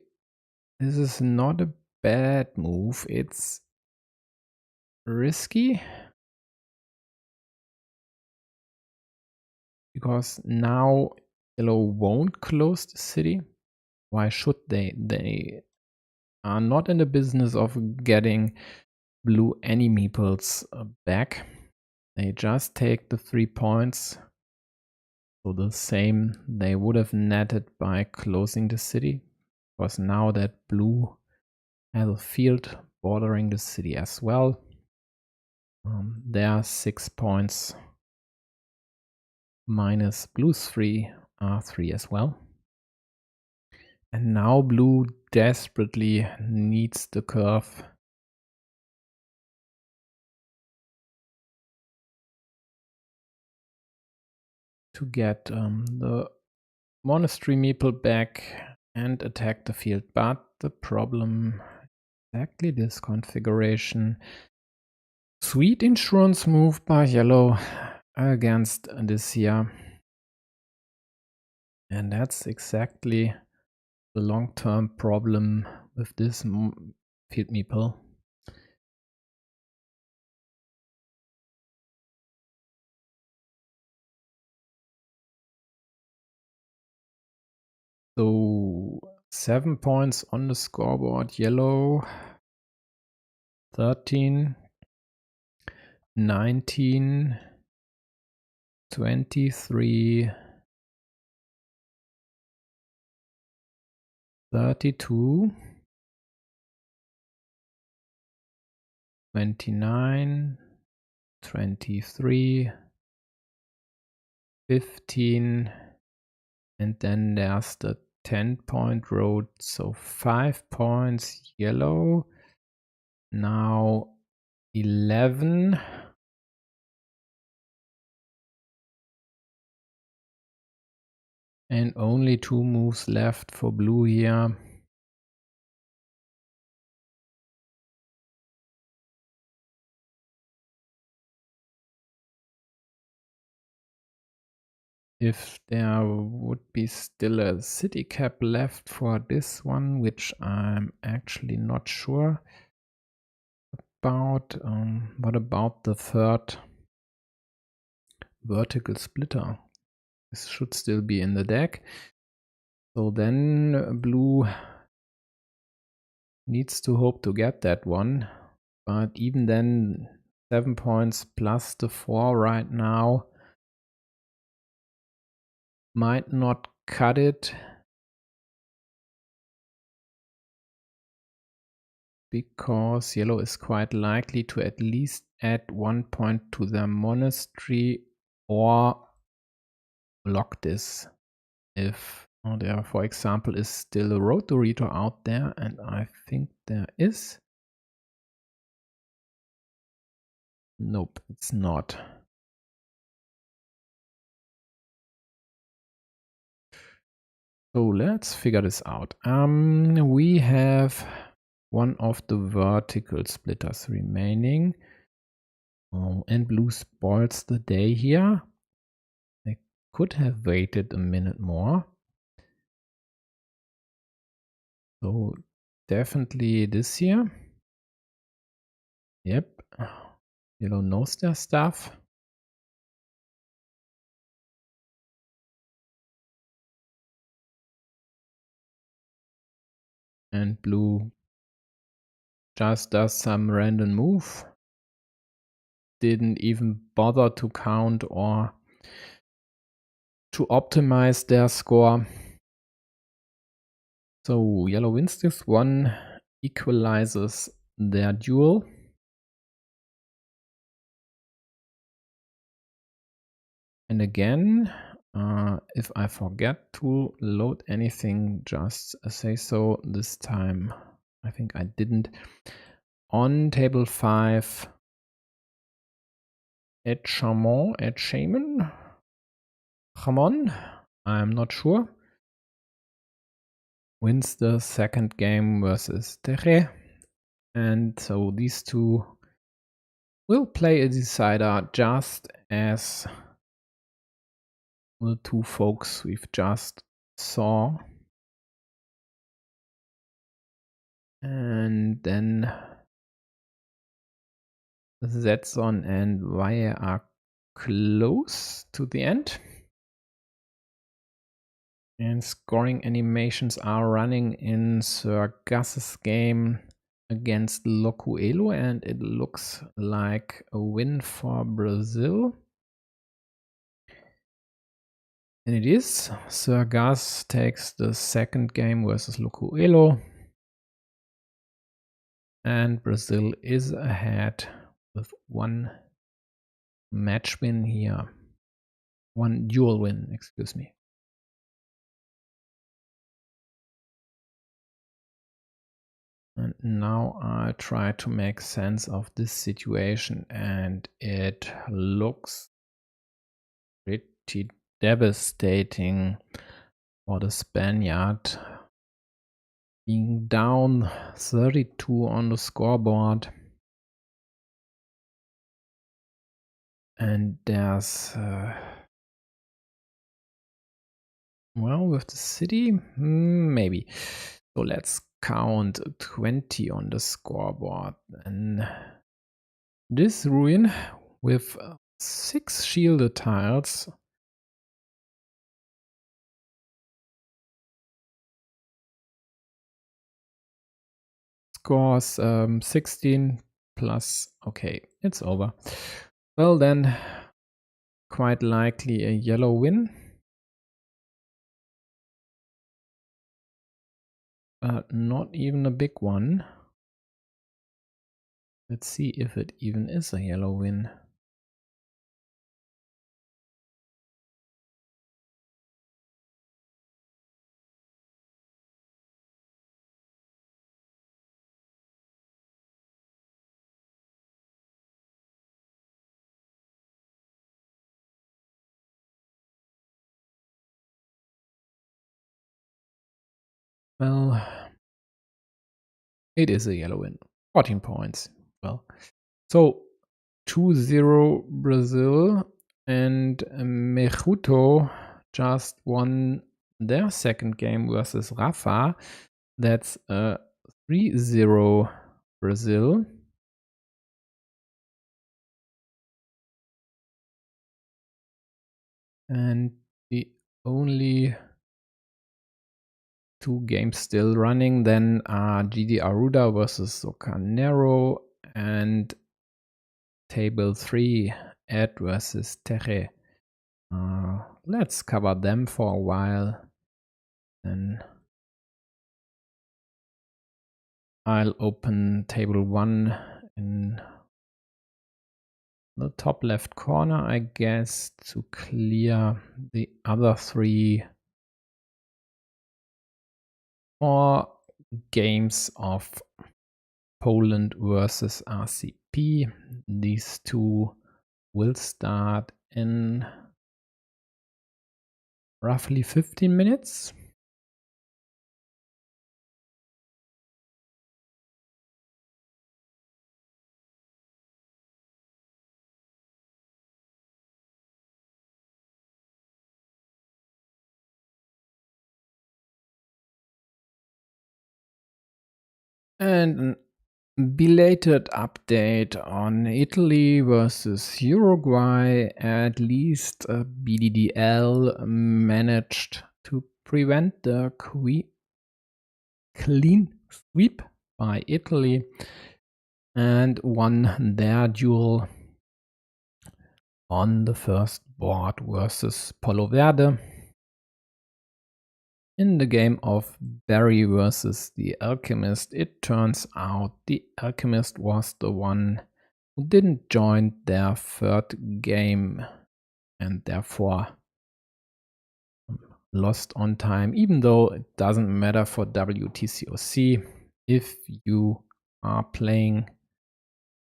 [SPEAKER 1] this is not a bad move. It's risky. Because now yellow won't close the city. Why should they? They are not in the business of getting blue any meeples back. They just take the 3 points. So the same they would have netted by closing the city. because now that blue has a field bordering the city as well. There are 6 points minus blue's 3 are 3 as well. And now blue desperately needs the curve to get the monastery meeple back and attack the field. But the problem, exactly this configuration. Sweet insurance move by yellow against this here. And that's exactly the long-term problem with this field meeple. So 7 points on the scoreboard, yellow. 13, 19, 23, 32, 29, 23, 15, and then there's the 10-point road, so 5 points yellow. Now 11. And only 2 moves left for blue here. If there would be still a city cap left for this one, which I'm actually not sure about. What about the third vertical splitter? This should still be in the deck. So then blue needs to hope to get that one. But even then, 7 points plus the 4 right now might not cut it, because yellow is quite likely to at least add 1 point to their monastery or block this if there, for example, is still a rotorito out there, and I think there is. Nope, it's not. So let's figure this out. We have one of the vertical splitters remaining. And blue spoils the day here. They could have waited a minute more. So definitely this here. Yep. Yellow knows their stuff. And blue just does some random move. Didn't even bother to count or to optimize their score. So yellow wins this one, equalizes their duel. And again, if I forget to load anything, just say so. This time I think I didn't. On table 5, at Shaman, I'm not sure, wins the second game versus Tere. And so these two will play a decider, just as the two folks we've just saw. And then Zetson and Valle are close to the end. And scoring animations are running in Sir Gus's game against Locuelo, and it looks like a win for Brazil. And it is. Sir Gus takes the second game versus Lucuelo. And Brazil is ahead with one match win here. One duel win, excuse me. And now I try to make sense of this situation, and it looks pretty devastating for the Spaniard. Being down 32 on the scoreboard. And there's, well, with the city, maybe. So let's count 20 on the scoreboard. And this ruin with 6 shielded tiles scores 16 plus. Okay, it's over. Well, then, quite likely a yellow win. Not even a big one. Let's see if it even is a yellow win. Well, it is a yellow win. 14 points. Well, so 2-0 Brazil, and Mejuto just won their second game versus Rafa. That's 3-0 Brazil. And the only 2 games still running then are GD Aruda versus Socanero and Table 3 Ed versus Terre. Let's cover them for a while. Then I'll open Table 1 in the top left corner, I guess, to clear the other 3 more games of Poland versus RCP. These 2 will start in roughly 15 minutes. And an belated update on Italy versus Uruguay. At least BDDL managed to prevent the clean sweep by Italy and won their duel on the first board versus Polo Verde. In the game of Barry versus the Alchemist, it turns out the Alchemist was the one who didn't join their third game and therefore lost on time, even though it doesn't matter for WTCOC if you are playing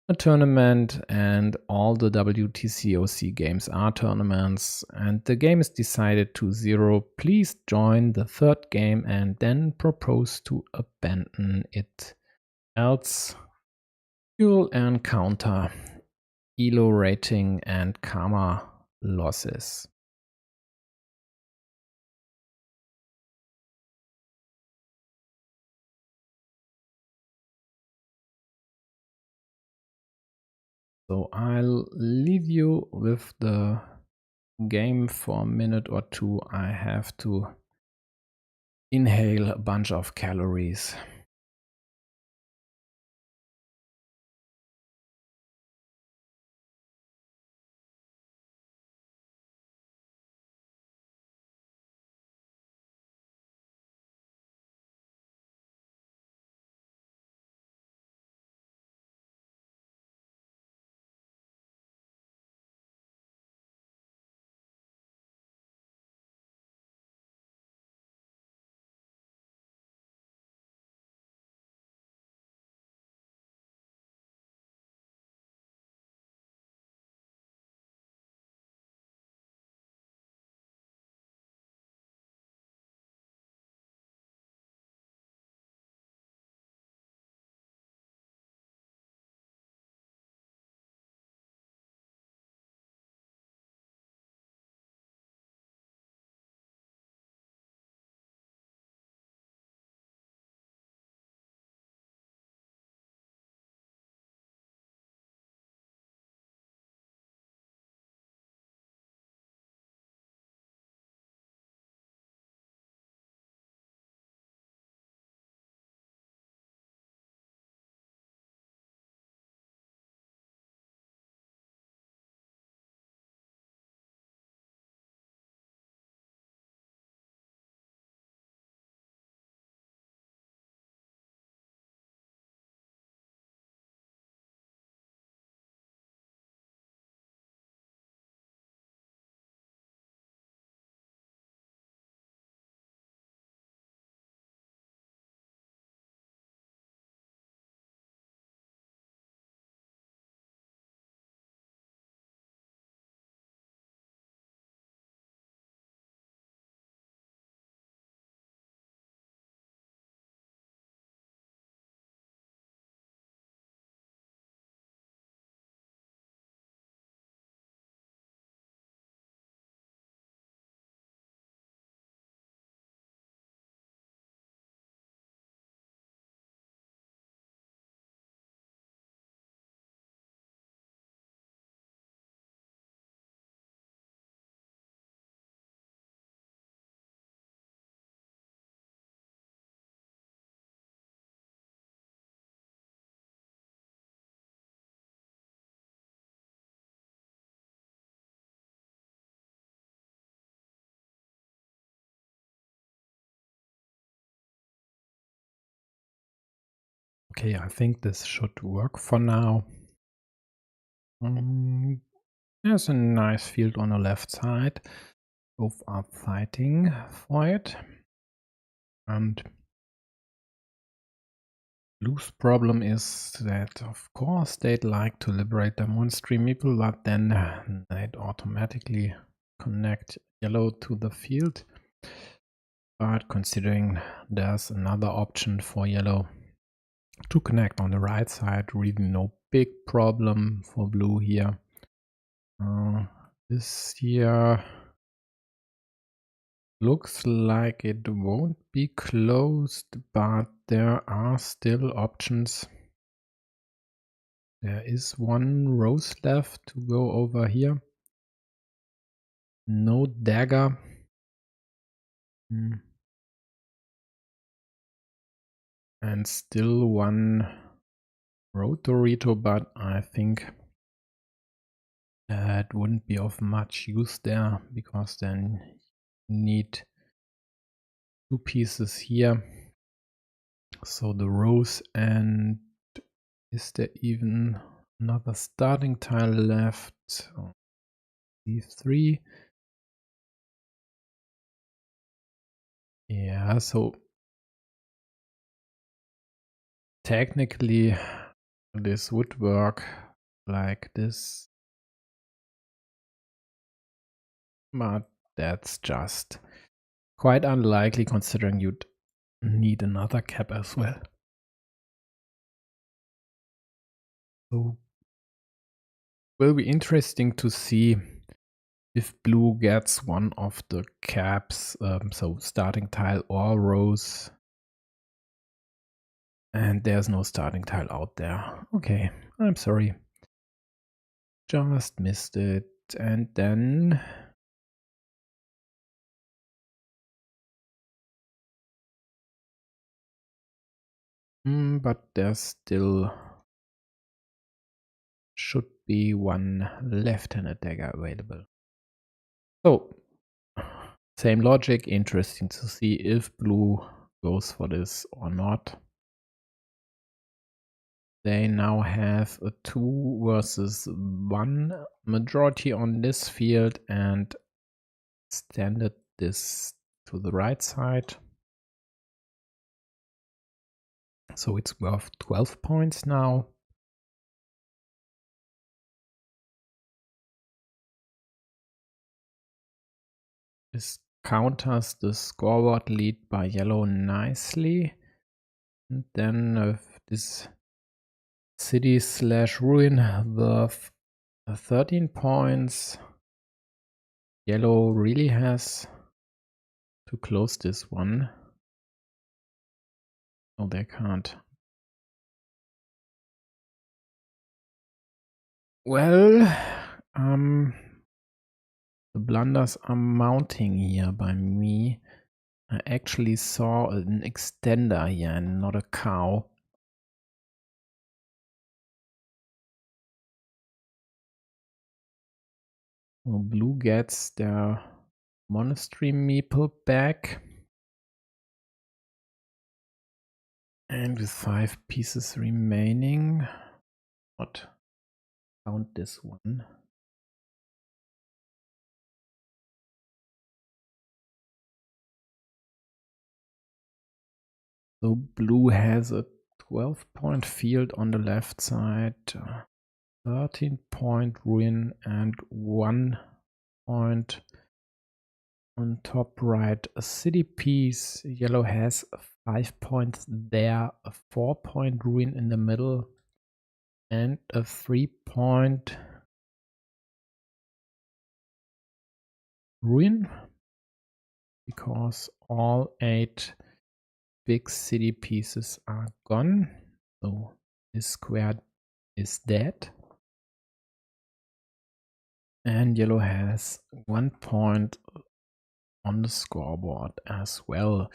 [SPEAKER 1] a tournament, and all the WTCOC games are tournaments, and the game is decided to 0, please join the third game and then propose to abandon it. Else you'll encounter ELO rating and karma losses. So I'll leave you with the game for a minute or 2. I have to inhale a bunch of calories. Okay, I think this should work for now. There's a nice field on the left side. Both are fighting for it. And Blue's problem is that, of course, they'd like to liberate their monster meeple, but then they'd automatically connect yellow to the field. But considering there's another option for yellow to connect on the right side, really no big problem for blue here. This here looks like it won't be closed, but there are still options. There is one rose left to go over here. No dagger. And still one Rotorito, but I think it wouldn't be of much use there, because then you need 2 pieces here. So the rose, and is there even another starting tile left? D3. Yeah, so technically this would work like this, but that's just quite unlikely considering you'd need another cap as well. So will be interesting to see if blue gets one of the caps, so starting tile or rose. And there's no starting tile out there. Okay, I'm sorry. Just missed it. And then but there's still should be one left-handed dagger available. So same logic, interesting to see if blue goes for this or not. They now have a 2 versus 1 majority on this field and extended this to the right side. So it's worth 12 points now. This counters the scoreboard lead by yellow nicely. And then this city/ruin, the 13 points. Yellow really has to close this one. Oh, they can't. Well, the blunders are mounting here by me. I actually saw an extender here and not a cow. Well, blue gets their monastery meeple back. And with 5 pieces remaining, what? Count this one. So blue has a 12-point field on the left side, 13-point ruin, and 1 point on top right. A city piece. Yellow has 5 points there, a 4-point ruin in the middle, and a 3-point ruin, because all 8 big city pieces are gone. So this square is dead. And yellow has 1 point on the scoreboard as well.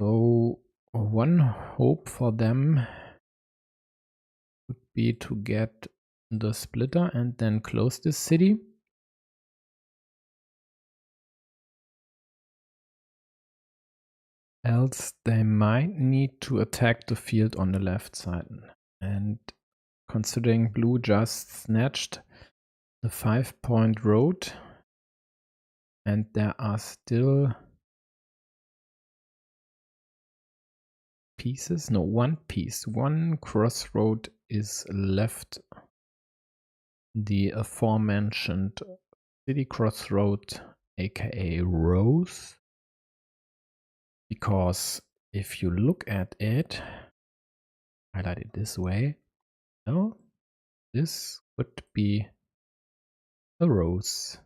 [SPEAKER 1] So one hope for them would be to get the splitter and then close this city. Else they might need to attack the field on the left side. And considering blue just snatched the 5-point road, and there are still pieces, no, one piece, one crossroad is left, the aforementioned city crossroad, aka Rose. Because if you look at it, highlight it this way, no, this would be a rose.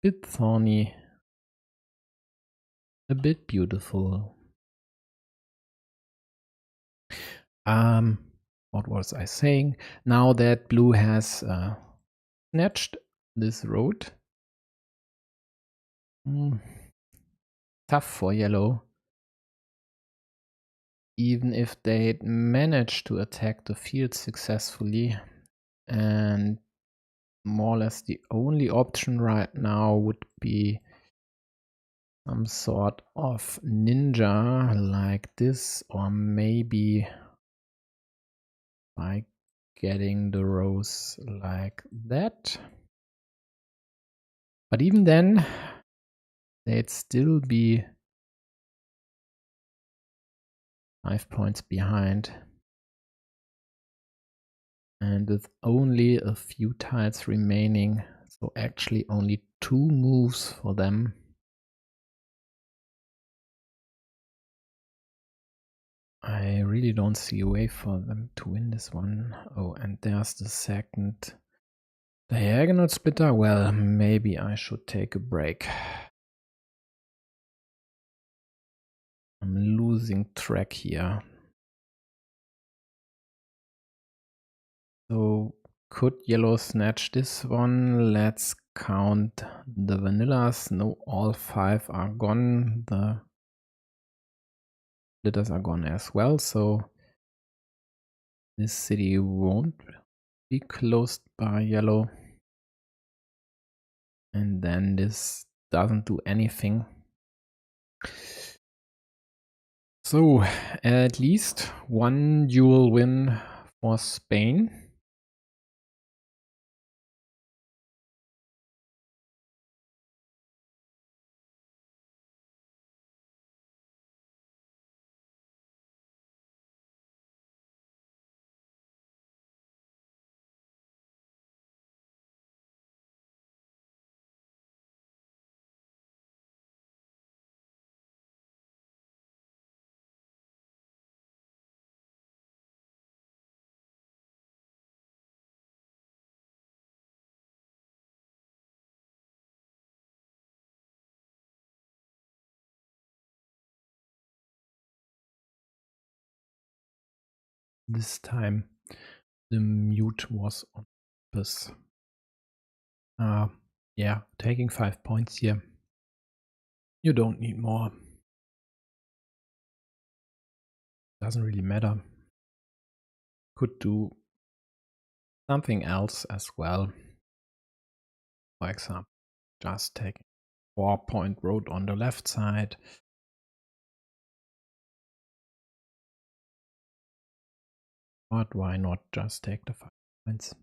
[SPEAKER 1] Bit thorny, a bit beautiful. What was I saying? Now that blue has snatched this road, tough for yellow. Even if they manage to attack the field successfully, and more or less the only option right now would be some sort of ninja like this, or maybe by getting the rose like that. But even then, they'd still be 5 points behind. And with only a few tiles remaining, so actually only 2 moves for them. I really don't see a way for them to win this one. Oh, and there's the second diagonal splitter. Well, maybe I should take a break. I'm losing track here. So could yellow snatch this one? Let's count the vanillas. No, all 5 are gone. The splitters are gone as well. So this city won't be closed by yellow. And then this doesn't do anything. So at least 1 duel win for Spain. This time the mute was on purpose. Yeah, taking 5 points here. You don't need more. Doesn't really matter. Could do something else as well. For example, just take 4-point road on the left side. But why not just take the 5 points?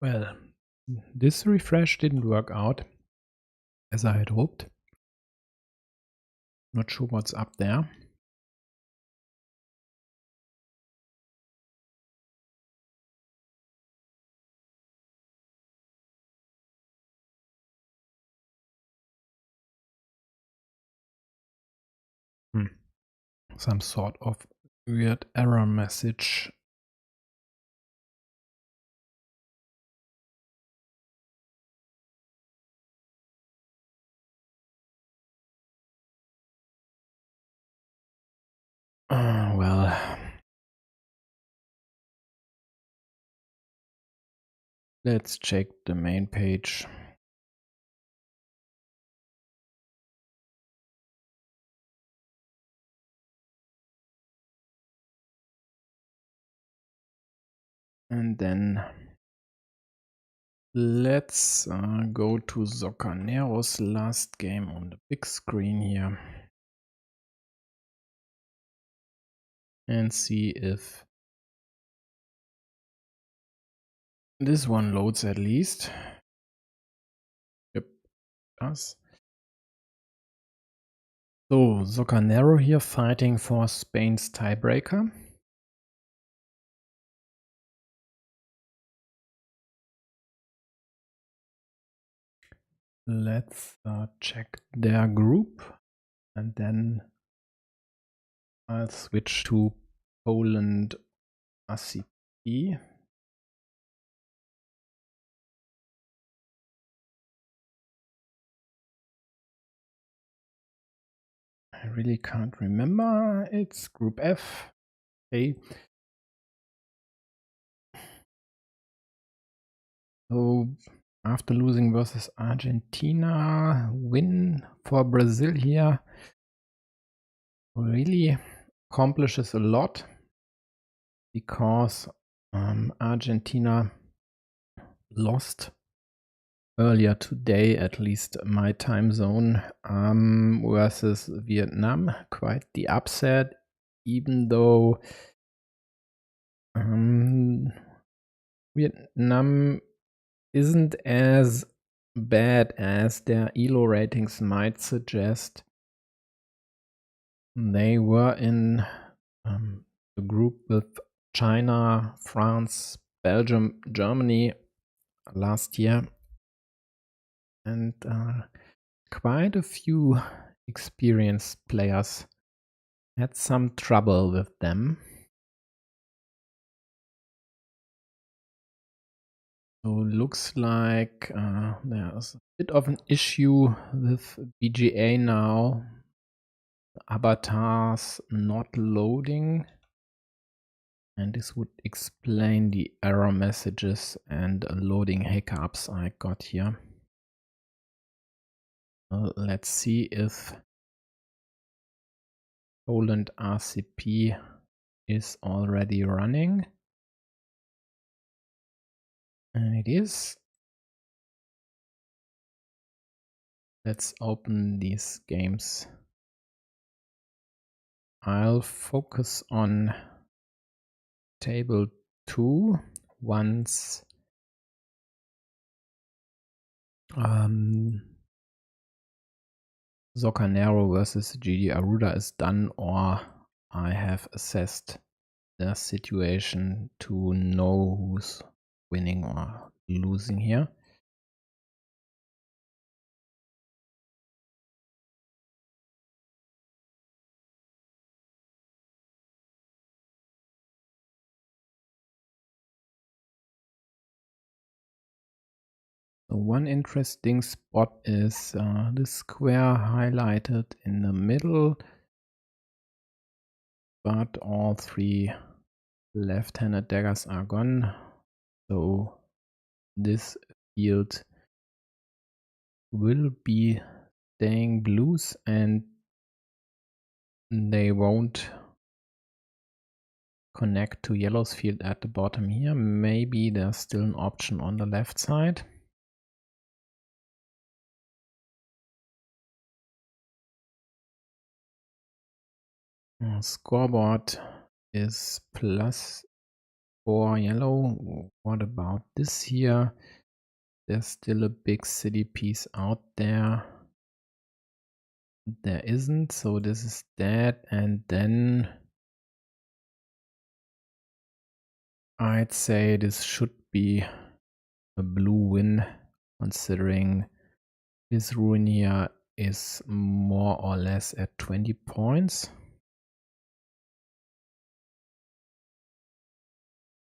[SPEAKER 1] Well, this refresh didn't work out as I had hoped. Not sure what's up there. some sort of weird error message. Well, let's check the main page. And then let's go to Zoccanero's last game on the big screen here and see if this one loads at least. Yep, does. So Zoccanero here fighting for Spain's tiebreaker. Let's check their group and then I'll switch to Poland RCP. I really can't remember. It's Group F. Okay. So after losing versus Argentina, win for Brazil here really accomplishes a lot because Argentina lost earlier today, at least my time zone, versus Vietnam. Quite the upset, even though Vietnam isn't as bad as their ELO ratings might suggest. They were in the group with China, France, Belgium, Germany last year, and quite a few experienced players had some trouble with them. So looks like there's a bit of an issue with BGA now. Avatars not loading, and this would explain the error messages and loading hiccups I got here. Let's see if Poland RCP is already running, and it is. Let's open these games. I'll focus on table 2 once Zoccanero versus GD Aruda is done, or I have assessed the situation to know who's winning or losing here. So one interesting spot is the square highlighted in the middle, but all 3 left-handed daggers are gone. So this field will be staying blues, and they won't connect to yellow's field at the bottom here. Maybe there's still an option on the left side. Scoreboard is +4 yellow. What about this here? There's still a big city piece out there. There isn't, so this is dead. And then I'd say this should be a blue win, considering this ruin here is more or less at 20 points.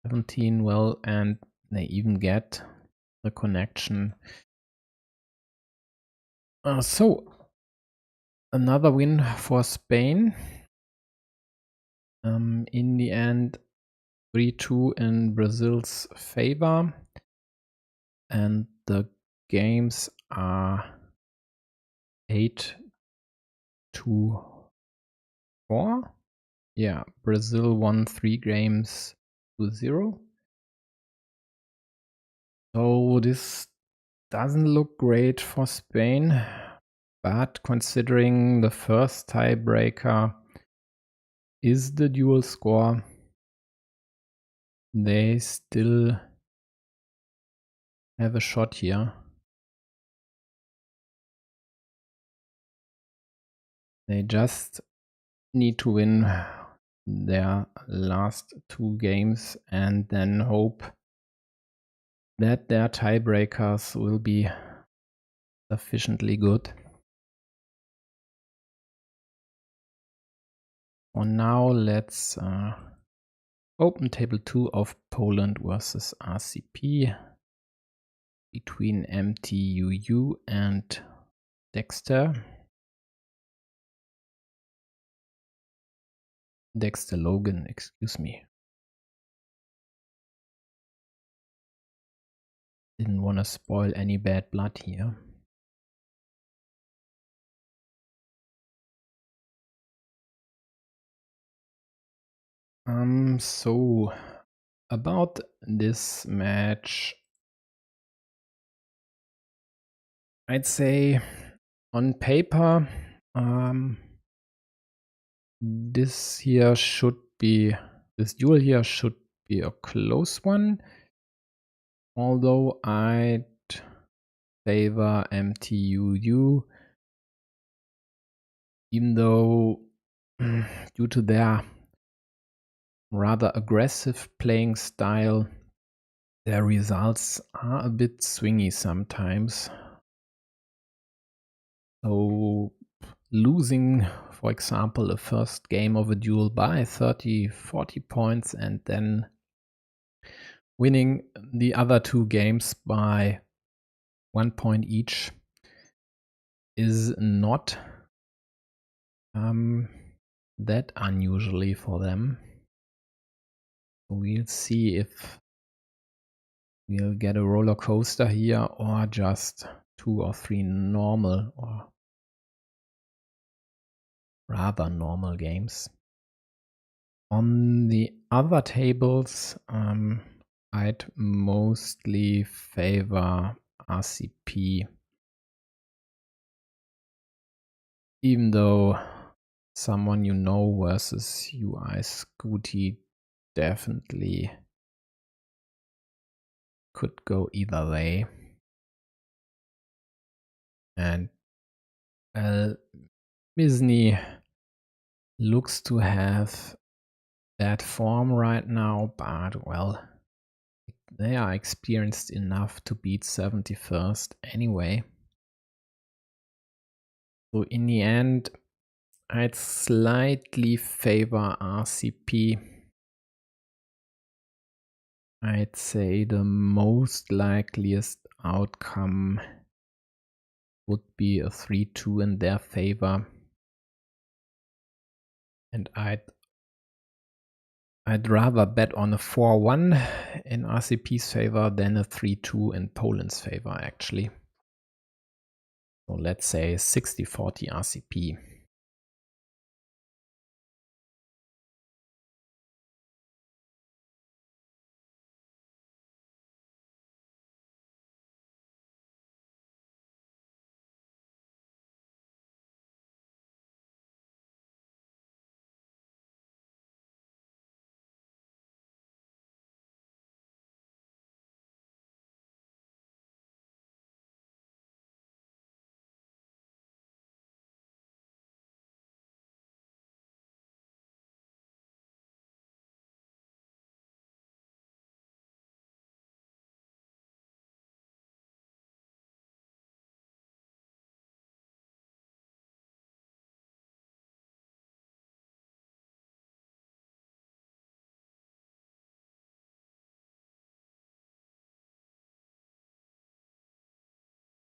[SPEAKER 1] 17, well, and they even get the connection. So, another win for Spain. In the end, 3-2 in Brazil's favor. And the games are 8-4. Yeah, Brazil won 3 games to 0. So this doesn't look great for Spain, but considering the first tiebreaker is the dual score, they still have a shot here. They just need to win their last 2 games and then hope that their tiebreakers will be sufficiently good. For now, let's open table 2 of Poland versus RCP between MTUU and Dexter Logan, excuse me. Didn't want to spoil any bad blood here. So about this match, I'd say on paper, this duel here should be a close one, although I'd favor MTUU, even though due to their rather aggressive playing style, their results are a bit swingy sometimes. So losing, for example, a first game of a duel by 30-40 points and then winning the other 2 games by 1 point each is not that unusually for them. We'll see if we'll get a roller coaster here or just 2 or 3 normal or rather normal games. On the other tables, I'd mostly favor RCP, even though someone you know versus UI Scooty definitely could go either way. And Misny looks to have bad form right now, but well, they are experienced enough to beat 71st anyway. So in the end, I'd slightly favor RCP. I'd say the most likeliest outcome would be a 3-2 in their favor. And I'd rather bet on a 4-1 in RCP's favor than a 3-2 in Poland's favor, actually. So let's say 60-40 RCP.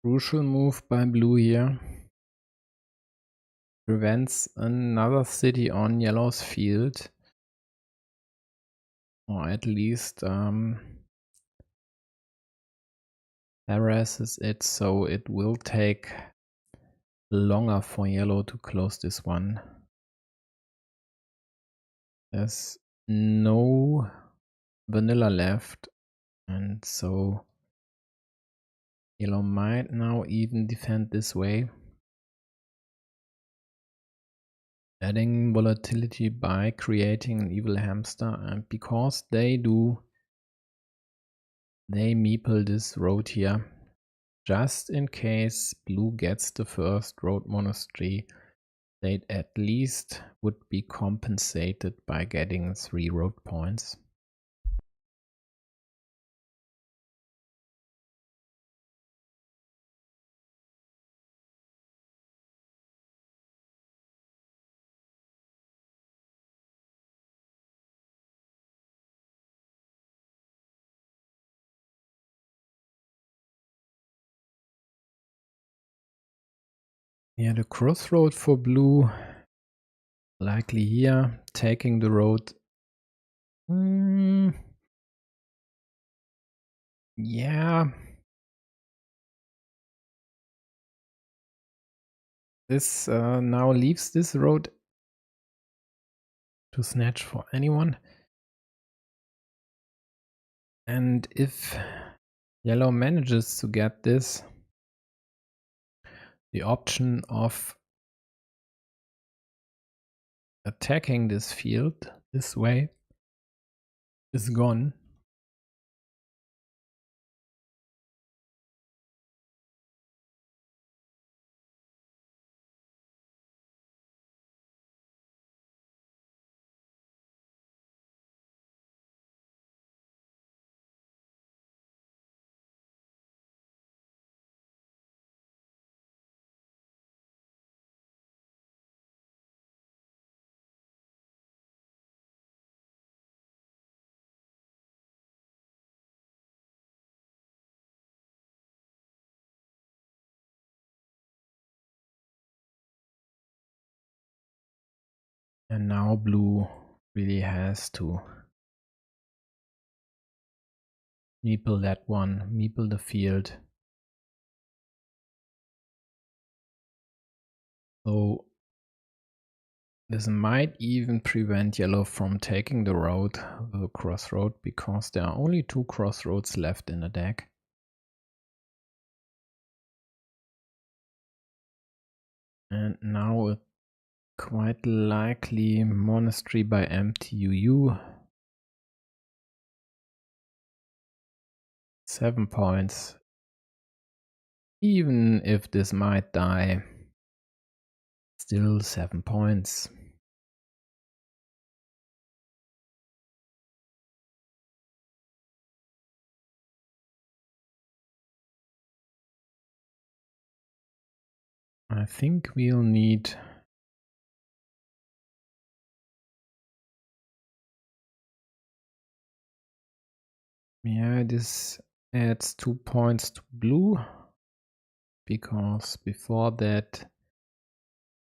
[SPEAKER 1] Crucial move by blue here. Prevents another city on yellow's field. Or at least harasses it, so it will take longer for yellow to close this one. There's no vanilla left, and so yellow might now even defend this way, adding volatility by creating an evil hamster, and because they do, they meeple this road here, just in case blue gets the first road monastery. They at least would be compensated by getting 3 road points. Yeah, the crossroad for blue, likely here, taking the road. Yeah. This now leaves this road to snatch for anyone. And if yellow manages to get this, the option of attacking this field this way is gone. And now blue really has to meeple that one, meeple the field. So this might even prevent yellow from taking the road, the crossroad, because there are only 2 crossroads left in the deck. And now a quite likely monastery by MTUU. 7 points. Even if this might die, still 7 points. I think we'll need this adds 2 points to blue, because before that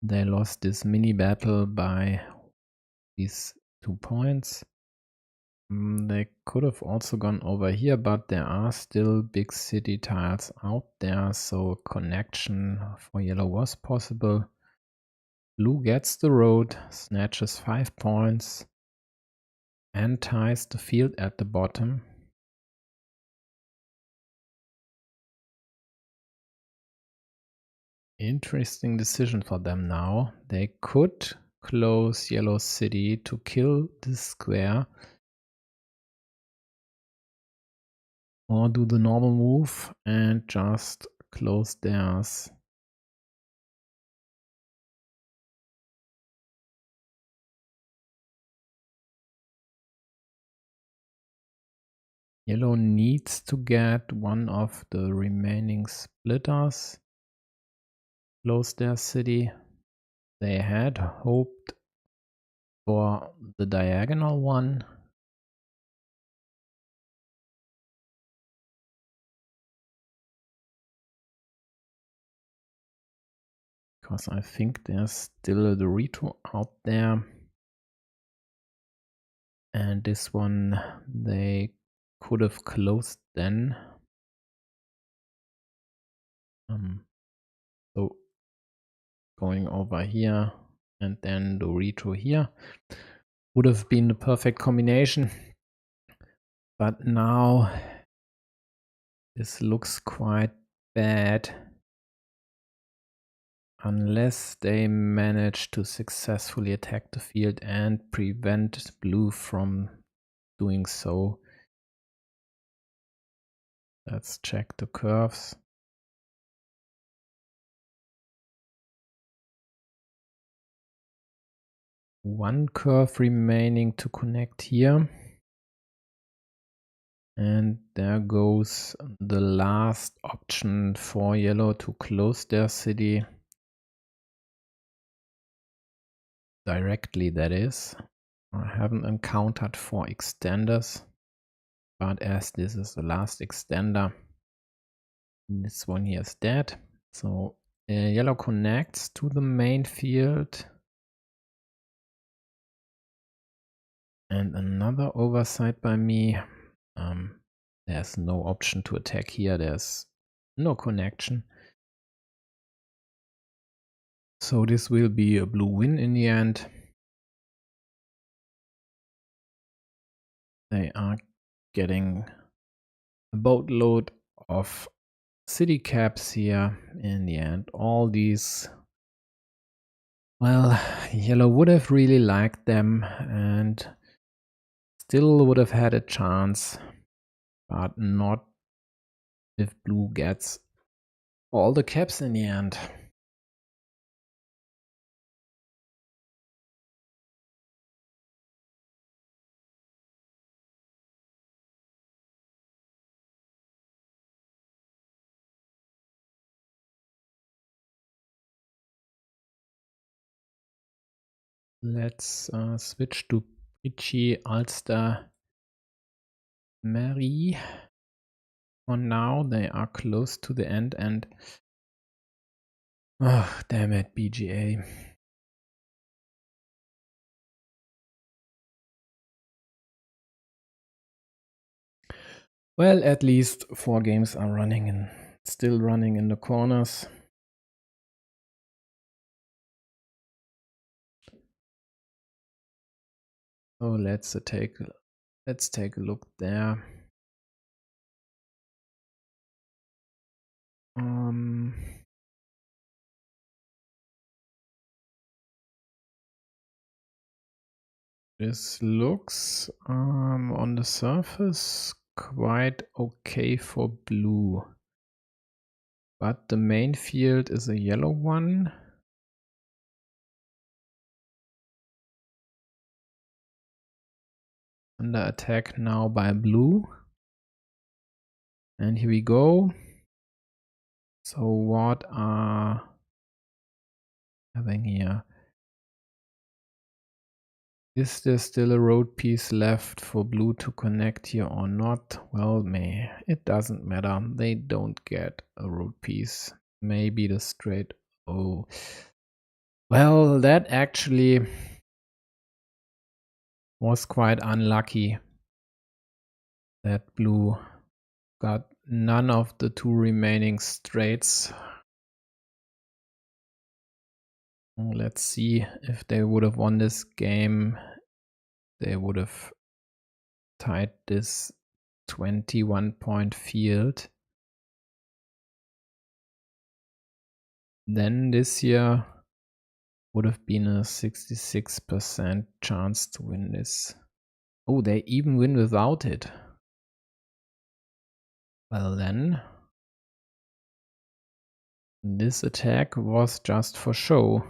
[SPEAKER 1] they lost this mini battle by these 2 points. They could have also gone over here, but there are still big city tiles out there, so a connection for yellow was possible. Blue gets the road, snatches 5 points, and ties the field at the bottom. Interesting decision for them now. They could close yellow city to kill this square, or do the normal move and just close theirs. Yellow needs to get one of the remaining splitters, close their city. They had hoped for the diagonal one. because I think there's still a Dorito out there. And this one they could have closed then. So going over here and then Dorito here would have been the perfect combination. But now this looks quite bad. Unless they manage to successfully attack the field and prevent blue from doing so. Let's check the curves. One curve remaining to connect here. And there goes the last option for yellow to close their city. Directly, that is. I haven't encountered 4 extenders. But as this is the last extender, this one here is dead. So yellow connects to the main field. And another oversight by me. There's no option to attack here. There's no connection. So this will be a blue win in the end. They are getting a boatload of city caps here in the end. All these, well, yellow would have really liked them and still would have had a chance, but not if blue gets all the caps in the end. Let's switch to Peachy, Ulster, Mary. For now, they are close to the end and... oh, damn it, BGA. Well, at least 4 games are running and still running in the corners. So let's take a look there. This looks on the surface quite okay for blue, but the main field is a yellow one. Under attack now by blue. And here we go. So what are having here? Is there still a road piece left for blue to connect here or not? Well, it doesn't matter. They don't get a road piece. Maybe the straight. Oh, well, that actually was quite unlucky that blue got none of the 2 remaining straights. Let's see if they would have won this game. They would have tied this 21-point field. Then this year would have been a 66% chance to win this. Oh, they even win without it. Well then, this attack was just for show.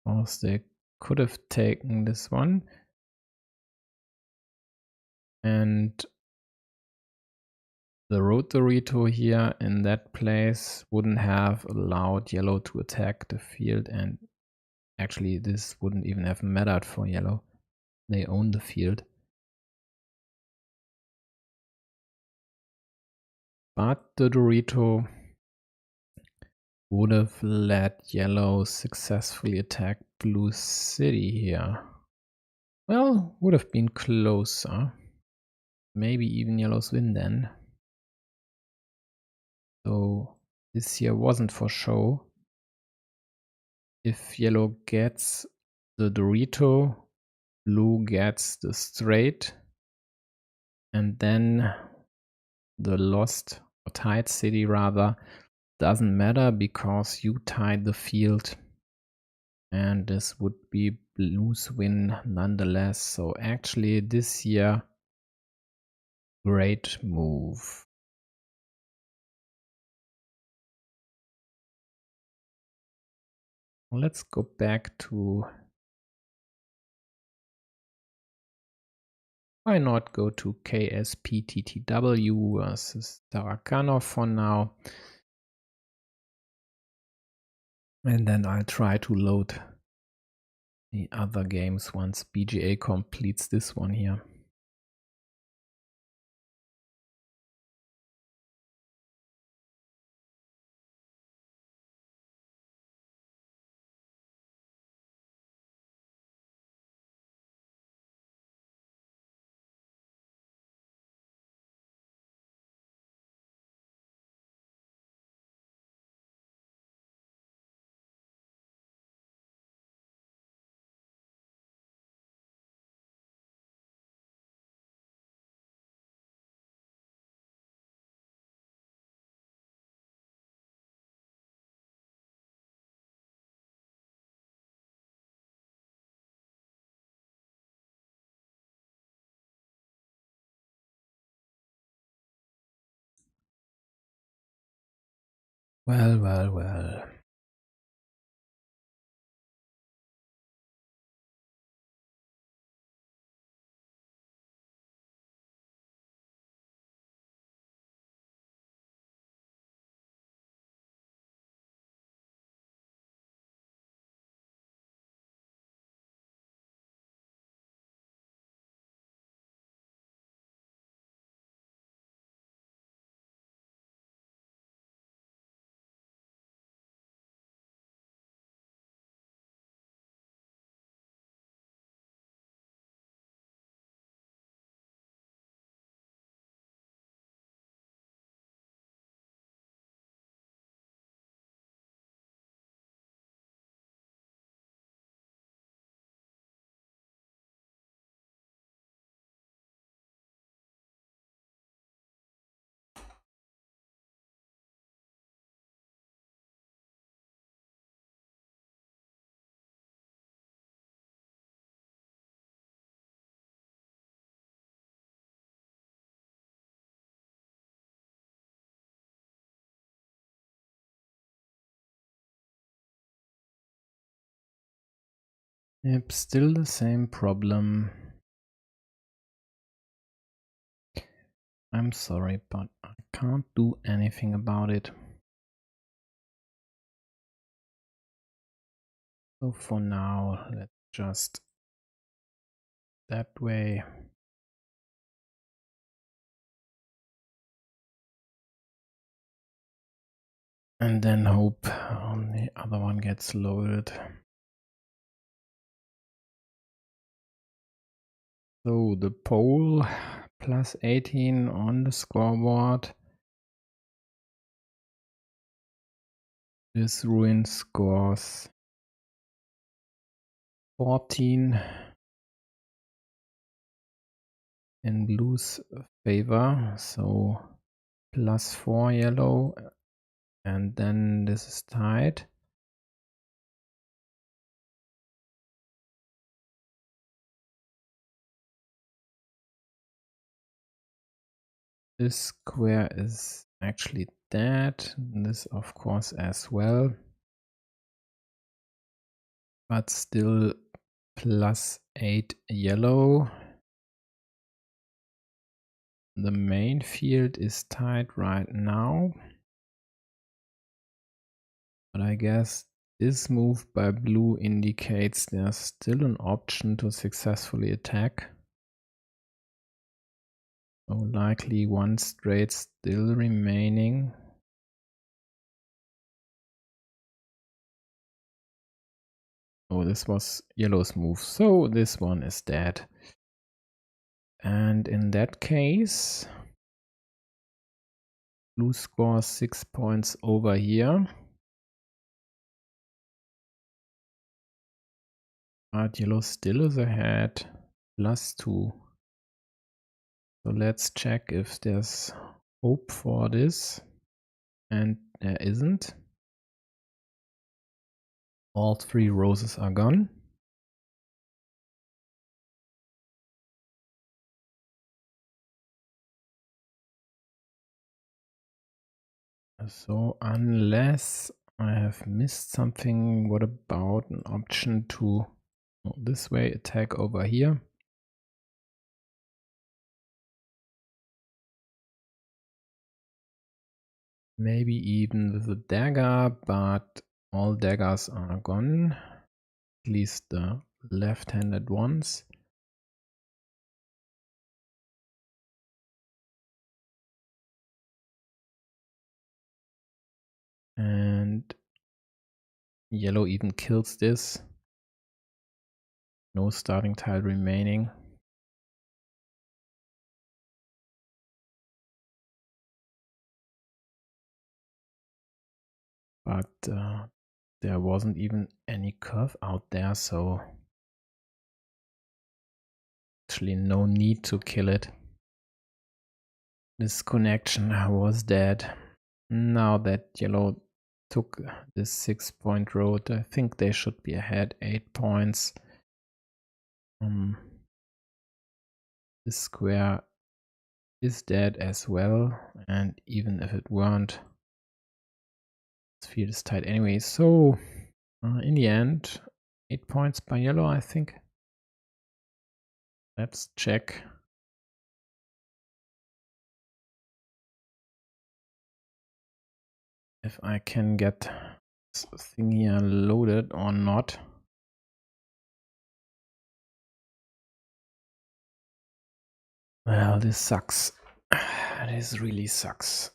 [SPEAKER 1] Because they could have taken this one. And the road Dorito here in that place wouldn't have allowed yellow to attack the field, and actually this wouldn't even have mattered for yellow. They own the field. But the Dorito would have let yellow successfully attack blue city here. Well, would have been closer. Maybe even yellow's win then. So this here wasn't for show. If yellow gets the Dorito, blue gets the straight, and then the lost or tied city rather doesn't matter because you tied the field, and this would be blue's win nonetheless. So actually this year, great move. Let's go back to, why not go to KSPTTW versus Tarakanov for now. And then I'll try to load the other games once BGA completes this one here. Well. Yep, still the same problem. I'm sorry, but I can't do anything about it. So for now, let's just that way. And then hope the other one gets loaded. So the pole plus 18 on the scoreboard. This ruin scores 14 in blue's favor. So plus 4 yellow. And then this is tied. This square is actually dead. This, of course, as well. But still plus 8 yellow. The main field is tied right now. But I guess this move by blue indicates there's still an option to successfully attack. So likely one straight still remaining. Oh, this was yellow's move, so this one is dead. And in that case, blue scores 6 points over here. But yellow still is ahead, +2. So let's check if there's hope for this. And there isn't. All 3 roses are gone. So unless I have missed something, what about an option to go this way, attack over here? Maybe even with a dagger, but all daggers are gone. At least the left-handed ones. And yellow even kills this. No starting tile remaining. But there wasn't even any curve out there, so actually no need to kill it. This connection was dead. Now that yellow took this 6-point road, I think they should be ahead 8 points. This square is dead as well, and even if it weren't, this field is tight anyway. So in the end, 8 points by yellow, I think. Let's check. If I can get this thing here loaded or not. Well, this sucks. This really sucks.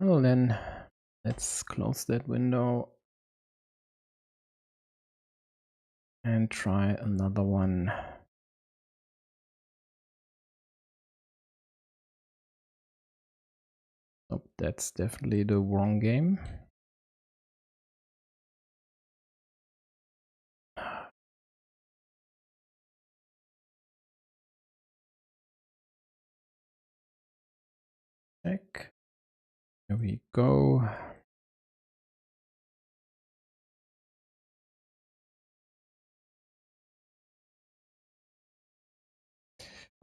[SPEAKER 1] Well then, let's close that window and try another one. Oh, that's definitely the wrong game. Check. Here we go.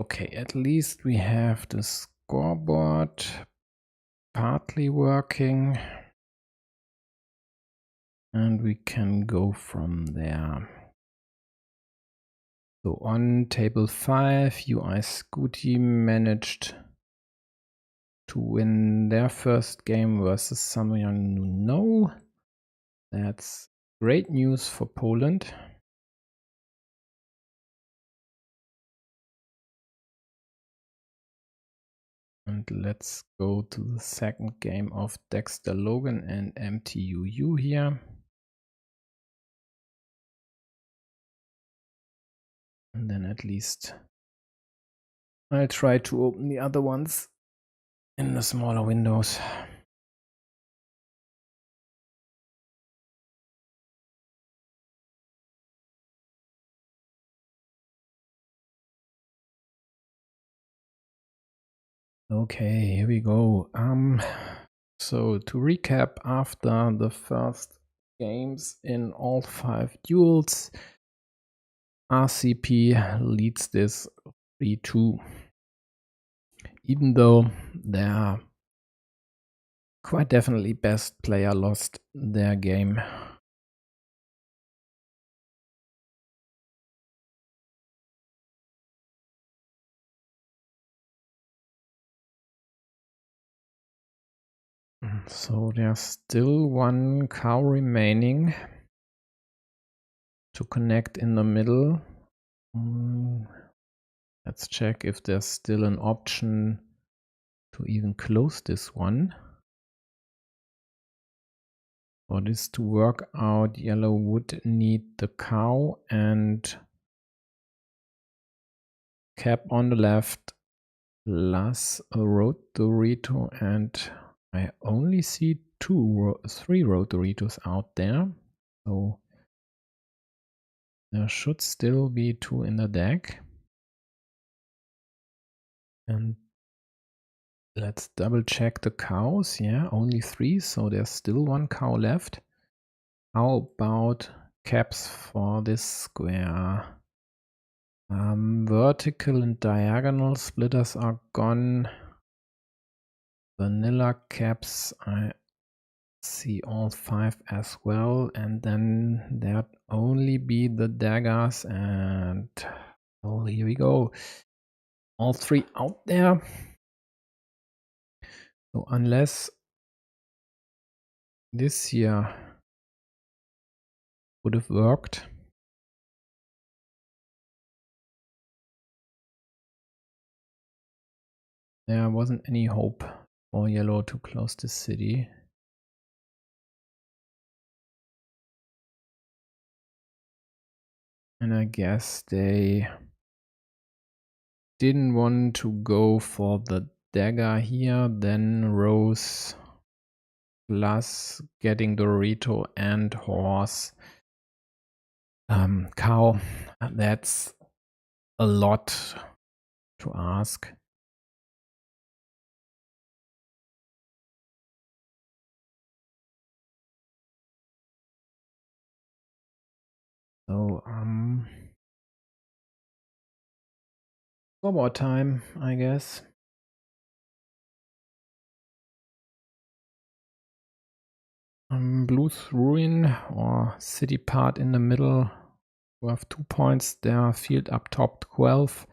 [SPEAKER 1] Okay, at least we have the scoreboard partly working. And we can go from there. So on table 5, UI Scooty managed to win their first game versus someone you know. That's great news for Poland. And let's go to the second game of Dexter Logan and MTUU here. And then at least I'll try to open the other ones in the smaller windows. Okay, here we go. So to recap, after the first games in all 5 duels. RCP leads this 3-2, even though their quite definitely best player lost their game. So there's still 1 cow remaining to connect in the middle. Let's check if there's still an option to even close this one. For this to work out, yellow would need the cow and cap on the left plus a road Dorito, and I only see 3 road Doritos out there, so there should still be 2 in the deck. And let's double check the cows. Yeah, only 3, so there's still 1 cow left. How about caps for this square? Vertical and diagonal splitters are gone. Vanilla caps, I see all 5 as well, and then there'd only be the daggers, and oh, here we go. All 3 out there. So unless this here would have worked, there wasn't any hope for yellow to close the city. And I guess they didn't want to go for the dagger here, then rose plus getting Dorito and horse. Cow, that's a lot to ask. So, one more time, I guess. Blue's ruin or city part in the middle. We have 2 points there. Field up top 12.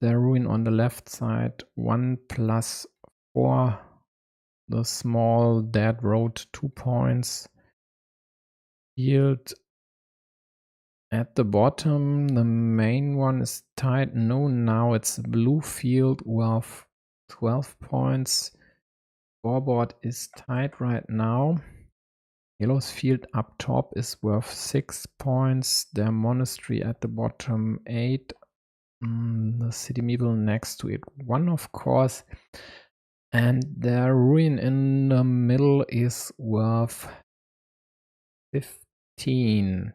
[SPEAKER 1] The ruin on the left side 1 plus 4. The small dead road 2 points. Field at the bottom, the main one is tied. No, now it's blue field with 12 points. Scoreboard is tied right now. Yellow's field up top is worth 6 points. Their monastery at the bottom 8. The city meeple next to it 1, of course. And their ruin in the middle is worth 15.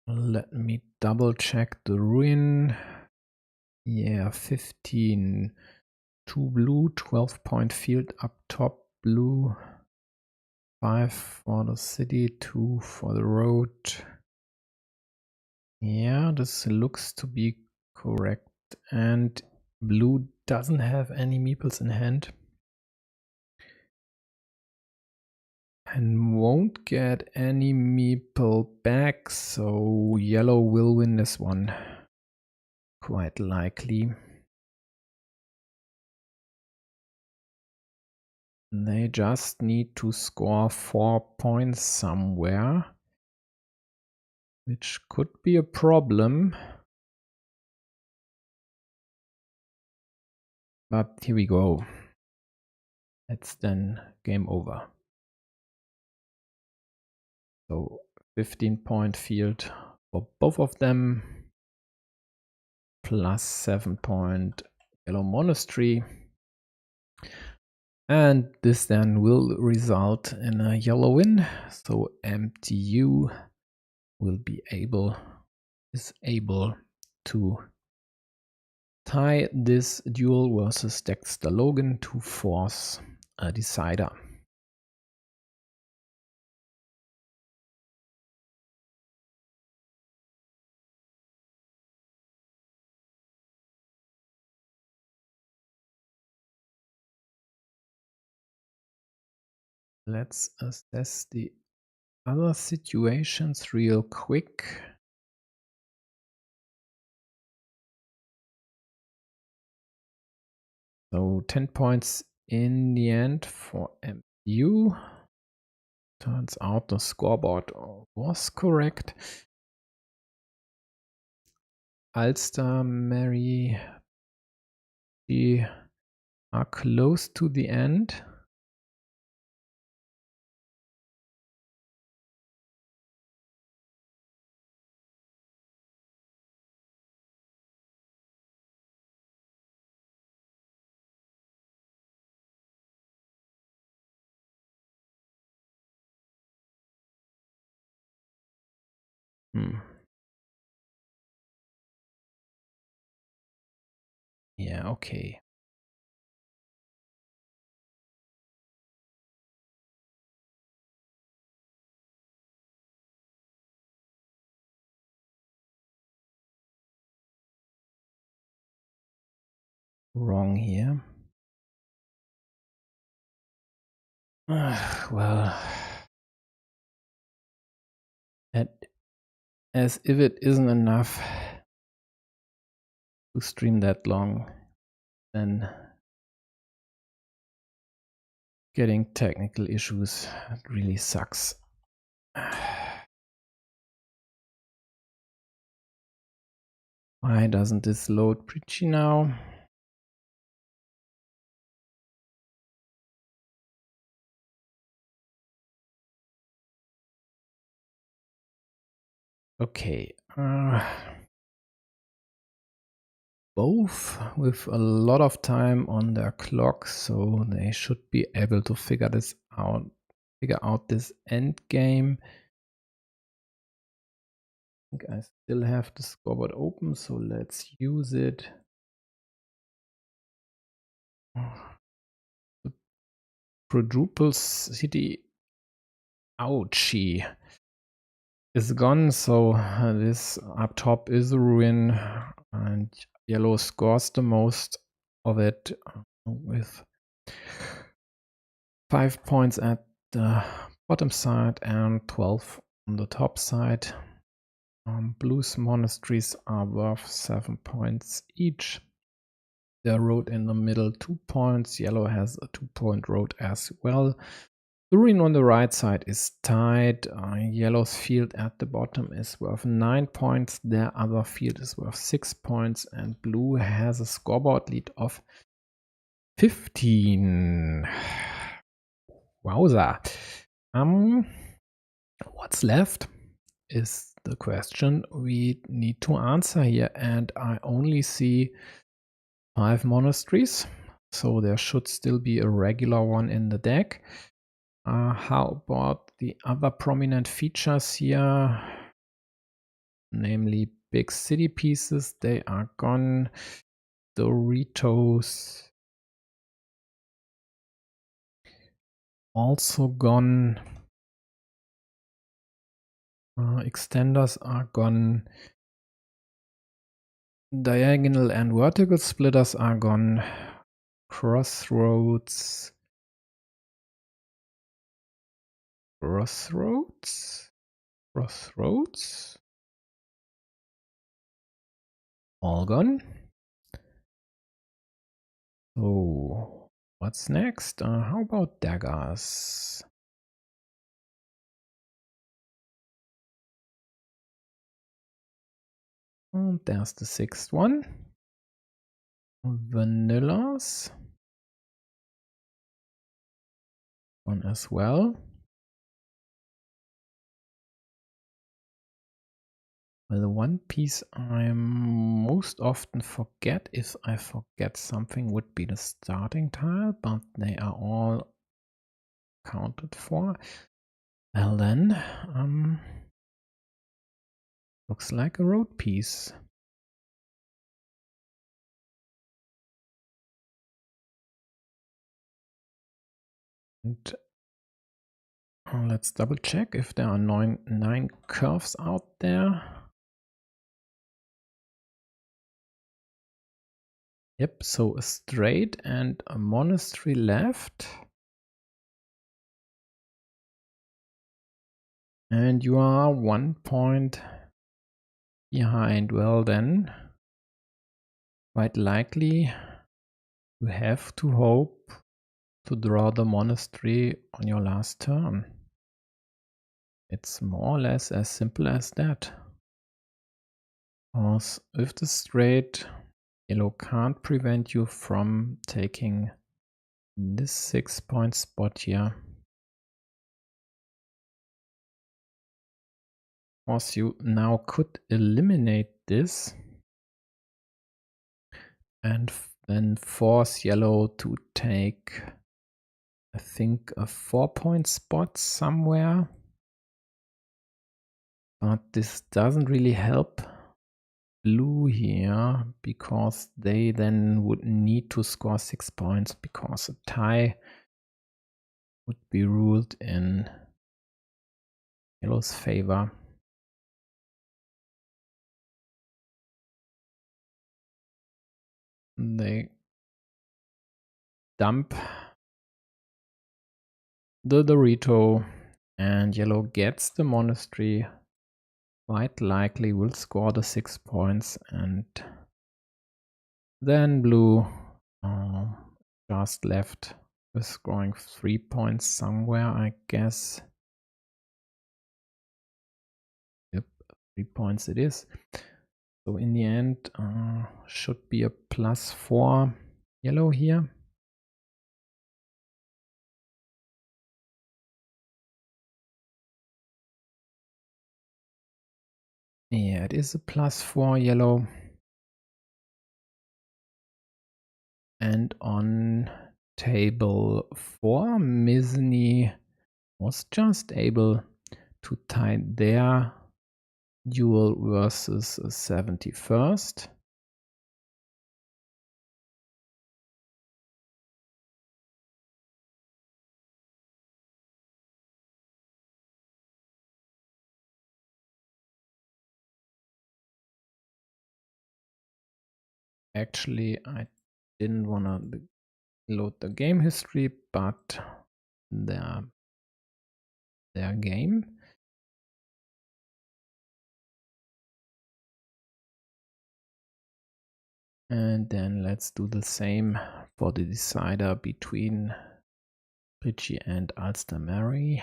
[SPEAKER 1] Let me double check the ruin. Yeah, 15. 2 blue, 12 point field up top blue. 5 for the city, 2 for the road. Yeah, this looks to be correct. And blue doesn't have any meeples in hand. And won't get any meeple back, so yellow will win this one. Quite likely. They just need to score 4 points somewhere, which could be a problem. But here we go. It's then game over. So 15-point field for both of them, plus 7-point yellow monastery. And this then will result in a yellow win. So MTU is able to tie this duel versus Dexter Logan to force a decider. let's assess the other situations real quick. So 10 points in the end for MU. Turns out the scoreboard was correct. Ulster, Mary, we are close to the end. Yeah, okay. Wrong here. Well, as if it isn't enough to stream that long, then getting technical issues really sucks. Why doesn't this load pretty now? Okay. Both with a lot of time on their clock, so they should be able to figure out this end game. I think I still have the scoreboard open, so let's use it. The quadruple city, ouchie, is gone, so this up top is a ruin, and yellow scores the most of it with 5 points at the bottom side and 12 on the top side. Blue's monasteries are worth 7 points each. The road in the middle 2 points. Yellow has a 2-point road as well. The ruin on the right side is tied. Yellow's field at the bottom is worth 9 points. Their other field is worth 6 points. And blue has a scoreboard lead of 15. Wowza. What's left is the question we need to answer here. And I only see 5 monasteries. So there should still be a regular one in the deck. How about the other prominent features here? Namely big city pieces. They are gone. Doritos also gone. Extenders are gone. Diagonal and vertical splitters are gone. Crossroads. All gone. So what's next? How about daggers? And there's the 6th one. Vanillas. One as well. Well, the one piece I most often forget, if I forget something, would be the starting tile, but they are all accounted for. Well then, looks like a road piece. And let's double check if there are nine curves out there. Yep, so a straight and a monastery left. And you are 1 point behind. Well then, quite likely you have to hope to draw the monastery on your last turn. It's more or less as simple as that. Because with the straight, yellow can't prevent you from taking this 6-point spot here. Of course, you now could eliminate this and then force yellow to take, I think, a 4-point spot somewhere. But this doesn't really help blue here, because they then would need to score 6 points, because a tie would be ruled in yellow's favor. They dump the Dorito and yellow gets the monastery. Quite likely will score the 6 points, and then blue just left with scoring 3 points somewhere, I guess. Yep, 3 points it is. So in the end, should be a +4 yellow here. Yeah, it is a +4 yellow. And on table 4, Misny was just able to tie their duel versus 71st. Actually, I didn't want to load the game history, but their game. And then let's do the same for the decider between Richie and Ulster Mary.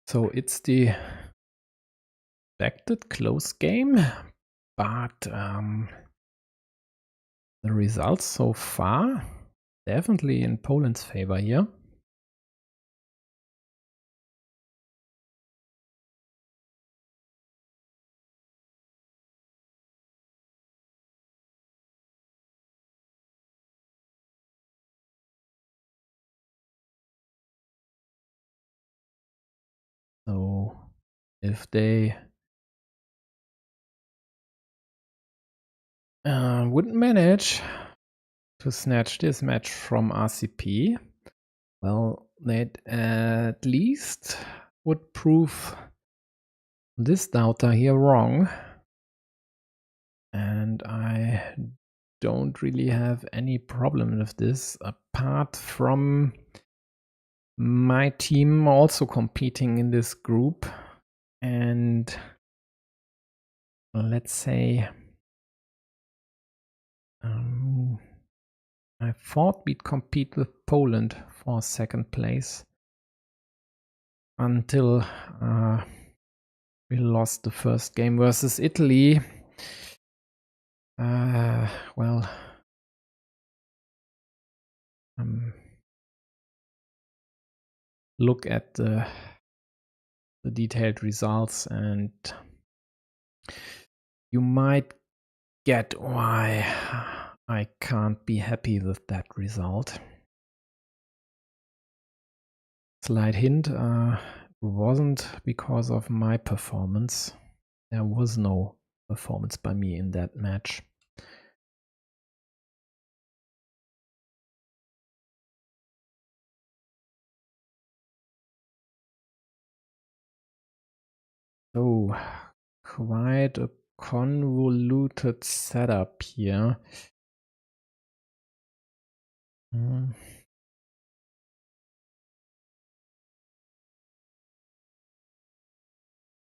[SPEAKER 1] So it's the expected close game, but the results so far definitely in Poland's favor here. So if they wouldn't manage to snatch this match from RCP, well, that at least would prove this doubter here wrong. And I don't really have any problem with this, apart from my team also competing in this group. And let's say I thought we'd compete with Poland for second place until we lost the first game versus Italy. Well, look at the detailed results and you might get why I can't be happy with that result. Slight hint, wasn't because of my performance. There was no performance by me in that match. So, quite a convoluted setup here.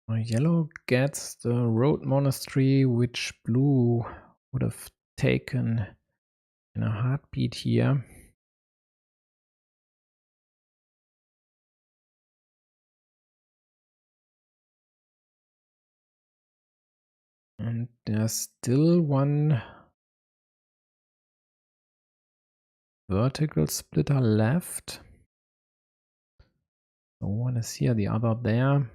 [SPEAKER 1] Yellow gets the road monastery, which blue would have taken in a heartbeat here. And there's still one vertical splitter left. So one is here, the other there,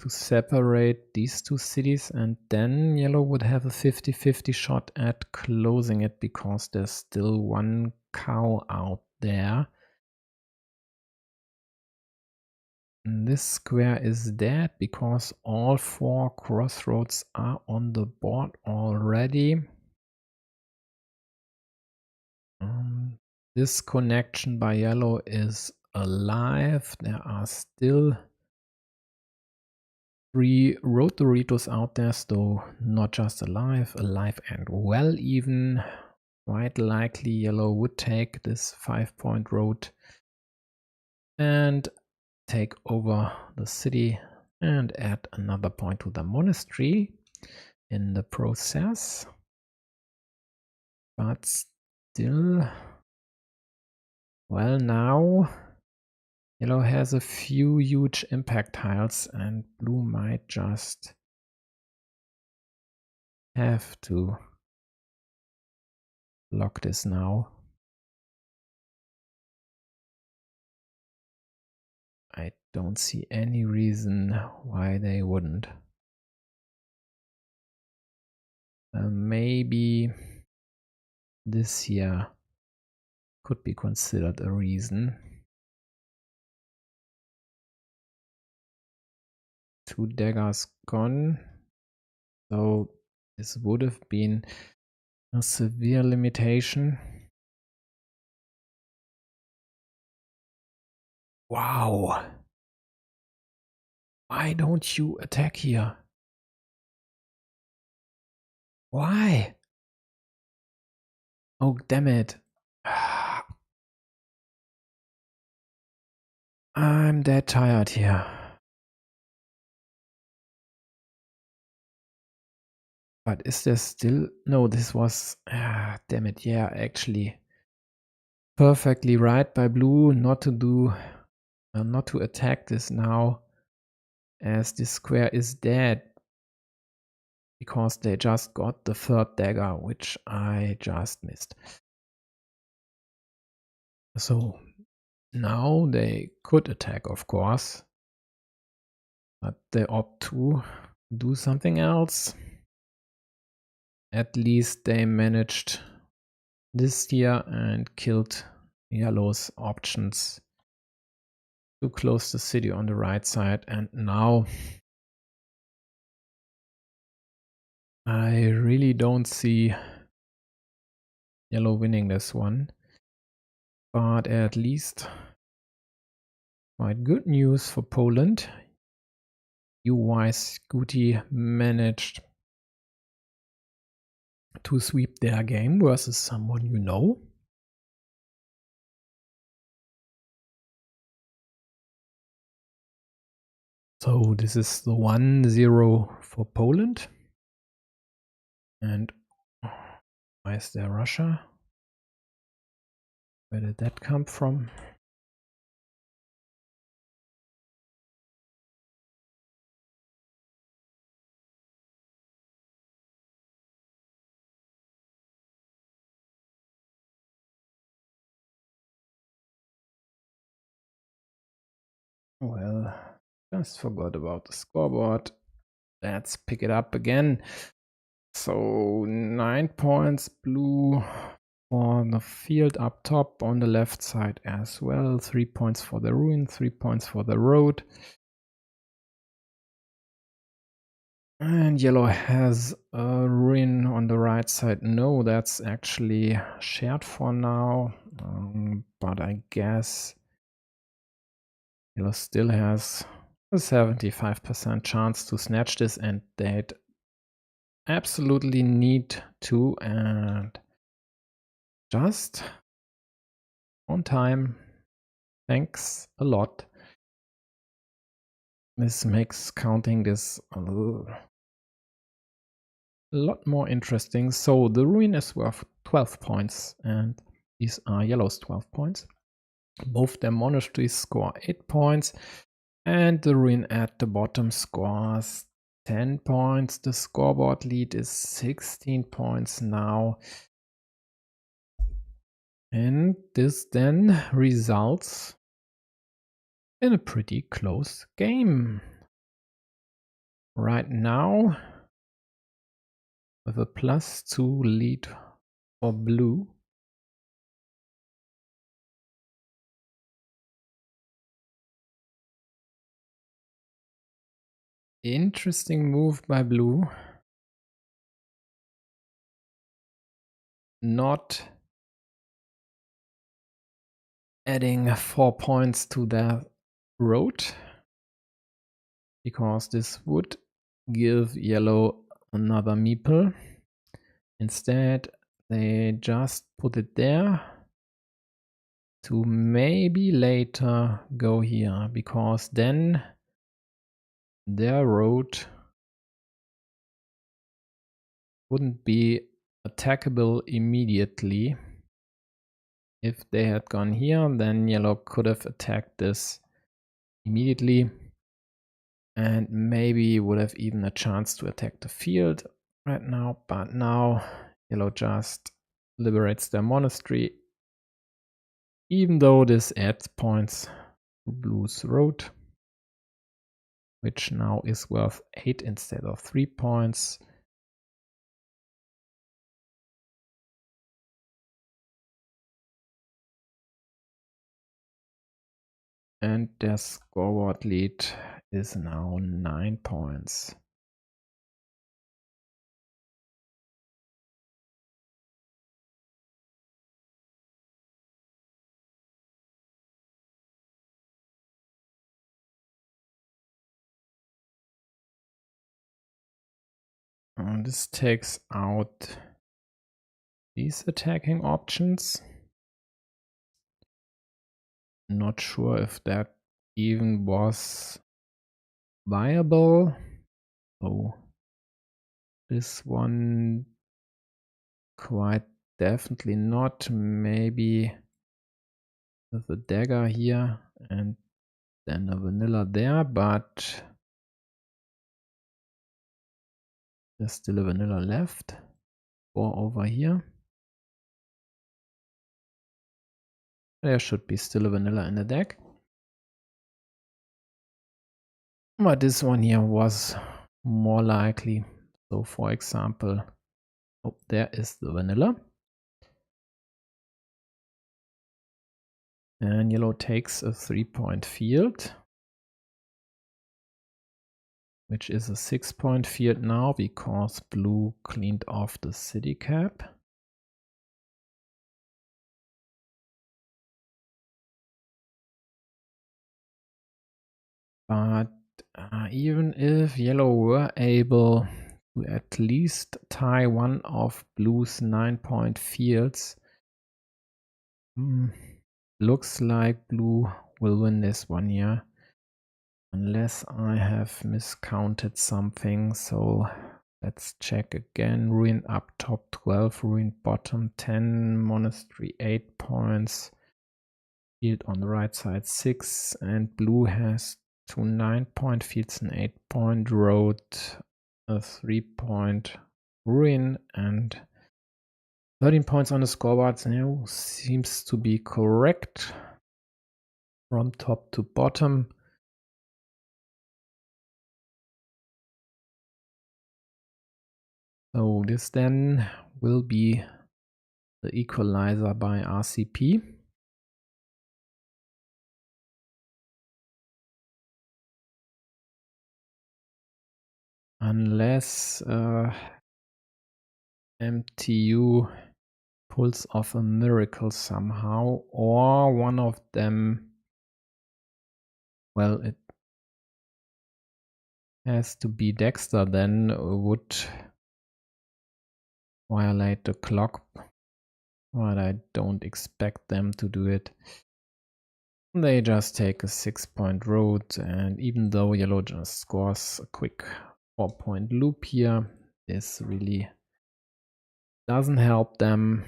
[SPEAKER 1] to separate these two cities, and then yellow would have a 50-50 shot at closing it because there's still one cow out there. And this square is dead because all 4 crossroads are on the board already. This connection by yellow is alive. There are still 3 road Doritos out there, so not just alive and well even. Quite likely yellow would take this 5-point road and take over the city and add another point to the monastery in the process. But still, well, now yellow has a few huge impact tiles and blue might just have to block this now. I don't see any reason why they wouldn't. Maybe this here could be considered a reason. 2 daggers gone. So this would have been a severe limitation. Wow. Why don't you attack here? Why? Oh, damn it. I'm dead tired here. But is there still... No, this was... damn it, yeah, actually. Perfectly right by blue not to do... not to attack this now, as this square is dead. Because they just got the 3rd dagger, which I just missed. So now they could attack, of course. But they opt to do something else. At least they managed this here and killed yellow's options to close the city on the right side. And now I really don't see yellow winning this one. But at least quite good news for Poland. UI Scooty managed to sweep their game versus someone you know. So this is the 1-0 for Poland. And why is there Russia? Where did that come from? Well, just forgot about the scoreboard. Let's pick it up again. So 9 points blue for the field up top on the left side as well. 3 points for the ruin, 3 points for the road. And yellow has a ruin on the right side. No, that's actually shared for now. But I guess yellow still has a 75% chance to snatch this, and they'd absolutely need to. And just on time. Thanks a lot. This makes counting this a lot more interesting. So the ruin is worth 12 points, and these are yellow's 12 points. Both their monasteries score 8 points, and the ruin at the bottom scores 10 points. The scoreboard lead is 16 points now. And this then results in a pretty close game. Right now, with a +2 lead for blue. Interesting move by blue. Not adding 4 points to their road, because this would give yellow another meeple. Instead, they just put it there to maybe later go here, because then their road wouldn't be attackable immediately. If they had gone here, then yellow could have attacked this immediately and maybe would have even a chance to attack the field right now. But now yellow just liberates their monastery, even though this adds points to blue's road, which now is worth 8 instead of 3 points. And their scoreboard lead is now 9 points. And this takes out these attacking options. Not sure if that even was viable. So this one quite definitely not. Maybe with a dagger here and then a vanilla there, but there's still a vanilla left. 4 over here. There should be still a vanilla in the deck. But this one here was more likely. So for example, oh, there is the vanilla. And yellow takes a 3-point field, which is a 6-point field now because blue cleaned off the city cap. But even if yellow were able to at least tie one of blue's 9-point fields, looks like blue will win this one here. Unless I have miscounted something. So let's check again. Ruin up top 12, ruin bottom 10, monastery 8 points. Field on the right side 6, and blue has 2 9-point fields, an 8-point road, a 3-point ruin, and 13 points on the scoreboard. Now seems to be correct from top to bottom. So this then will be the equalizer by RCP. Unless MTU pulls off a miracle somehow, or one of them, well, it has to be Dexter then, would violate the clock, but I don't expect them to do it. They just take a 6-point road, and even though yellow just scores a quick 4-point loop here, this really doesn't help them.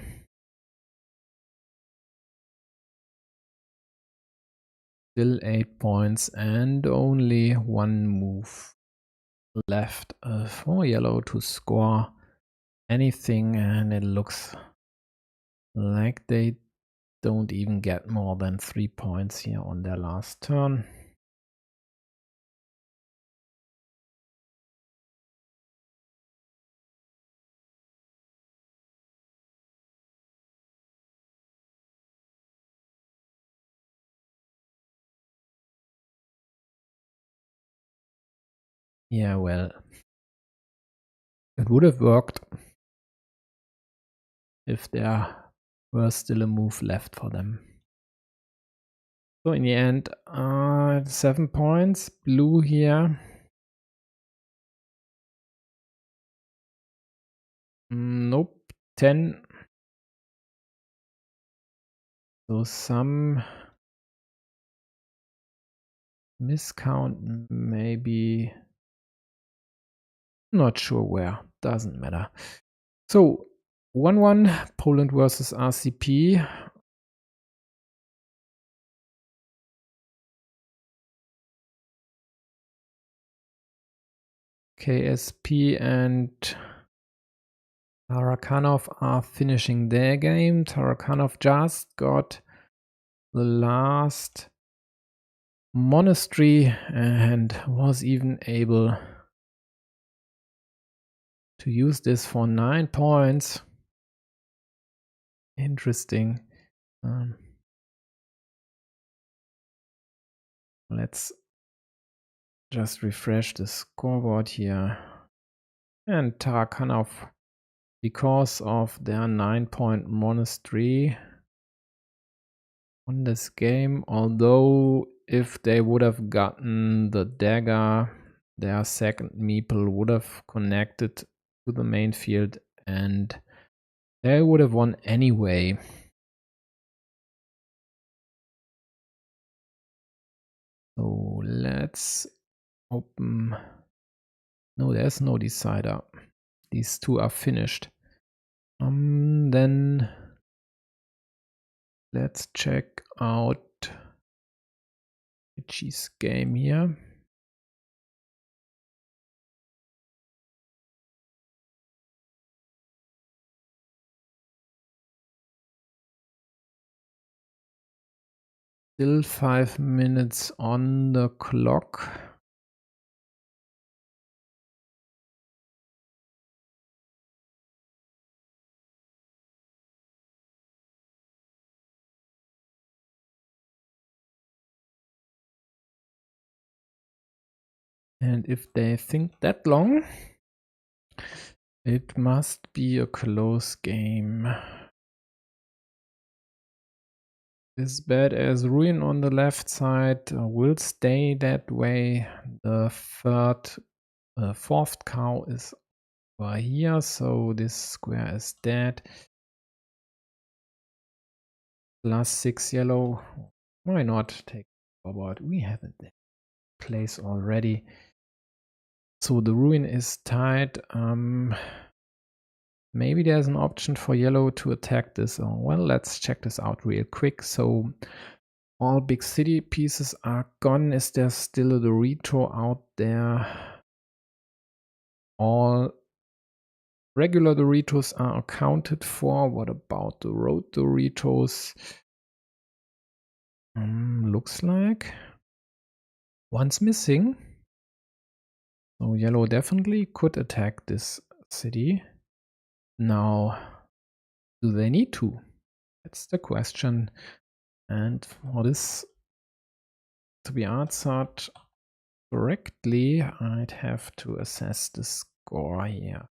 [SPEAKER 1] Still 8 points and only one move left for yellow to score anything, and it looks like they don't even get more than 3 points here on their last turn. Yeah, well, it would have worked if there were still a move left for them. So in the end, 7 points. Blue here. Nope, 10. So some miscount, maybe. Not sure where. Doesn't matter. So 1-1, Poland versus RCP. KSP and Tarakanov are finishing their game. Tarakanov just got the last monastery and was even able to use this for 9 points. Interesting. Let's just refresh the scoreboard here. And Tarakanov, because of their 9-point monastery on this game, although if they would have gotten the dagger, their second meeple would have connected to the main field and they would have won anyway. So let's open. No, there's no decider. These two are finished. Then let's check out Richie's game here. Still 5 minutes on the clock. And if they think that long, it must be a close game. As bad as Ruin on the left side will stay that way. The fourth cow is over here, so this square is dead. +6 yellow. Why not take forward? We have it in place already. So the ruin is tied. Maybe there's an option for yellow to attack this. Oh, well, let's check this out real quick. So all big city pieces are gone. Is there still a Dorito out there? All regular Doritos are accounted for. What about the road Doritos? Looks like one's missing. So yellow definitely could attack this city. Now, do they need to? That's the question. And for this to be answered correctly, I'd have to assess the score here.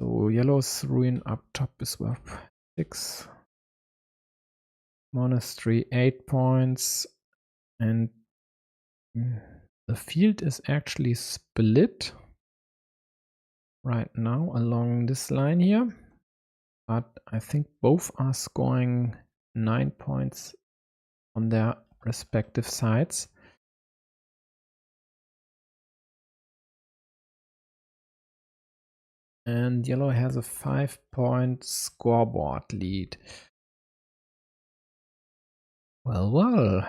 [SPEAKER 1] So yellow's ruin up top is worth 6. Monastery 8 points. And the field is actually split right now along this line here. But I think both are scoring 9 points on their respective sides. And yellow has a 5-point scoreboard lead. Well, well.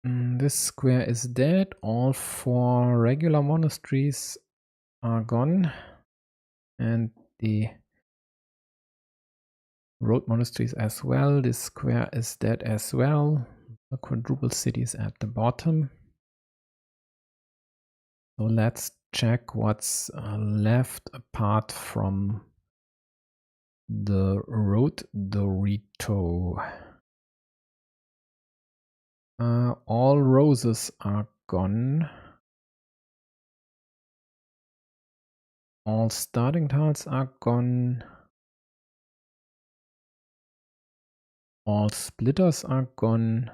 [SPEAKER 1] This square is dead. All 4 regular monasteries are gone. And the road monasteries as well. This square is dead as well. The quadruple city is at the bottom. So let's check what's left apart from the road Dorito. All roses are gone. All starting tiles are gone. All splitters are gone.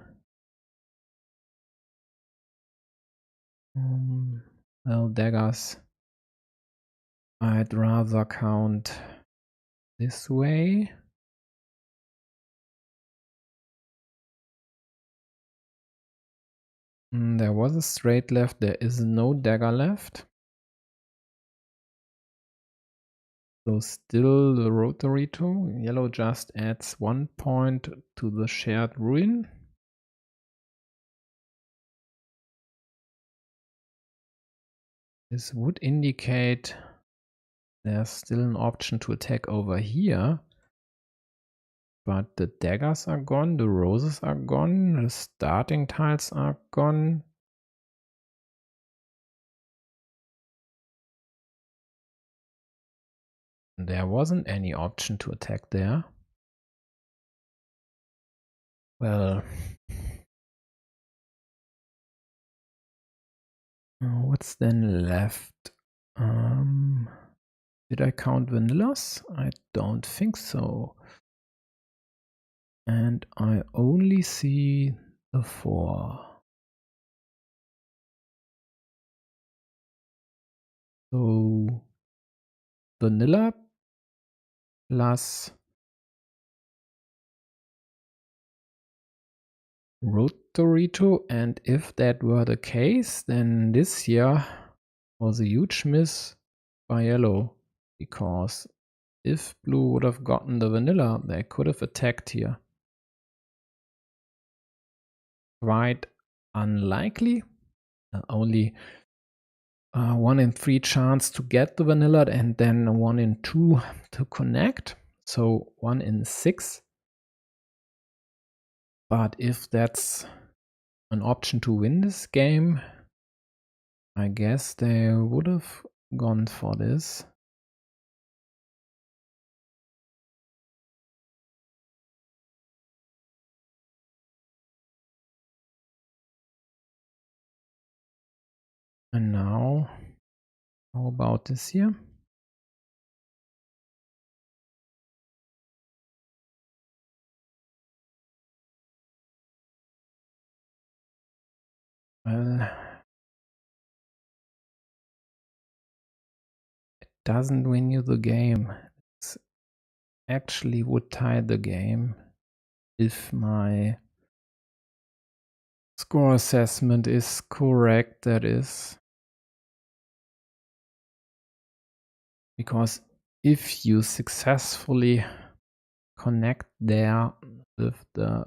[SPEAKER 1] Well, daggers, I'd rather count this way. There was a straight left, there is no dagger left. So still the rotary toe. Yellow just adds 1 point to the shared ruin. This would indicate there's still an option to attack over here. But the daggers are gone, the roses are gone, the starting tiles are gone. There wasn't any option to attack there. Well, what's then left? Did I count vanillas? I don't think so. And I only see the 4. So vanilla plus Rotorito, and if that were the case, then this year was a huge miss by yellow, because if blue would have gotten the vanilla, they could have attacked here. Quite unlikely. Only 1 in 3 chance to get the vanilla, and then 1 in 2 to connect. So 1 in 6. But if that's an option to win this game, I guess they would have gone for this. And now, how about this here? Well, it doesn't win you the game. It actually would tie the game if my score assessment is correct, that is. Because if you successfully connect there with the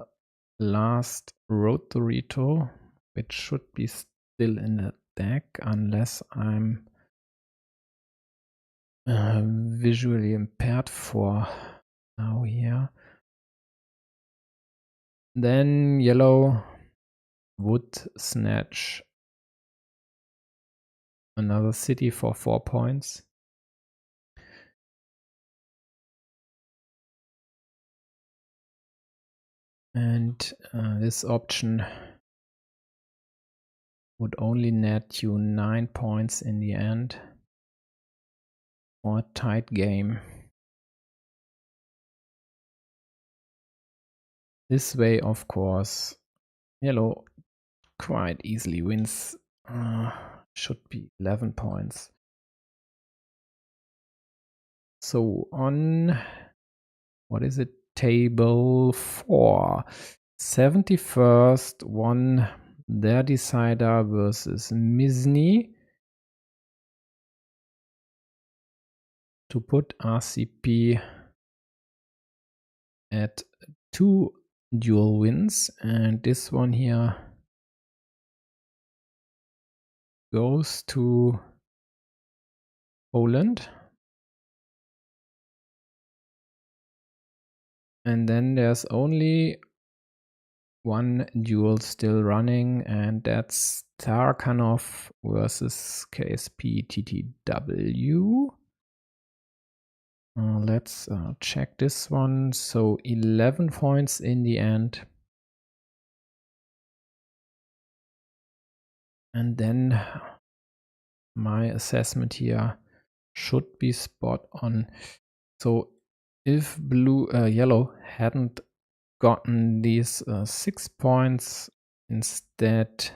[SPEAKER 1] last Rotorito, which should be still in the deck unless I'm visually impaired for now here, then yellow would snatch another city for 4 points. And this option would only net you 9 points in the end for a tight game. This way, of course, yellow quite easily wins should be 11 points. So on, what is it? Table 4. 71st won their decider versus Mizny to put RCP at 2 dual wins, and this one here goes to Poland. And then there's only one duel still running, and that's Tarkanov versus KSP TTW. Let's check this one. So 11 points in the end. And then my assessment here should be spot on. So if yellow hadn't gotten these 6 points, instead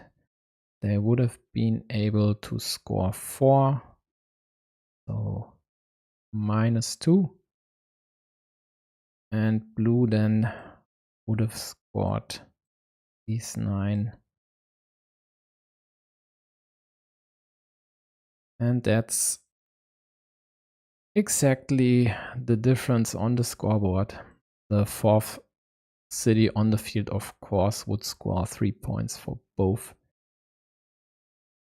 [SPEAKER 1] they would have been able to score 4. So -2. And blue then would have scored these 9. And that's exactly the difference on the scoreboard. The 4th city on the field, of course, would score 3 points for both.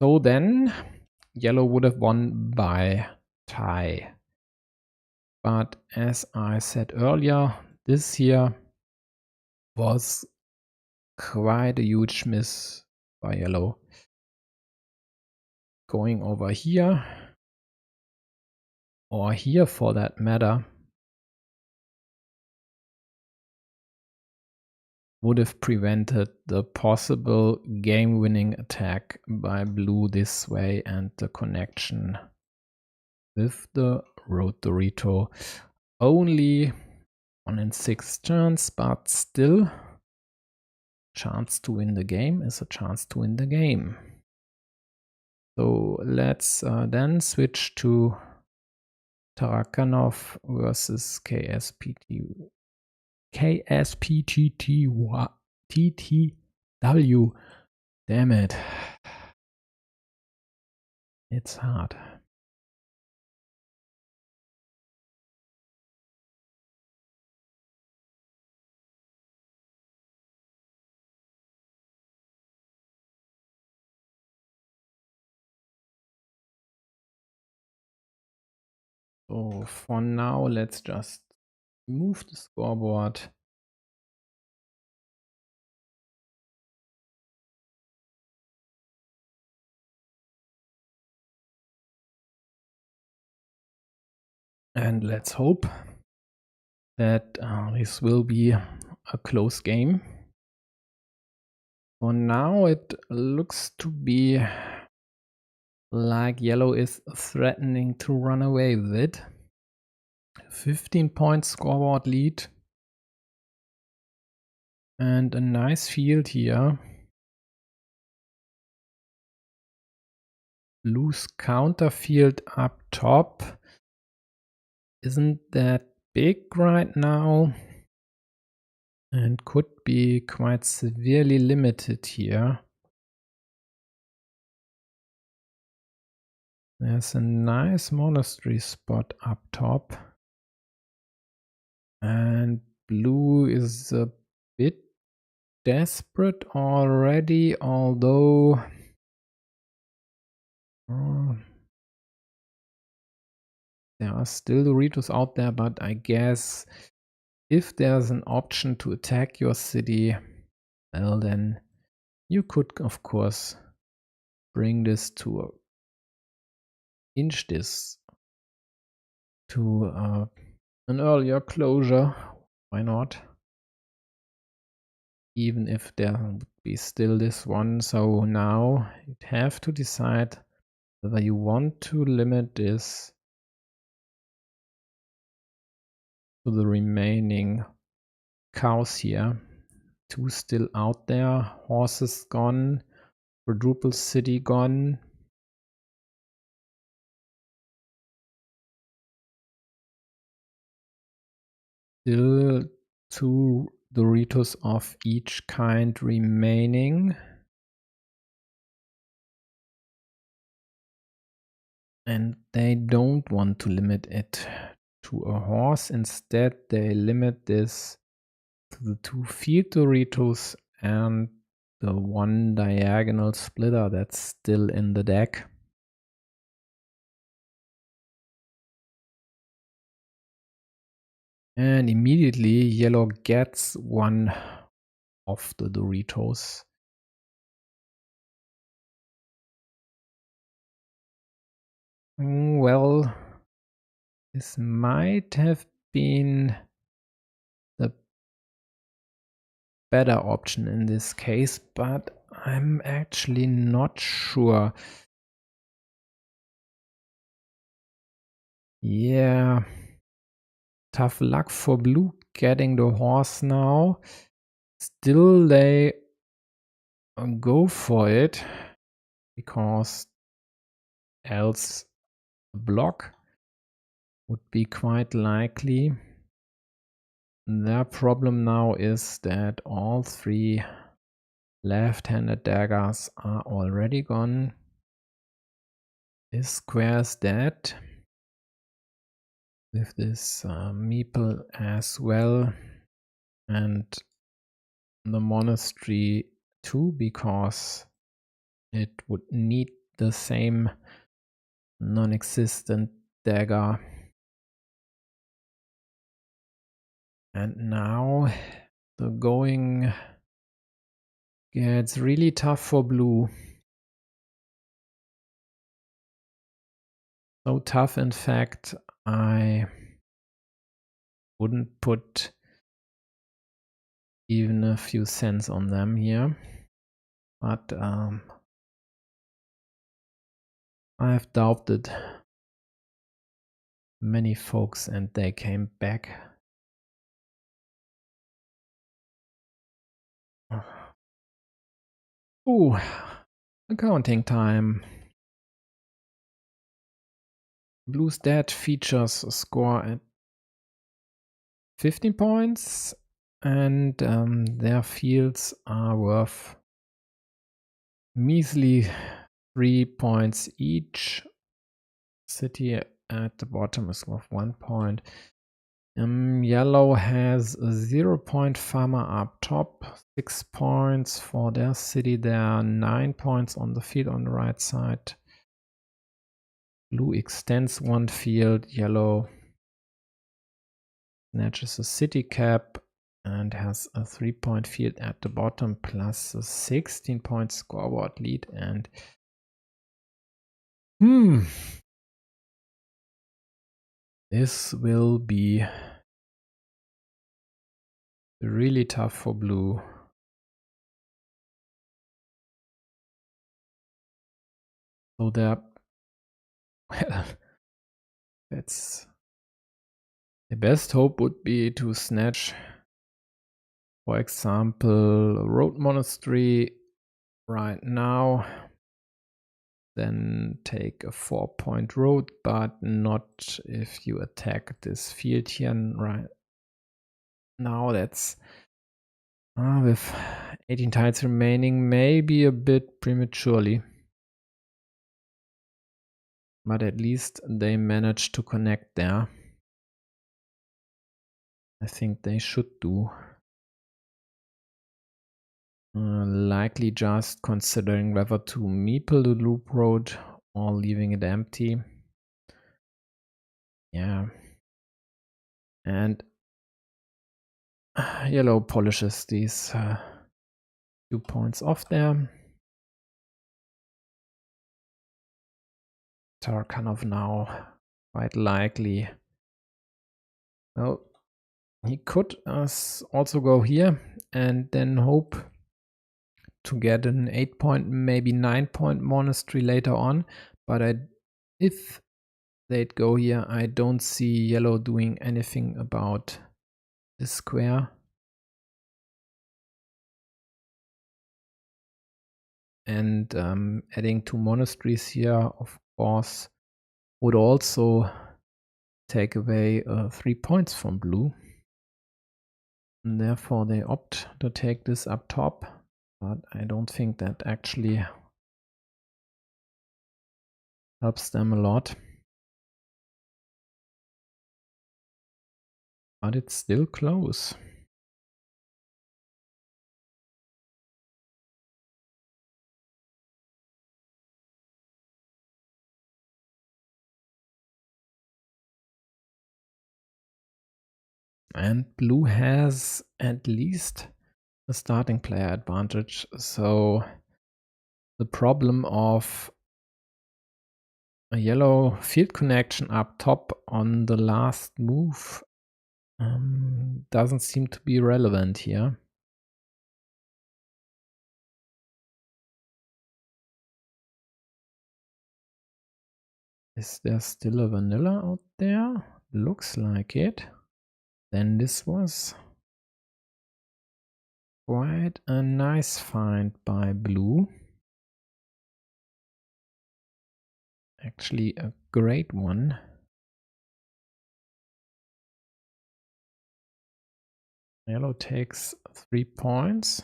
[SPEAKER 1] So then yellow would have won by tie. But as I said earlier, this here was quite a huge miss by yellow. Going over here, or here for that matter, would have prevented the possible game-winning attack by blue this way and the connection with the road Dorito. Only 1 in 6 chance, but still chance to win the game is a chance to win the game. So let's then switch to Tarakanov versus KSPTTW. Damn it. It's hard. So for now, let's just move the scoreboard. And let's hope that this will be a close game. For now, it looks to be like yellow is threatening to run away with it. 15-point scoreboard lead. And a nice field here. Blue's counter field up top isn't that big right now and could be quite severely limited here. There's a nice monastery spot up top. And blue is a bit desperate already, although there are still Doritos out there, but I guess if there's an option to attack your city, well then you could of course bring this to inch this to an earlier closure. Why not? Even if there would be still this one. So now you'd have to decide whether you want to limit this to the remaining cows here. 2 still out there. Horses gone. Quadruple city gone. Still 2 Doritos of each kind remaining. And they don't want to limit it to a horse. Instead, they limit this to the 2 field Doritos and the 1 diagonal splitter that's still in the deck. And immediately yellow gets 1 of the Doritos. Well, this might have been the better option in this case, but I'm actually not sure. Yeah, tough luck for blue getting the horse now. Still they go for it because else a block would be quite likely. Their problem now is that all 3 left-handed daggers are already gone. This square is dead. With this meeple as well, and the monastery too, because it would need the same non-existent dagger. And now the going gets really tough for blue. So tough, in fact, I wouldn't put even a few cents on them here. But I have doubted many folks and they came back. Ooh, accounting time. Blue's dead features a score at 15 points, and their fields are worth measly 3 points each. City at the bottom is worth 1 point. Yellow has a 0-point farmer up top, 6 points for their city. There are 9 points on the field on the right side. Blue extends 1 field, yellow snatches a city cap and has a 3-point field at the bottom plus a 16-point scoreboard lead. And this will be really tough for blue. So well, that's the best hope would be to snatch, for example, a road monastery right now, then take a 4-point road, but not if you attack this field here right now. That's with 18 tiles remaining, maybe a bit prematurely, but at least they managed to connect there. I think they should do. Likely just considering whether to meeple the loop road or leaving it empty. Yeah. And yellow polishes these 2 points off there. Tarkanov now quite likely. Well, he could also go here and then hope to get an 8-point, maybe 9-point monastery later on. But if they'd go here, I don't see yellow doing anything about this square. And adding 2 monasteries here, of course, would also take away 3 points from blue. And therefore they opt to take this up top, but I don't think that actually helps them a lot. But it's still close. And blue has at least a starting player advantage. So the problem of a yellow field connection up top on the last move doesn't seem to be relevant here. Is there still a vanilla out there? Looks like it. Then this was quite a nice find by blue. Actually a great one. Yellow takes 3 points.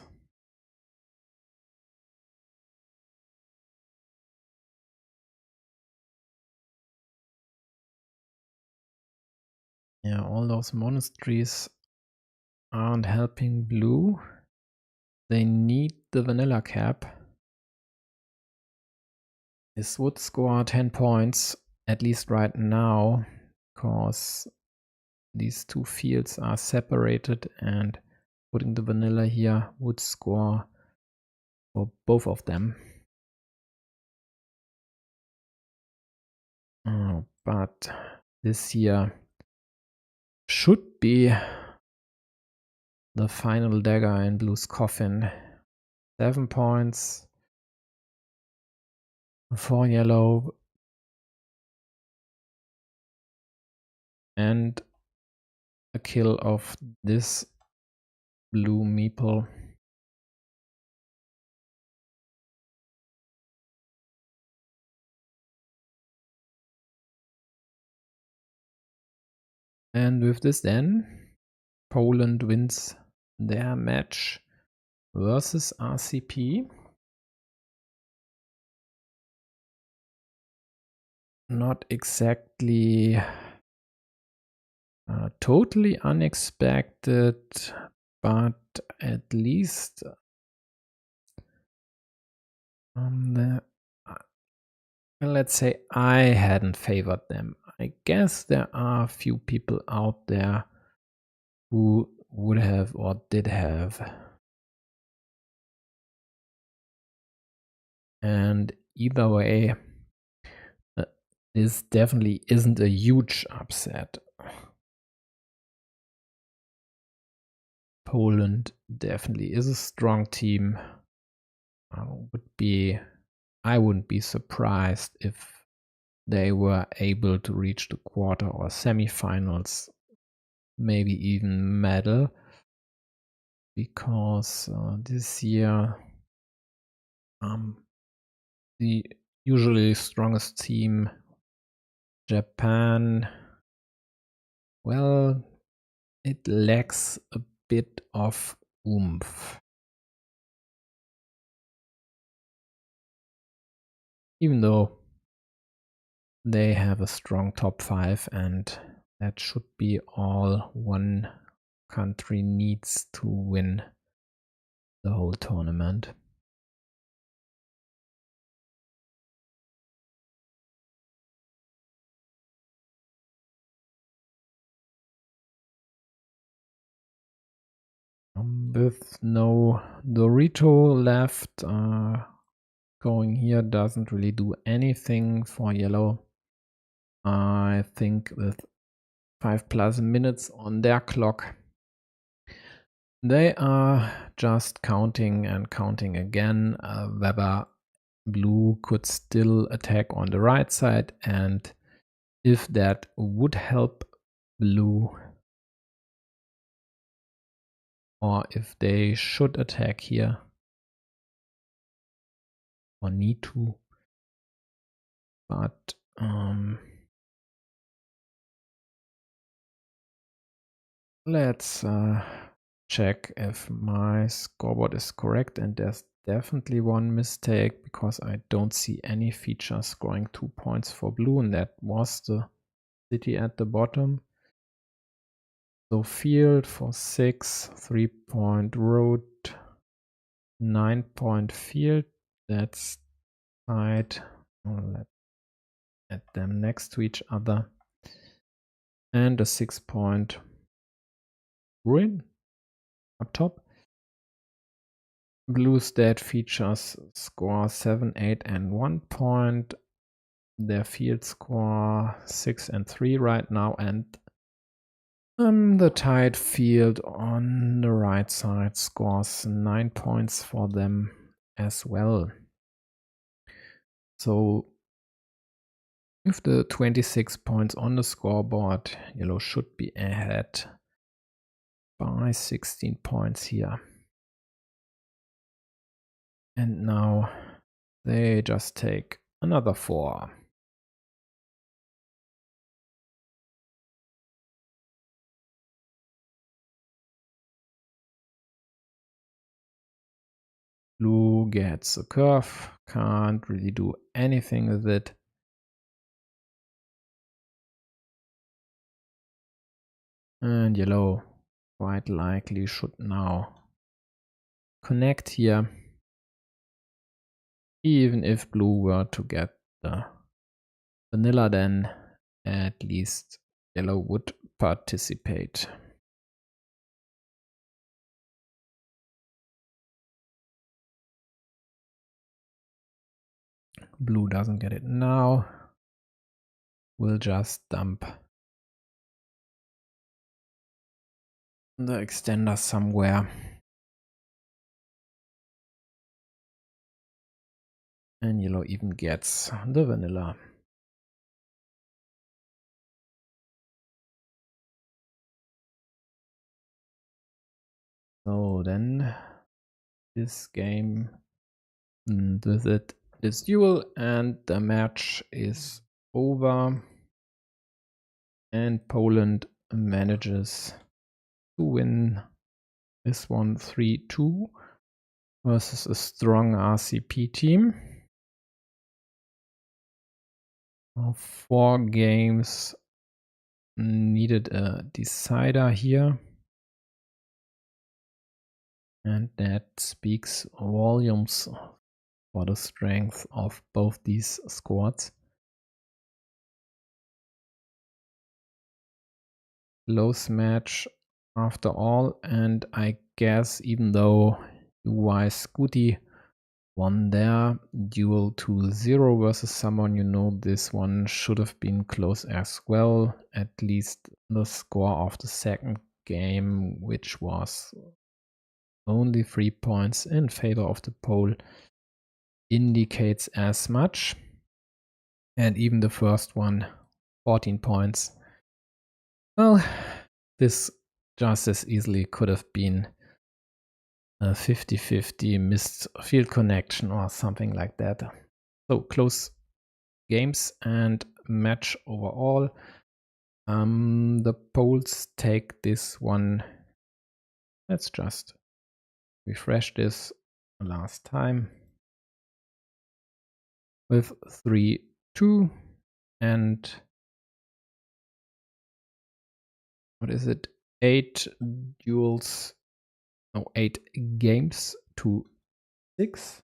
[SPEAKER 1] Yeah, all those monasteries aren't helping blue. They need the vanilla cap. This would score 10 points, at least right now, because these two fields are separated, and putting the vanilla here would score for both of them. But this here should be the final dagger in blue's coffin. 7 points for yellow. And a kill of this blue meeple. And with this then, Poland wins their match versus RCP. Not exactly totally unexpected, but at least let's say I hadn't favored them. I guess there are a few people out there who would have or did have. And either way, this definitely isn't a huge upset. Poland definitely is a strong team. I wouldn't be surprised if they were able to reach the quarter or semifinals, maybe even medal, because this year the usually strongest team, Japan, well, it lacks a bit of oomph. Even though they have a strong top 5, and that should be all one country needs to win the whole tournament. With no Dorito left, going here doesn't really do anything for yellow. I think with 5+ minutes on their clock, they are just counting and counting again whether blue could still attack on the right side, and if that would help blue, or if they should attack here or need to. But let's check if my scoreboard is correct, and there's definitely one mistake because I don't see any feature scoring 2 points for blue, and that was the city at the bottom. So field for 6, 3-point road, 9-point field. That's tied. Let's add them next to each other. And a 6-point ruin up top. Blue stat features score 7, 8, and 1 point. Their field score 6 and 3 right now, and the tied field on the right side scores 9 points for them as well. So with the 26 points on the scoreboard, yellow should be ahead by 16 points here. And now they just take another 4. Blue gets a curve, can't really do anything with it. And yellow quite likely should now connect here. Even if blue were to get the vanilla, then at least yellow would participate. Blue doesn't get it now. We'll just dump the extender somewhere. And yellow even gets the vanilla. So then this game, this duel, and the match is over. And Poland manages to win this one 3-2 versus a strong RCP team. 4 games needed a decider here. And that speaks volumes for the strength of both these squads. Close match after all, and I guess even though UI Scooty won their duel 2-0 versus someone, you know, this one should have been close as well. At least the score of the second game, which was only 3 points in favor of the Pole, indicates as much. And even the first one, 14 points. Well, this just as easily could have been a 50-50 missed field connection or something like that. So close games and match overall. The Poles take this one. Let's just refresh this last time with 3-2, and what is it? 8 duels, no, 8 games to 6.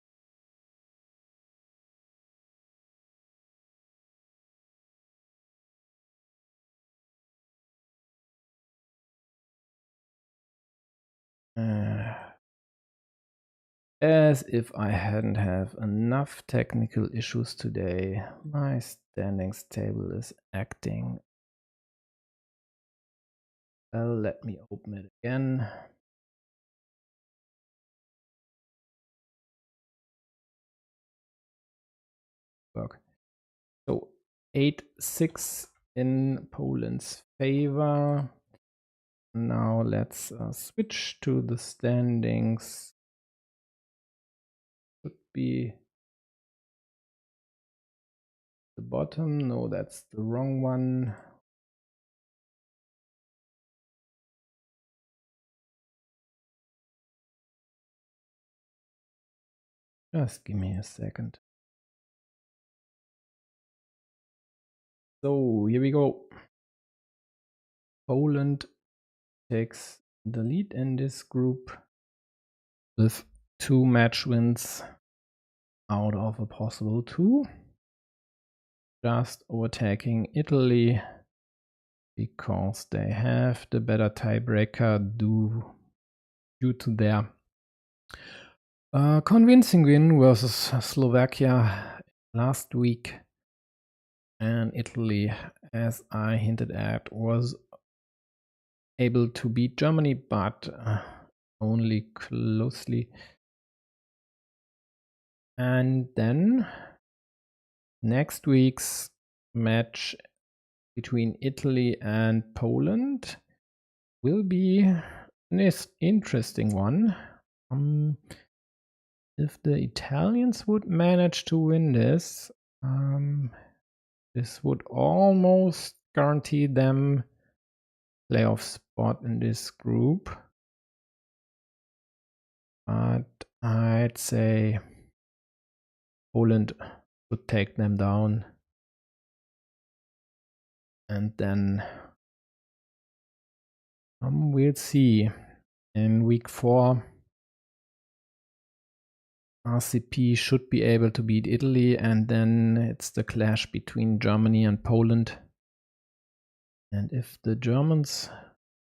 [SPEAKER 1] As if I hadn't have enough technical issues today, my standings table is acting. Well, let me open it again. Work. So 8-6 in Poland's favor. Now let's switch to the standings. Should be the bottom. No, that's the wrong one. Just give me a second. So here we go. Poland takes the lead in this group with 2 match wins out of a possible 2. Just overtaking Italy because they have the better tiebreaker due to their convincing win versus Slovakia last week. And Italy, as I hinted at, was able to beat Germany, but only closely. And then next week's match between Italy and Poland will be an interesting one. If the Italians would manage to win this, this would almost guarantee them playoff spot in this group. But I'd say Poland would take them down. And then we'll see. In week 4, RCP should be able to beat Italy, and then it's the clash between Germany and Poland. And if the Germans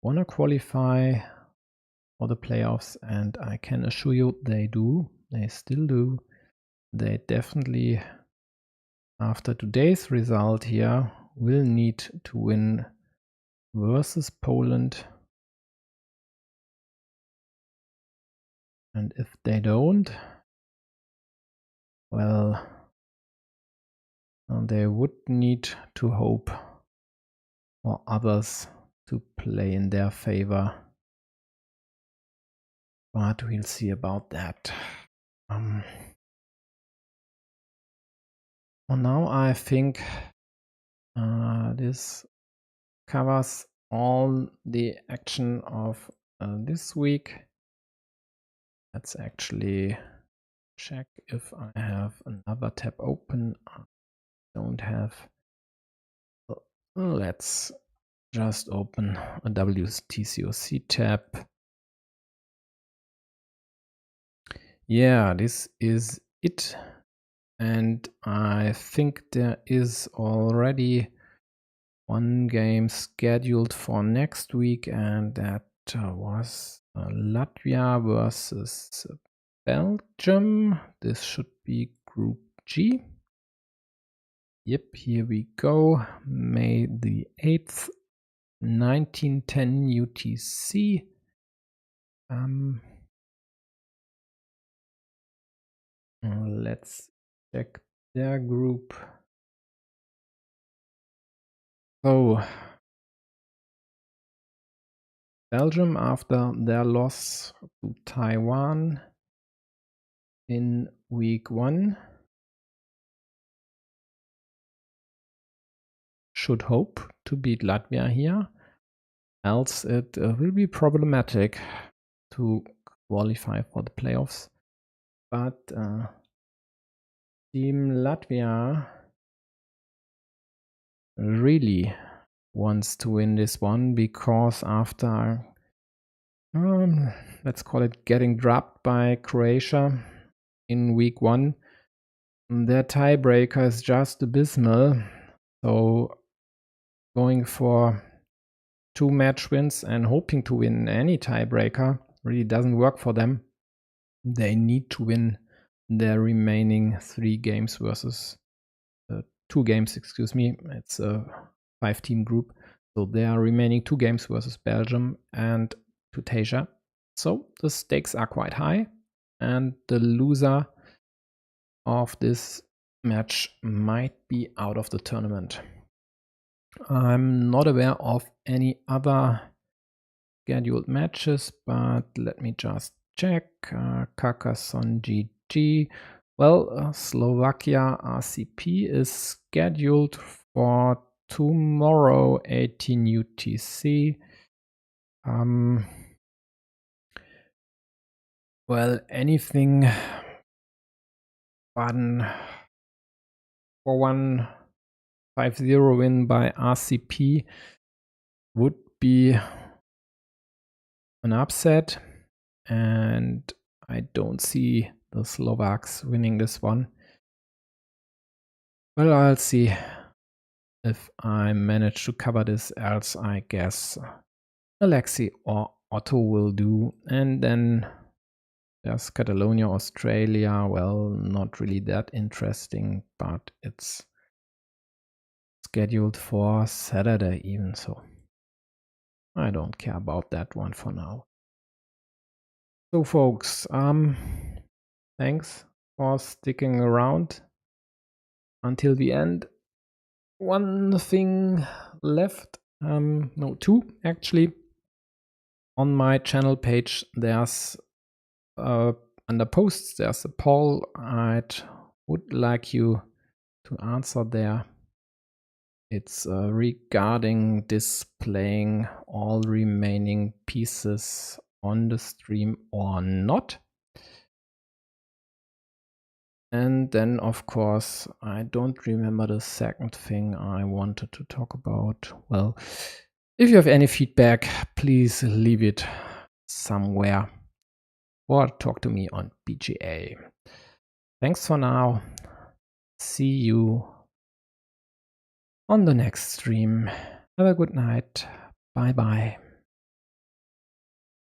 [SPEAKER 1] want to qualify for the playoffs, and I can assure you they do, they still do, they definitely, after today's result here, will need to win versus Poland. And if they don't, well, they would need to hope for others to play in their favor. But we'll see about that. For now, I think this covers all the action of this week. Let's actually check if I have another tab open. I don't have. Let's just open a WTCOC tab. Yeah, this is it. And I think there is already one game scheduled for next week, and that was Latvia versus Belgium. This should be Group G. Yep, here we go. May the 8th, 1910 UTC. Let's check their group. So, Belgium, after their loss to Taiwan in week 1, should hope to beat Latvia here, else it will be problematic to qualify for the playoffs. But Team Latvia really wants to win this one, because after let's call it getting dropped by Croatia in week 1, their tiebreaker is just abysmal. So going for 2 match wins and hoping to win any tiebreaker really doesn't work for them. They need to win their remaining 3 games versus 2 games, excuse me. It's a 5-team group. So they are remaining 2 games versus Belgium and Tunisia. So the stakes are quite high, and the loser of this match might be out of the tournament. I'm not aware of any other scheduled matches, but let me just check. Carcassonne GG. Well, Slovakia RCP is scheduled for tomorrow, 18 UTC. Well, anything Baden 4-1 5-0 win by RCP would be an upset, and I don't see the Slovaks winning this one. Well, I'll see if I manage to cover this, else I guess Alexei or Otto will do. And then there's Catalonia, Australia. Well, not really that interesting, but it's scheduled for Saturday even, so I don't care about that one for now. So folks, thanks for sticking around until the end. One thing left, no, two actually. On my channel page, there's under posts, there's a poll I'd would like you to answer there. It's regarding displaying all remaining pieces on the stream or not. And then, of course, I don't remember the second thing I wanted to talk about. Well, if you have any feedback, please leave it somewhere or talk to me on BGA. Thanks for now. See you on the next stream. Have a good night. Bye bye.